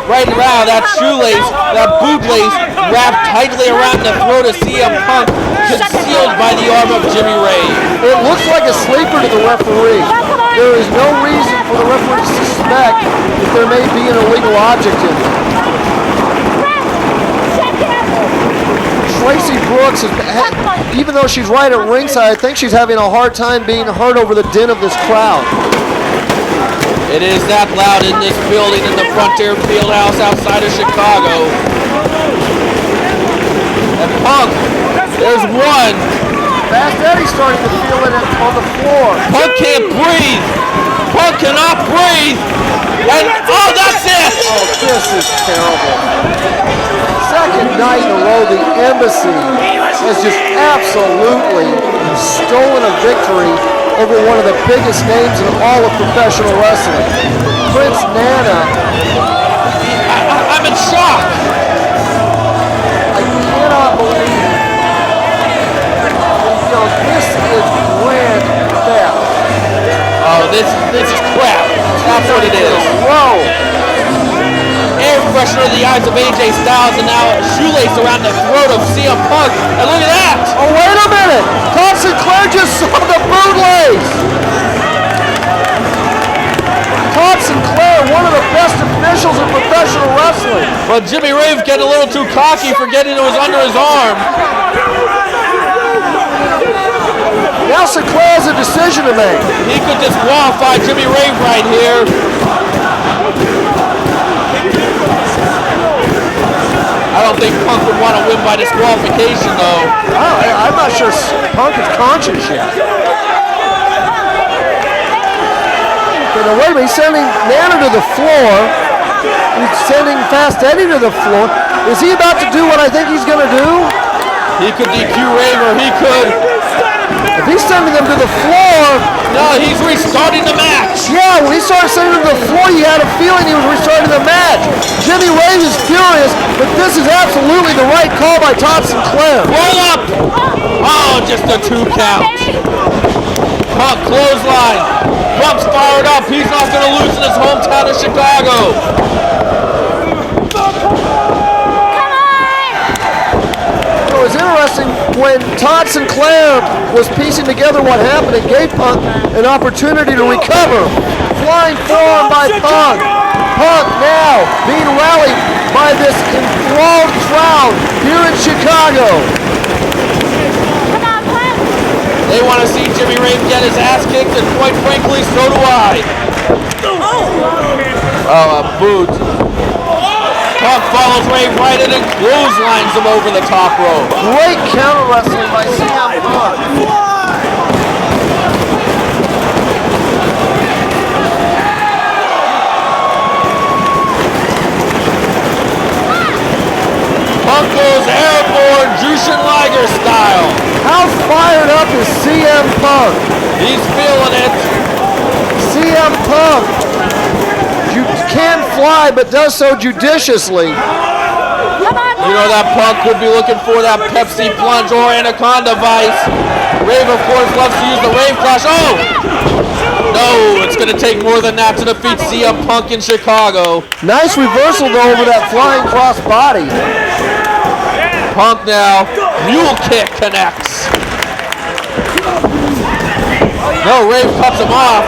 Right around that shoelace, that bootlace wrapped tightly around the throat of CM Punk, concealed by the arm of Jimmy Rave. It looks like a sleeper to the referee. There is no reason for the referee to suspect that there may be an illegal object in it. Tracy Brooks, even though she's right at ringside, I think she's having a hard time being heard over the din of this crowd. It is that loud in this building in the Frontier Fieldhouse outside of Chicago. And Punk, there's one. Fast Eddie's starting to feel it on the floor. Punk can't breathe. Punk cannot breathe. And, oh, that's it. Oh, this is terrible. Second night in a row, the Embassy has just absolutely stolen a victory over one of the biggest names in all of professional wrestling. Prince Nana. I'm in shock. I cannot believe this is grand theft. Oh, this is crap. That's what it is. Whoa. Air freshener in the eyes of AJ Styles, and now a shoelace around the throat of CM Punk. And look at that! Oh, wait a minute! Todd Sinclair just saw the bootlace! Todd Sinclair, one of the best officials in professional wrestling. But Jimmy Rave getting a little too cocky, forgetting it was under his arm. Now Sinclair has a decision to make. He could disqualify Jimmy Rave right here. I don't think Punk would want to win by disqualification, though. I'm not sure Punk is conscious yet. Okay, now wait a minute, he's sending Nana to the floor. He's sending Fast Eddie to the floor. Is he about to do what I think he's going to do? He could DQ Rave, or he could... If he's sending them to the floor... No, he's restarting the match. Yeah, when he started sending them to the floor, you had a feeling he was restarting the match. Jimmy Rave is furious, but this is absolutely the right call by Todd Sinclair. Roll up! Oh, just a 2 count. Punk clothesline. Punk's fired up. He's not going to lose in his hometown of Chicago. It was interesting when Todd Sinclair was piecing together what happened. It gave Punk an opportunity to recover. Flying forearm by Punk. Punk now being rallied by this enthralled crowd here in Chicago. They want to see Jimmy Rave get his ass kicked, and quite frankly, so do I. Oh, a boot. Punk follows Rave right in and clotheslines him over the top rope. Great counter wrestling by CM Punk. Punk goes airborne, Jushin Liger style. How fired up is CM Punk? He's feeling it. CM Punk can fly, but does so judiciously. You know that Punk could be looking for that Pepsi plunge or Anaconda Vice. Rave, of course, loves to use the Rave Clash. Oh! No, it's going to take more than that to defeat CM Punk in Chicago. Nice reversal, though, over that flying cross body. Punk now. Mule kick connects. No, Rave cuts him off.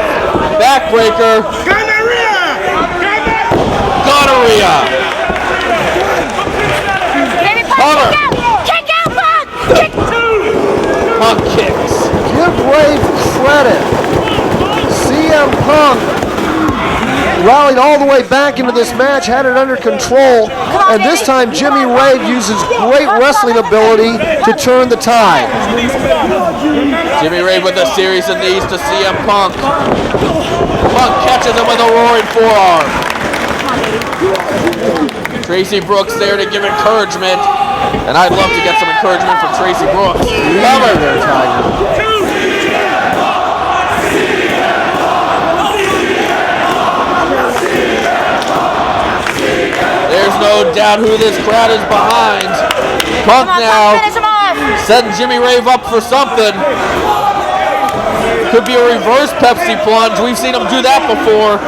Backbreaker. Gonorrhea. Cover. Kick out, Punk! Punk kicks. Give Rave credit. CM Punk rallied all the way back into this match, had it under control, and this time Jimmy Rave uses great wrestling ability to turn the tide. Jimmy Rave with a series of knees to CM Punk. Punk catches him with a roaring forearm. Tracy Brooks there to give encouragement, and I'd love to get some encouragement from Tracy Brooks. Cover there, Tiger. There's no doubt who this crowd is behind. Punk now setting Jimmy Rave up for something. Could be a reverse Pepsi plunge. We've seen him do that before.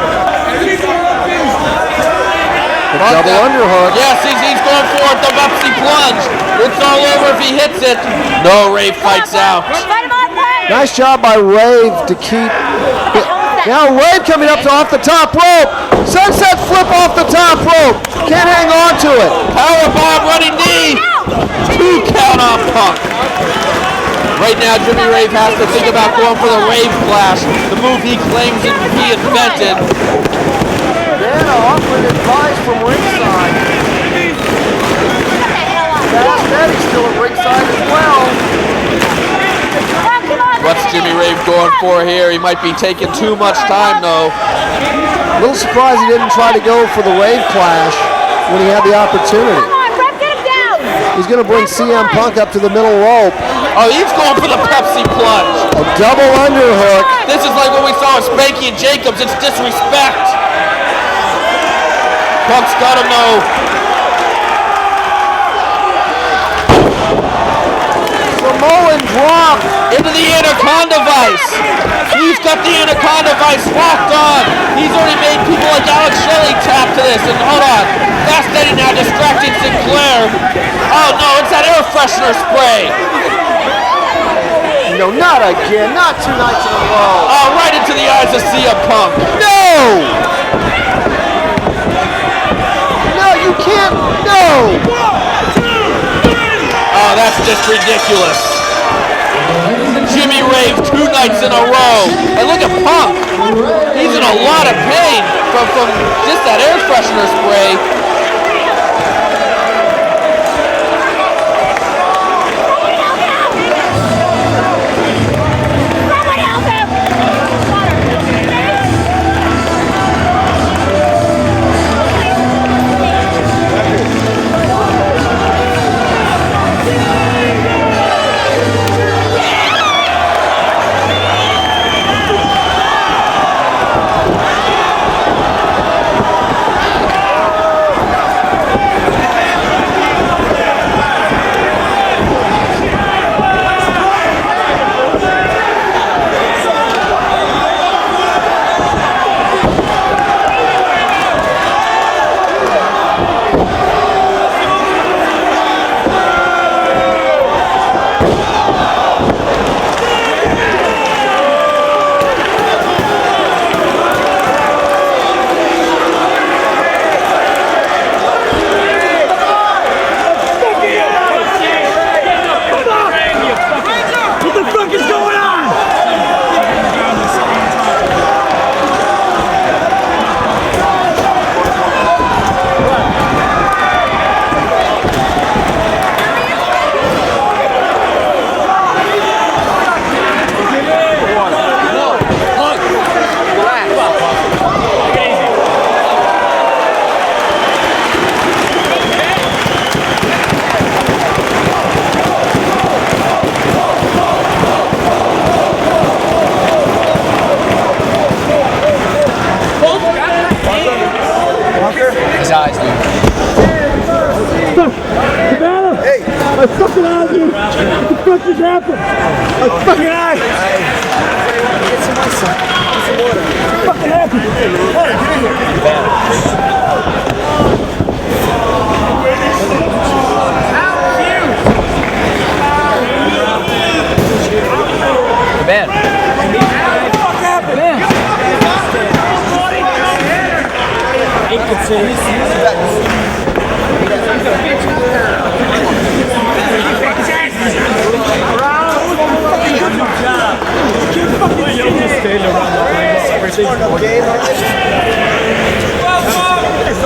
Double underhook. Yes, he's going for it, the Pepsi plunge. It's all over if he hits it. No, Rave fights out. Nice job by Rave to keep... Now Rave coming up to off the top rope. Sunset flip off the top rope. Can't hang on to it. Powerbomb running knee. 2 count one-off Punk. Right now, Jimmy Rave has to think about going for the Rave Flash, the move he claims he invented. Dana offering advice from ringside. Fast Eddie's still at ringside as well. What's Jimmy Rave going for here? He might be taking too much time, though. A little surprised he didn't try to go for the Rave Clash when he had the opportunity. He's going to bring CM Punk up to the middle rope. Oh, he's going for the Pepsi plunge. A double underhook. This is like what we saw with Spanky and Jacobs. It's disrespect. Punk's got him, though. Samoan drop into the Anaconda Vice. He's got the Anaconda Vice locked on. He's already made people like Alex Shelley tap to this. And hold on. Fast Eddie now distracting Sinclair. Oh no, it's that air freshener spray. No, not again. Not 2 nights in a row. Oh, right into the eyes of CM Punk. No! No, you can't. No! Oh, that's just ridiculous. Jimmy Rave 2 nights in a row. And look at Punk. He's in a lot of pain from just that air freshener spray.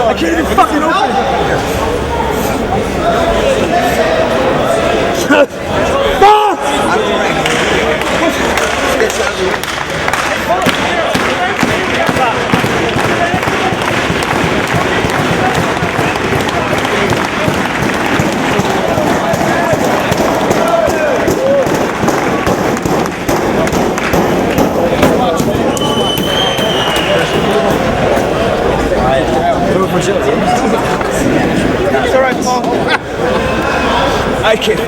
I can't even fucking open It's alright, Paul. I can't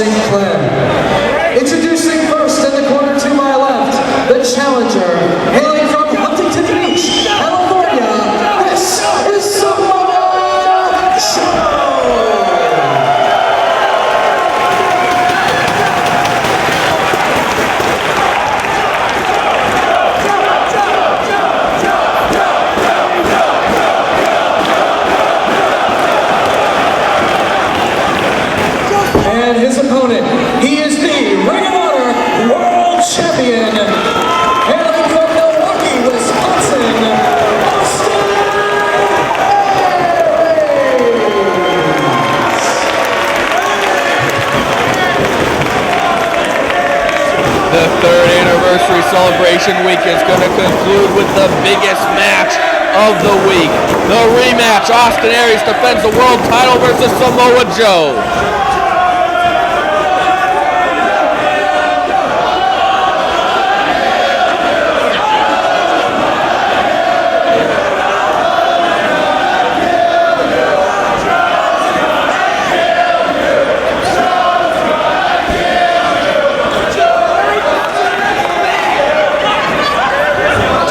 St. Clair. Introducing first in the corner to my left, the challenger, hailing from Huntington Beach, California, this is Samoa Joe! And his opponent, he is the Ring of Honor World Champion, hailing from Milwaukee, Wisconsin, Austin The third anniversary celebration week is going to conclude with the biggest match of the week. The rematch, Austin Aries defends the world title versus Samoa Joe.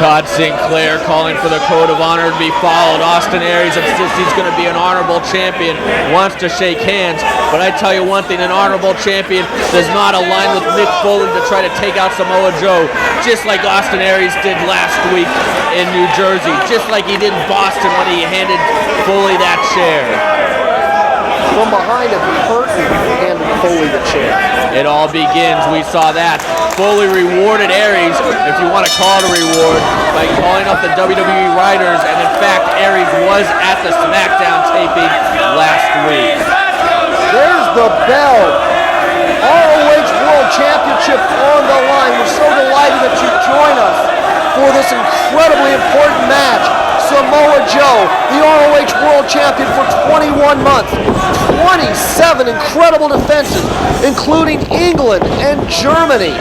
Todd Sinclair calling for the code of honor to be followed. Austin Aries insists he's going to be an honorable champion, wants to shake hands, but I tell you one thing, an honorable champion does not align with Mick Foley to try to take out Samoa Joe, just like Austin Aries did last week in New Jersey, just like he did in Boston when he handed Foley that chair. From behind him, Curtin handed Foley the chair. It all begins, we saw that. Foley rewarded Aries, if you want to call it a reward, by calling up the WWE writers, and in fact, Aries was at the SmackDown taping last week. There's the bell. ROH World Championship on the line. We're so delighted that you join us for this incredibly important match. Samoa Joe, the ROH World Champion for 21 months. 27 incredible defenses, including England and Germany.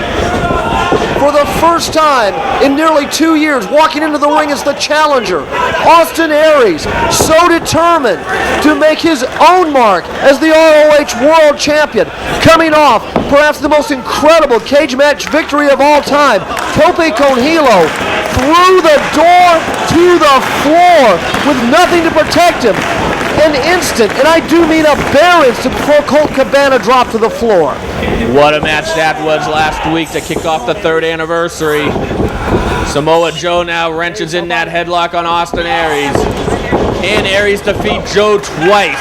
For the first time in nearly 2 years, walking into the ring as the challenger, Austin Aries, so determined to make his own mark as the ROH World Champion, coming off perhaps the most incredible cage match victory of all time. Tope con Hilo through the door to the floor with nothing to protect him. An instant, and I do mean a bare instant, before Colt Cabana dropped to the floor. What a match that was last week to kick off the third anniversary. Samoa Joe now wrenches in that headlock on Austin Aries. Can Aries defeat Joe twice?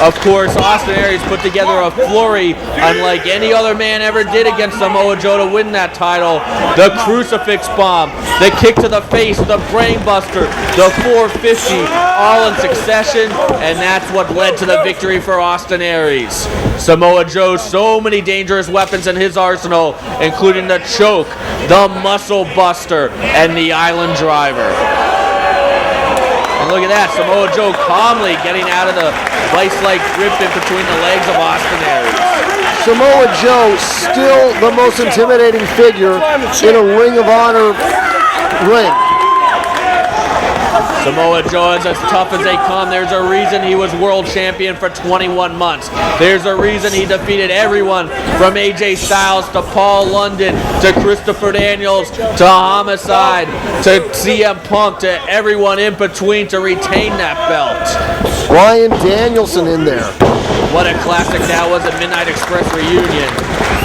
Of course, Austin Aries put together a flurry unlike any other man ever did against Samoa Joe to win that title. The crucifix bomb, the kick to the face, the brainbuster, the 450, all in succession, and that's what led to the victory for Austin Aries. Samoa Joe, so many dangerous weapons in his arsenal, including the choke, the muscle buster, and the island driver. And look at that, Samoa Joe calmly getting out of the vice-like grip in between the legs of Austin Aries. Samoa Joe, still the most intimidating figure in a Ring of Honor ring. Samoa Joe is as tough as they come. There's a reason he was world champion for 21 months. There's a reason he defeated everyone from AJ Styles to Paul London to Christopher Daniels to Homicide to CM Punk to everyone in between to retain that belt. Bryan Danielson in there. What a classic that was at Midnight Express reunion.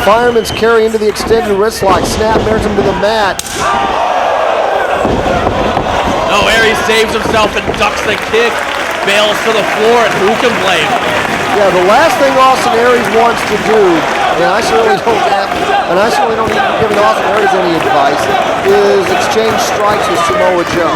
Fireman's carry into the extended wrist lock. Snap mirrors him to the mat. No, Aries saves himself and ducks the kick, bails to the floor, and who can blame him? Yeah, the last thing Austin Aries wants to do, and I certainly don't need to be giving Austin Aries any advice, is exchange strikes with Samoa Joe.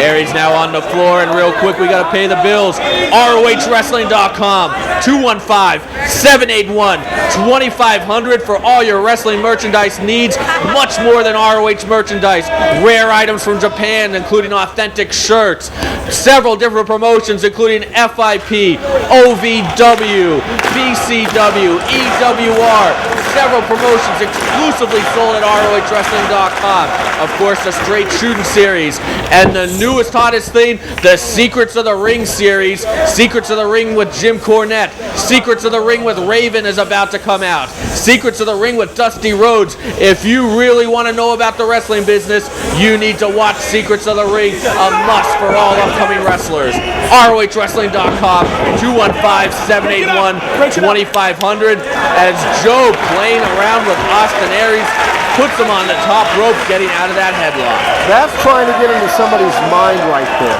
Aries now on the floor, and real quick, we got to pay the bills. ROHWrestling.com, 215-781-2500 for all your wrestling merchandise needs. Much more than ROH merchandise. Rare items from Japan, including authentic shirts. Several different promotions, including FIP, OVW, BCW, EWR, several promotions exclusively sold at ROHWrestling.com. Of course, the Straight Shooting Series, and the newest, hottest thing, the Secrets of the Ring series. Secrets of the Ring with Jim Cornette. Secrets of the Ring with Raven is about to come out. Secrets of the Ring with Dusty Rhodes. If you really want to know about the wrestling business, you need to watch Secrets of the Ring, a must for all upcoming wrestlers. ROHWrestling.com, 215-781-2500, as Joe playing around with Austin Aries puts him on the top rope, getting out of that headlock. That's trying to get into somebody's mind right there.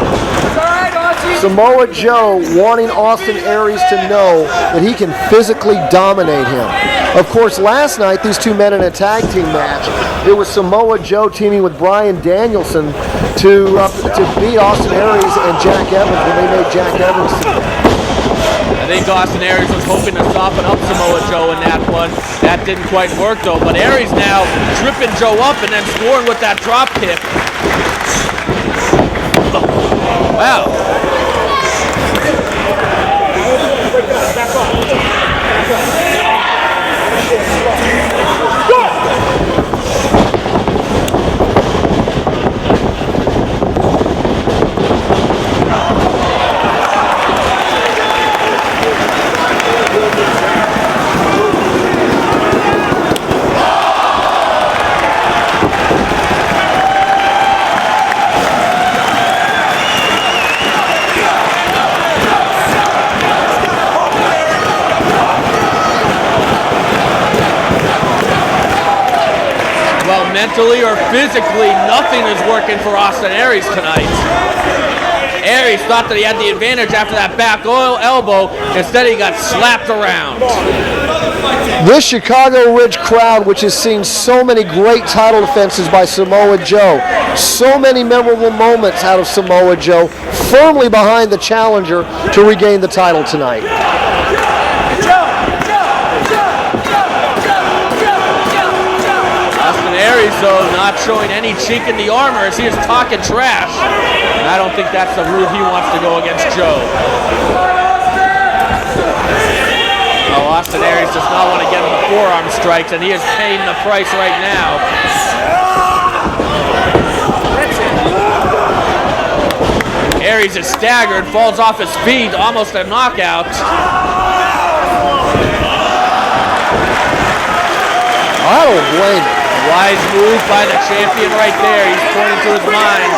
Samoa Joe wanting Austin Aries to know that he can physically dominate him. Of course, last night, these two men in a tag team match, it was Samoa Joe teaming with Bryan Danielson to beat Austin Aries and Jack Evans when they made Jack Evans. I think Austin Aries was hoping to soften up Samoa Joe in that one. That didn't quite work though, but Aries now tripping Joe up and then scoring with that drop kick. Wow. Mentally or physically, nothing is working for Austin Aries tonight. Aries thought that he had the advantage after that back elbow. Instead, he got slapped around. This Chicago Ridge crowd, which has seen so many great title defenses by Samoa Joe, so many memorable moments out of Samoa Joe, firmly behind the challenger to regain the title tonight. Aries, though, not showing any chink in the armor as he is talking trash. And I don't think that's the route he wants to go against Joe. Oh, Austin Aries does not want to get him the forearm strikes, and he is paying the price right now. Aries is staggered, falls off his feet, almost a knockout. I don't blame him. Wise move by the champion right there. He's pointing to his mind.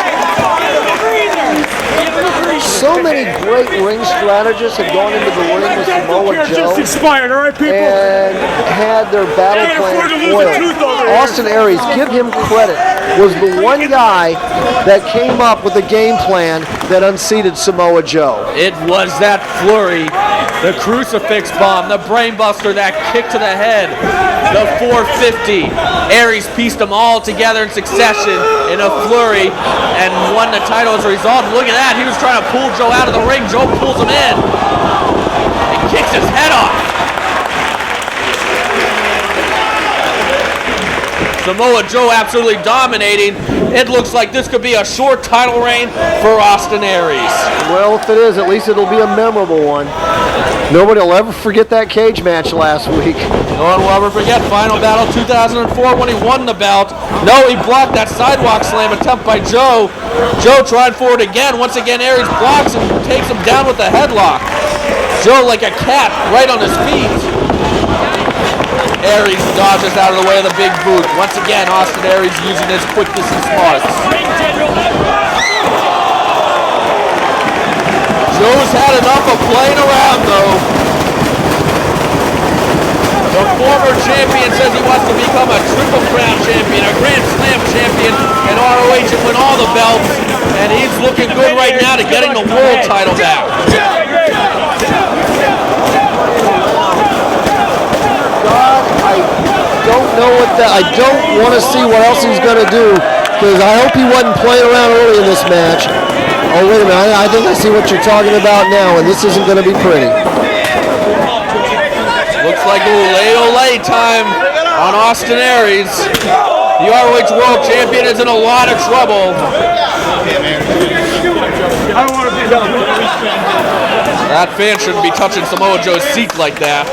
So many great ring strategists have gone into the ring with Samoa Joe and had their battle plan foiled. Austin Aries, give him credit, was the one guy that came up with a game plan that unseated Samoa Joe. It was that flurry, the crucifix bomb, the brainbuster, that kick to the head, the 450. Aries pieced them all together in succession in a flurry and won the title as a result. Look at that, he was trying to pull Joe out of the ring. Joe pulls him in and kicks his head off. Samoa Joe absolutely dominating. It looks like this could be a short title reign for Austin Aries. Well, if it is, at least it'll be a memorable one. Nobody will ever forget that cage match last week. No one will ever forget Final Battle 2004 when he won the belt. No, he blocked that sidewalk slam attempt by Joe. Joe tried for it again. Once again, Aries blocks and takes him down with a headlock. Joe like a cat right on his feet. Aries dodges out of the way of the big boot. Once again, Austin Aries using his quickness and smarts. Joe's had enough of playing around, though. The former champion says he wants to become a Triple Crown champion, a Grand Slam champion in ROH and win all the belts. And he's looking good right now to getting the world title back. I don't want to see what else he's going to do, because I hope he wasn't playing around early in this match. Oh, wait a minute. I think I see what you're talking about now, and this isn't going to be pretty. Looks like ole time on Austin Aries. The ROH World Champion is in a lot of trouble. That fan shouldn't be touching Samoa Joe's seat like that.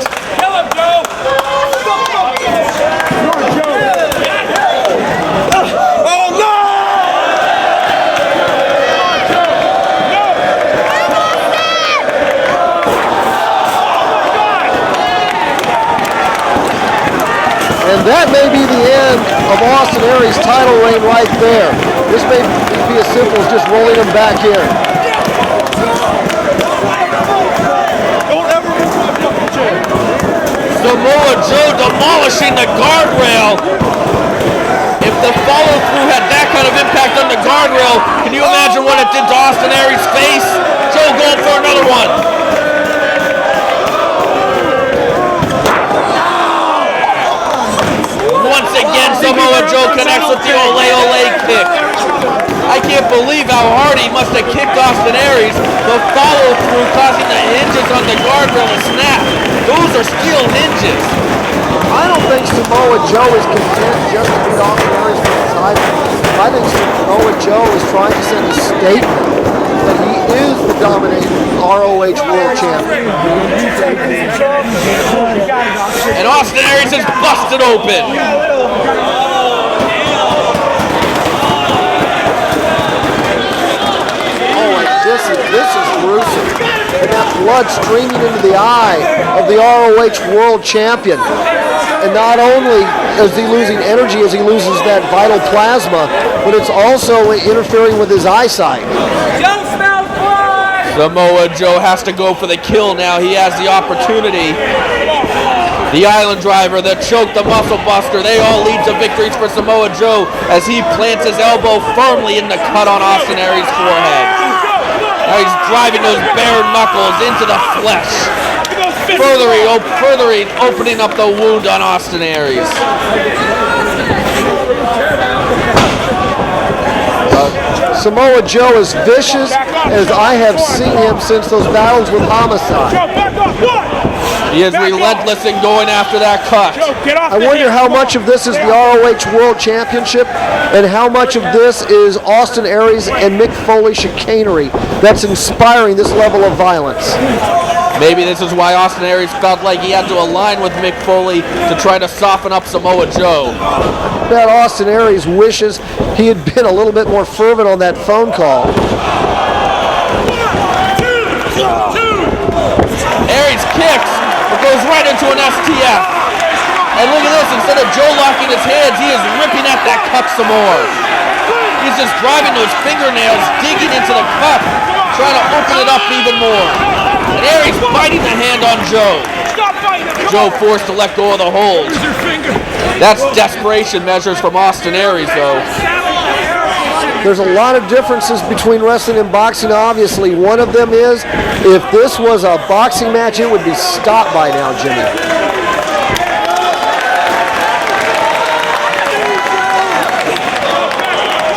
And that may be the end of Austin Aries' title reign right there. This may be as simple as just rolling him back in. Samoa Joe demolishing the guardrail. If the follow-through had that kind of impact on the guardrail, can you imagine what it did to Austin Aries' face? Joe going for another one. Once again, Samoa Joe connects with the Ole Ole kick. I can't believe how hard he must have kicked Austin Aries. The follow-through causing the hinges on the guardrail to snap. Those are steel hinges. I don't think Samoa Joe is content just to beat Austin Aries for the title. I think Samoa Joe is trying to send a statement that he is the dominating ROH World Champion. And Austin Aries is busted open. This is gruesome. And that blood streaming into the eye of the ROH World Champion. And not only is he losing energy as he loses that vital plasma, but it's also interfering with his eyesight. Samoa Joe has to go for the kill now. He has the opportunity. The Island Driver, the choke, the Muscle Buster, they all lead to victories for Samoa Joe as he plants his elbow firmly in the cut on Austin Aries' forehead. Now he's driving those bare knuckles into the flesh, further opening up the wound on Austin Aries. Samoa Joe is vicious as I have seen him since those battles with Homicide. He is relentless in going after that cut. I wonder how much of this is the ROH World Championship and how much of this is Austin Aries and Mick Foley chicanery that's inspiring this level of violence. Maybe this is why Austin Aries felt like he had to align with Mick Foley to try to soften up Samoa Joe. Bet Austin Aries wishes he had been a little bit more fervent on that phone call. Aries kicks, but goes right into an STF. And look at this, instead of Joe locking his hands, he is ripping at that cup some more. He's just driving those fingernails, digging into the cup, trying to open it up even more. And Aries biting the hand on Joe. Joe forced to let go of the hold. That's desperation measures from Austin Aries, though. There's a lot of differences between wrestling and boxing, obviously. One of them is, if this was a boxing match, it would be stopped by now, Jimmy.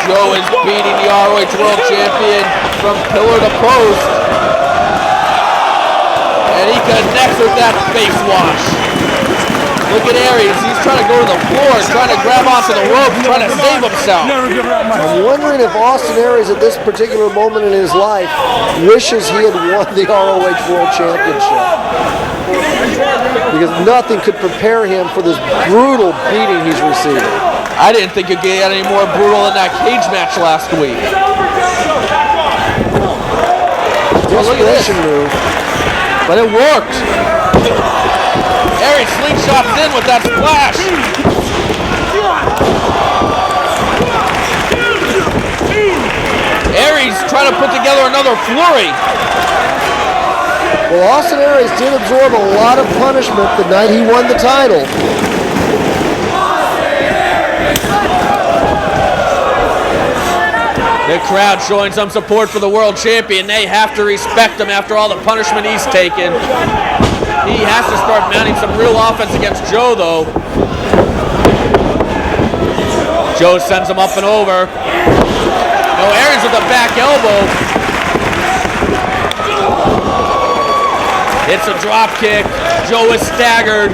Joe is beating the ROH World Champion from pillar to post. And he connects with that face wash. Look at Aries, he's trying to go to the floor, trying to grab onto the rope, trying to save himself. I'm wondering if Austin Aries at this particular moment in his life wishes he had won the ROH World Championship. Because nothing could prepare him for this brutal beating he's receiving. I didn't think it could get any more brutal than that cage match last week. Well, look at this move. But it worked. Aries slingshots in with that splash. Aries trying to put together another flurry. Well, Austin Aries did absorb a lot of punishment the night he won the title. The crowd showing some support for the world champion. They have to respect him after all the punishment he's taken. He has to start mounting some real offense against Joe, though. Joe sends him up and over. No, Aries with a back elbow. It's a drop kick. Joe is staggered.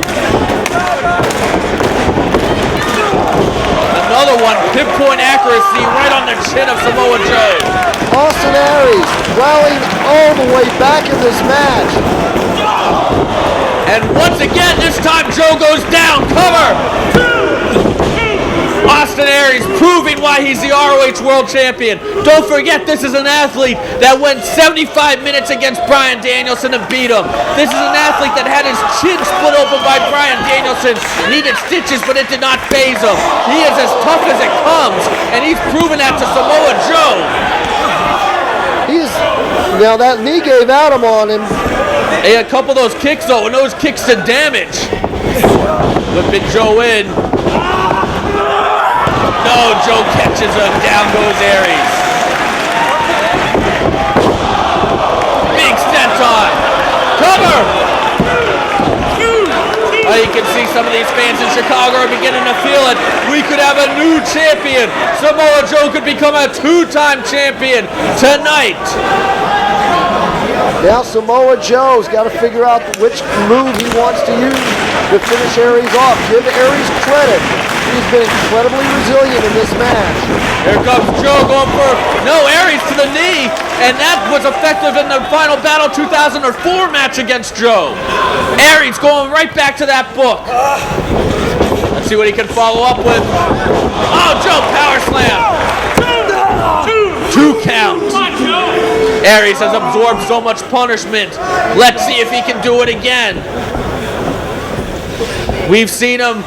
Another one, pinpoint accuracy right on the chin of Samoa Joe. Austin Aries rallying all the way back in this match. And once again, this time Joe goes down. Cover! Austin Aries Aries proving why he's the ROH World Champion. Don't forget, this is an athlete that went 75 minutes against Bryan Danielson and beat him. This is an athlete that had his chin split open by Bryan Danielson, needed stitches, but it did not faze him. He is as tough as it comes, and he's proven that to Samoa Joe. Now that knee gave Adam on him. Hey, a couple of those kicks though, and those kicks to damage. Whipping Joe in. No, Joe catches him. Down goes Aries. Big senton. Cover. You can see some of these fans in Chicago are beginning to feel it. We could have a new champion. Samoa Joe could become a two-time champion tonight. Now Samoa Joe's got to figure out which move he wants to use to finish Aries off. Give Aries credit. He's been incredibly resilient in this match. Here comes Joe going for, no, Aries to the knee, and that was effective in the Final Battle 2004 match against Joe. Aries going right back to that book. Let's see what he can follow up with. Oh, Joe power slam. Two count. Aries has absorbed so much punishment. Let's see if he can do it again. We've seen him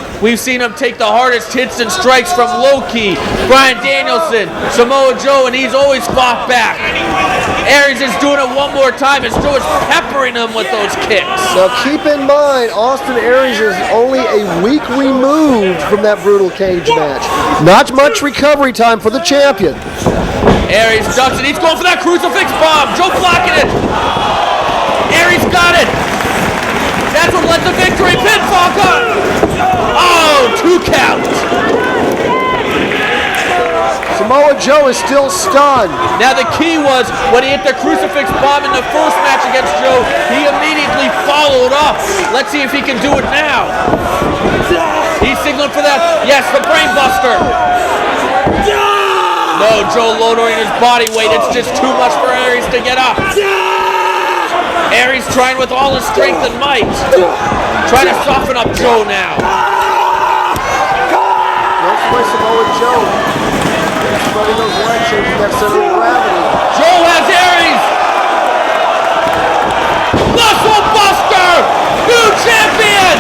take the hardest hits and strikes from Low-Ki, Bryan Danielson, Samoa Joe, and he's always fought back. Aries is doing it one more time as Joe is peppering him with those kicks. Now keep in mind, Austin Aries is only a week removed from that brutal cage match. Not much recovery time for the champion. Aries ducks it. He's going for that crucifix bomb. Joe blocking it. Aries got it. That's what led to victory. Pinfall gun. Oh, 2 count. Samoa Joe is still stunned. Now the key was when he hit the crucifix bomb in the first match against Joe, he immediately followed up. Let's see if he can do it now. He's signaling for that. Yes, the brain buster. No, Joe lowering his body weight. It's just too much for Aries to get up. Aries trying with all his strength and might. Trying to soften up Joe now. Don't play Samoa Joe. Spreading those legs, changing that center of gravity. Joe has Aries. Muscle Buster! New champion!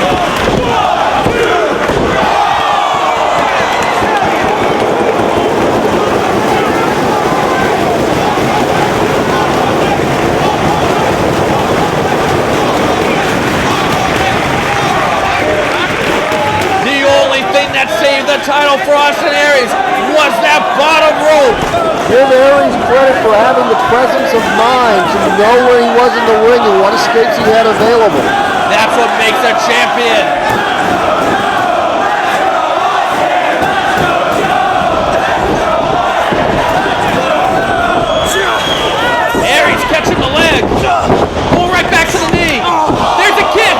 That saved the title for Austin Aries was that bottom rope. Give Aries credit for having the presence of mind to know where he was in the ring and what escapes he had available. That's what makes a champion. Aries catching the leg. Going right back to the knee. There's a kick.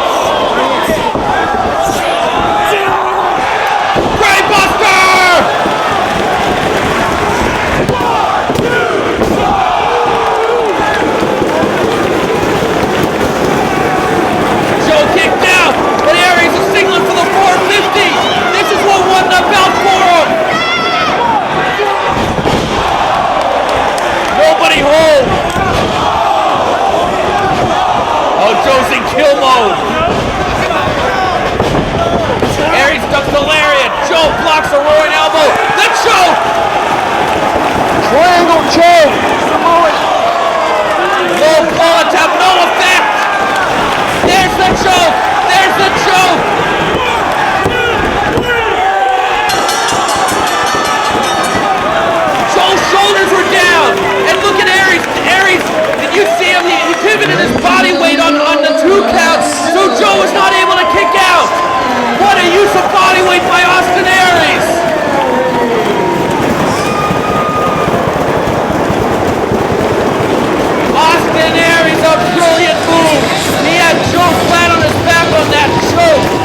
Home. Oh, Joe's in kill mode. Aries ducks the lariat. Joe blocks the roaring elbow. The choke. Triangle choke. Low bullets have no effect. There's the choke. There's the choke. Joe's shoulders were down. And look at Aries. Aries, did you see him? He pivoted his body weight on the 2 counts, so Joe was not able to kick out. What a use of body weight by Austin Aries. Austin Aries, a brilliant move. He had Joe flat on his back on that choke.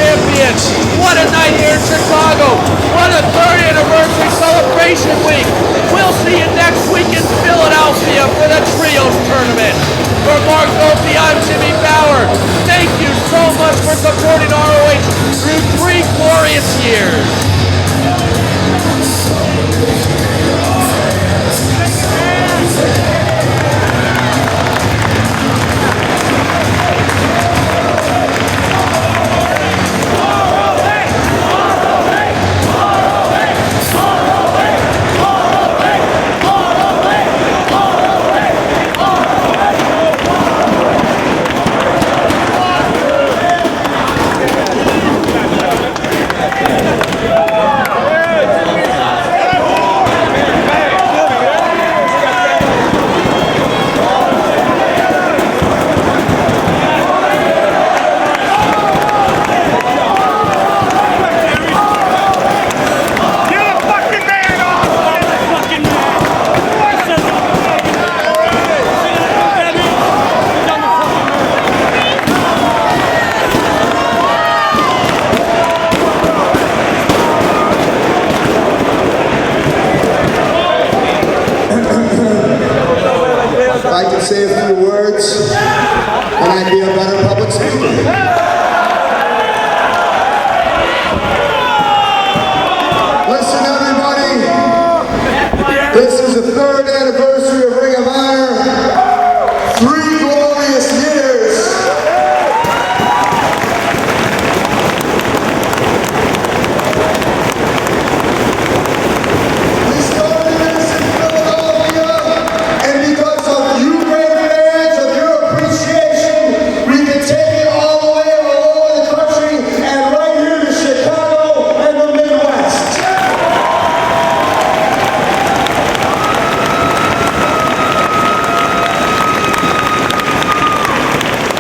champion. What a night here in Chicago. What a third anniversary celebration week. We'll see you next week in Philadelphia for the Trios Tournament. For Mark Nolte, I'm Jimmy Bauer. Thank you so much for supporting ROH through 3 glorious years. I could say a few words, and I'd be a better public speaker. Listen, everybody, this is the 3rd anniversary of Ring of Honor. 3 glorious years. We started this in Philadelphia, and because of you great fans, of your appreciation, we can take it all the way all over the country and right here to Chicago and the Midwest.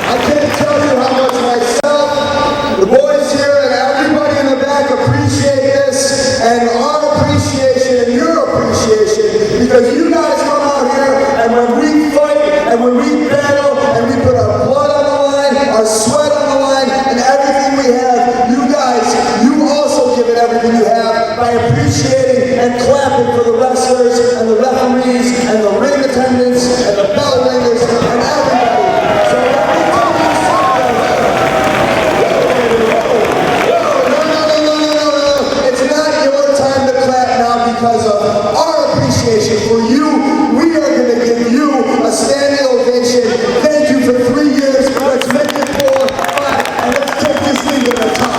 I can't tell you how much myself, the boys here, and everybody in the back appreciate this, and our appreciation and your appreciation, because you guys come out here, and when we fight, and when we battle, and we put our blood on the line, our sweat on the line, and everything we have, you guys, you also give it everything you have by appreciating and clapping for the wrestlers, and the referees, and the ring attendants, and the bell ringers, and everybody. So let me tell you something. No. It's not your time to clap now because of our appreciation for you. We are going to give you a standing ovation. Thank you for 3 years. Let's make it 4, 5, and let's take this thing to the top.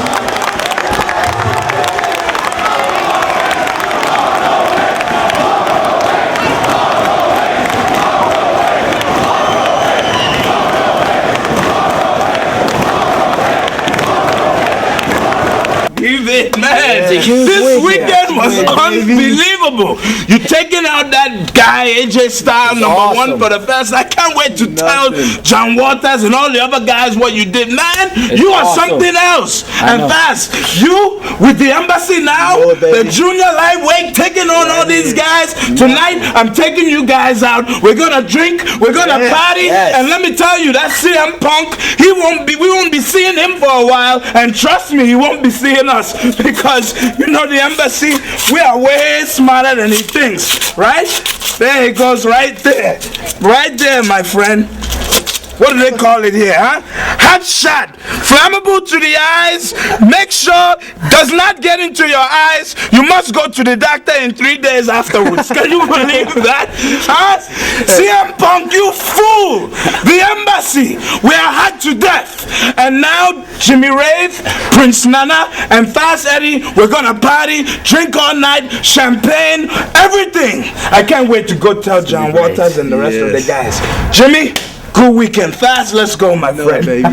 Man, this weekend was unbelievable. You taking out that guy AJ Styles, number 1 for the best. I can't wait to tell John Waters and all the other guys what you did, man. You are something else. And fast, you with the embassy now, the junior lightweight taking on all these guys. Tonight, I'm taking you guys out. We're gonna drink, we're gonna party, and let me tell you, that CM Punk, we won't be seeing him for a while, and trust me, he won't be seeing us, because you know the embassy, we are way smarter than he thinks, right? There he goes, right there, my friend. What do they call it here, huh? Hot shot, flammable to the eyes. Make sure does not get into your eyes. You must go to the doctor in 3 days afterwards. Can you believe that? Huh? CM Punk, you fool! The embassy, we are hot to death. And now Jimmy Rave, Prince Nana, and Fast Eddie, we're gonna party, drink all night, champagne, everything. I can't wait to go tell John Waters and the rest of the guys. Jimmy, good weekend. Fast, let's go, my friend. Baby.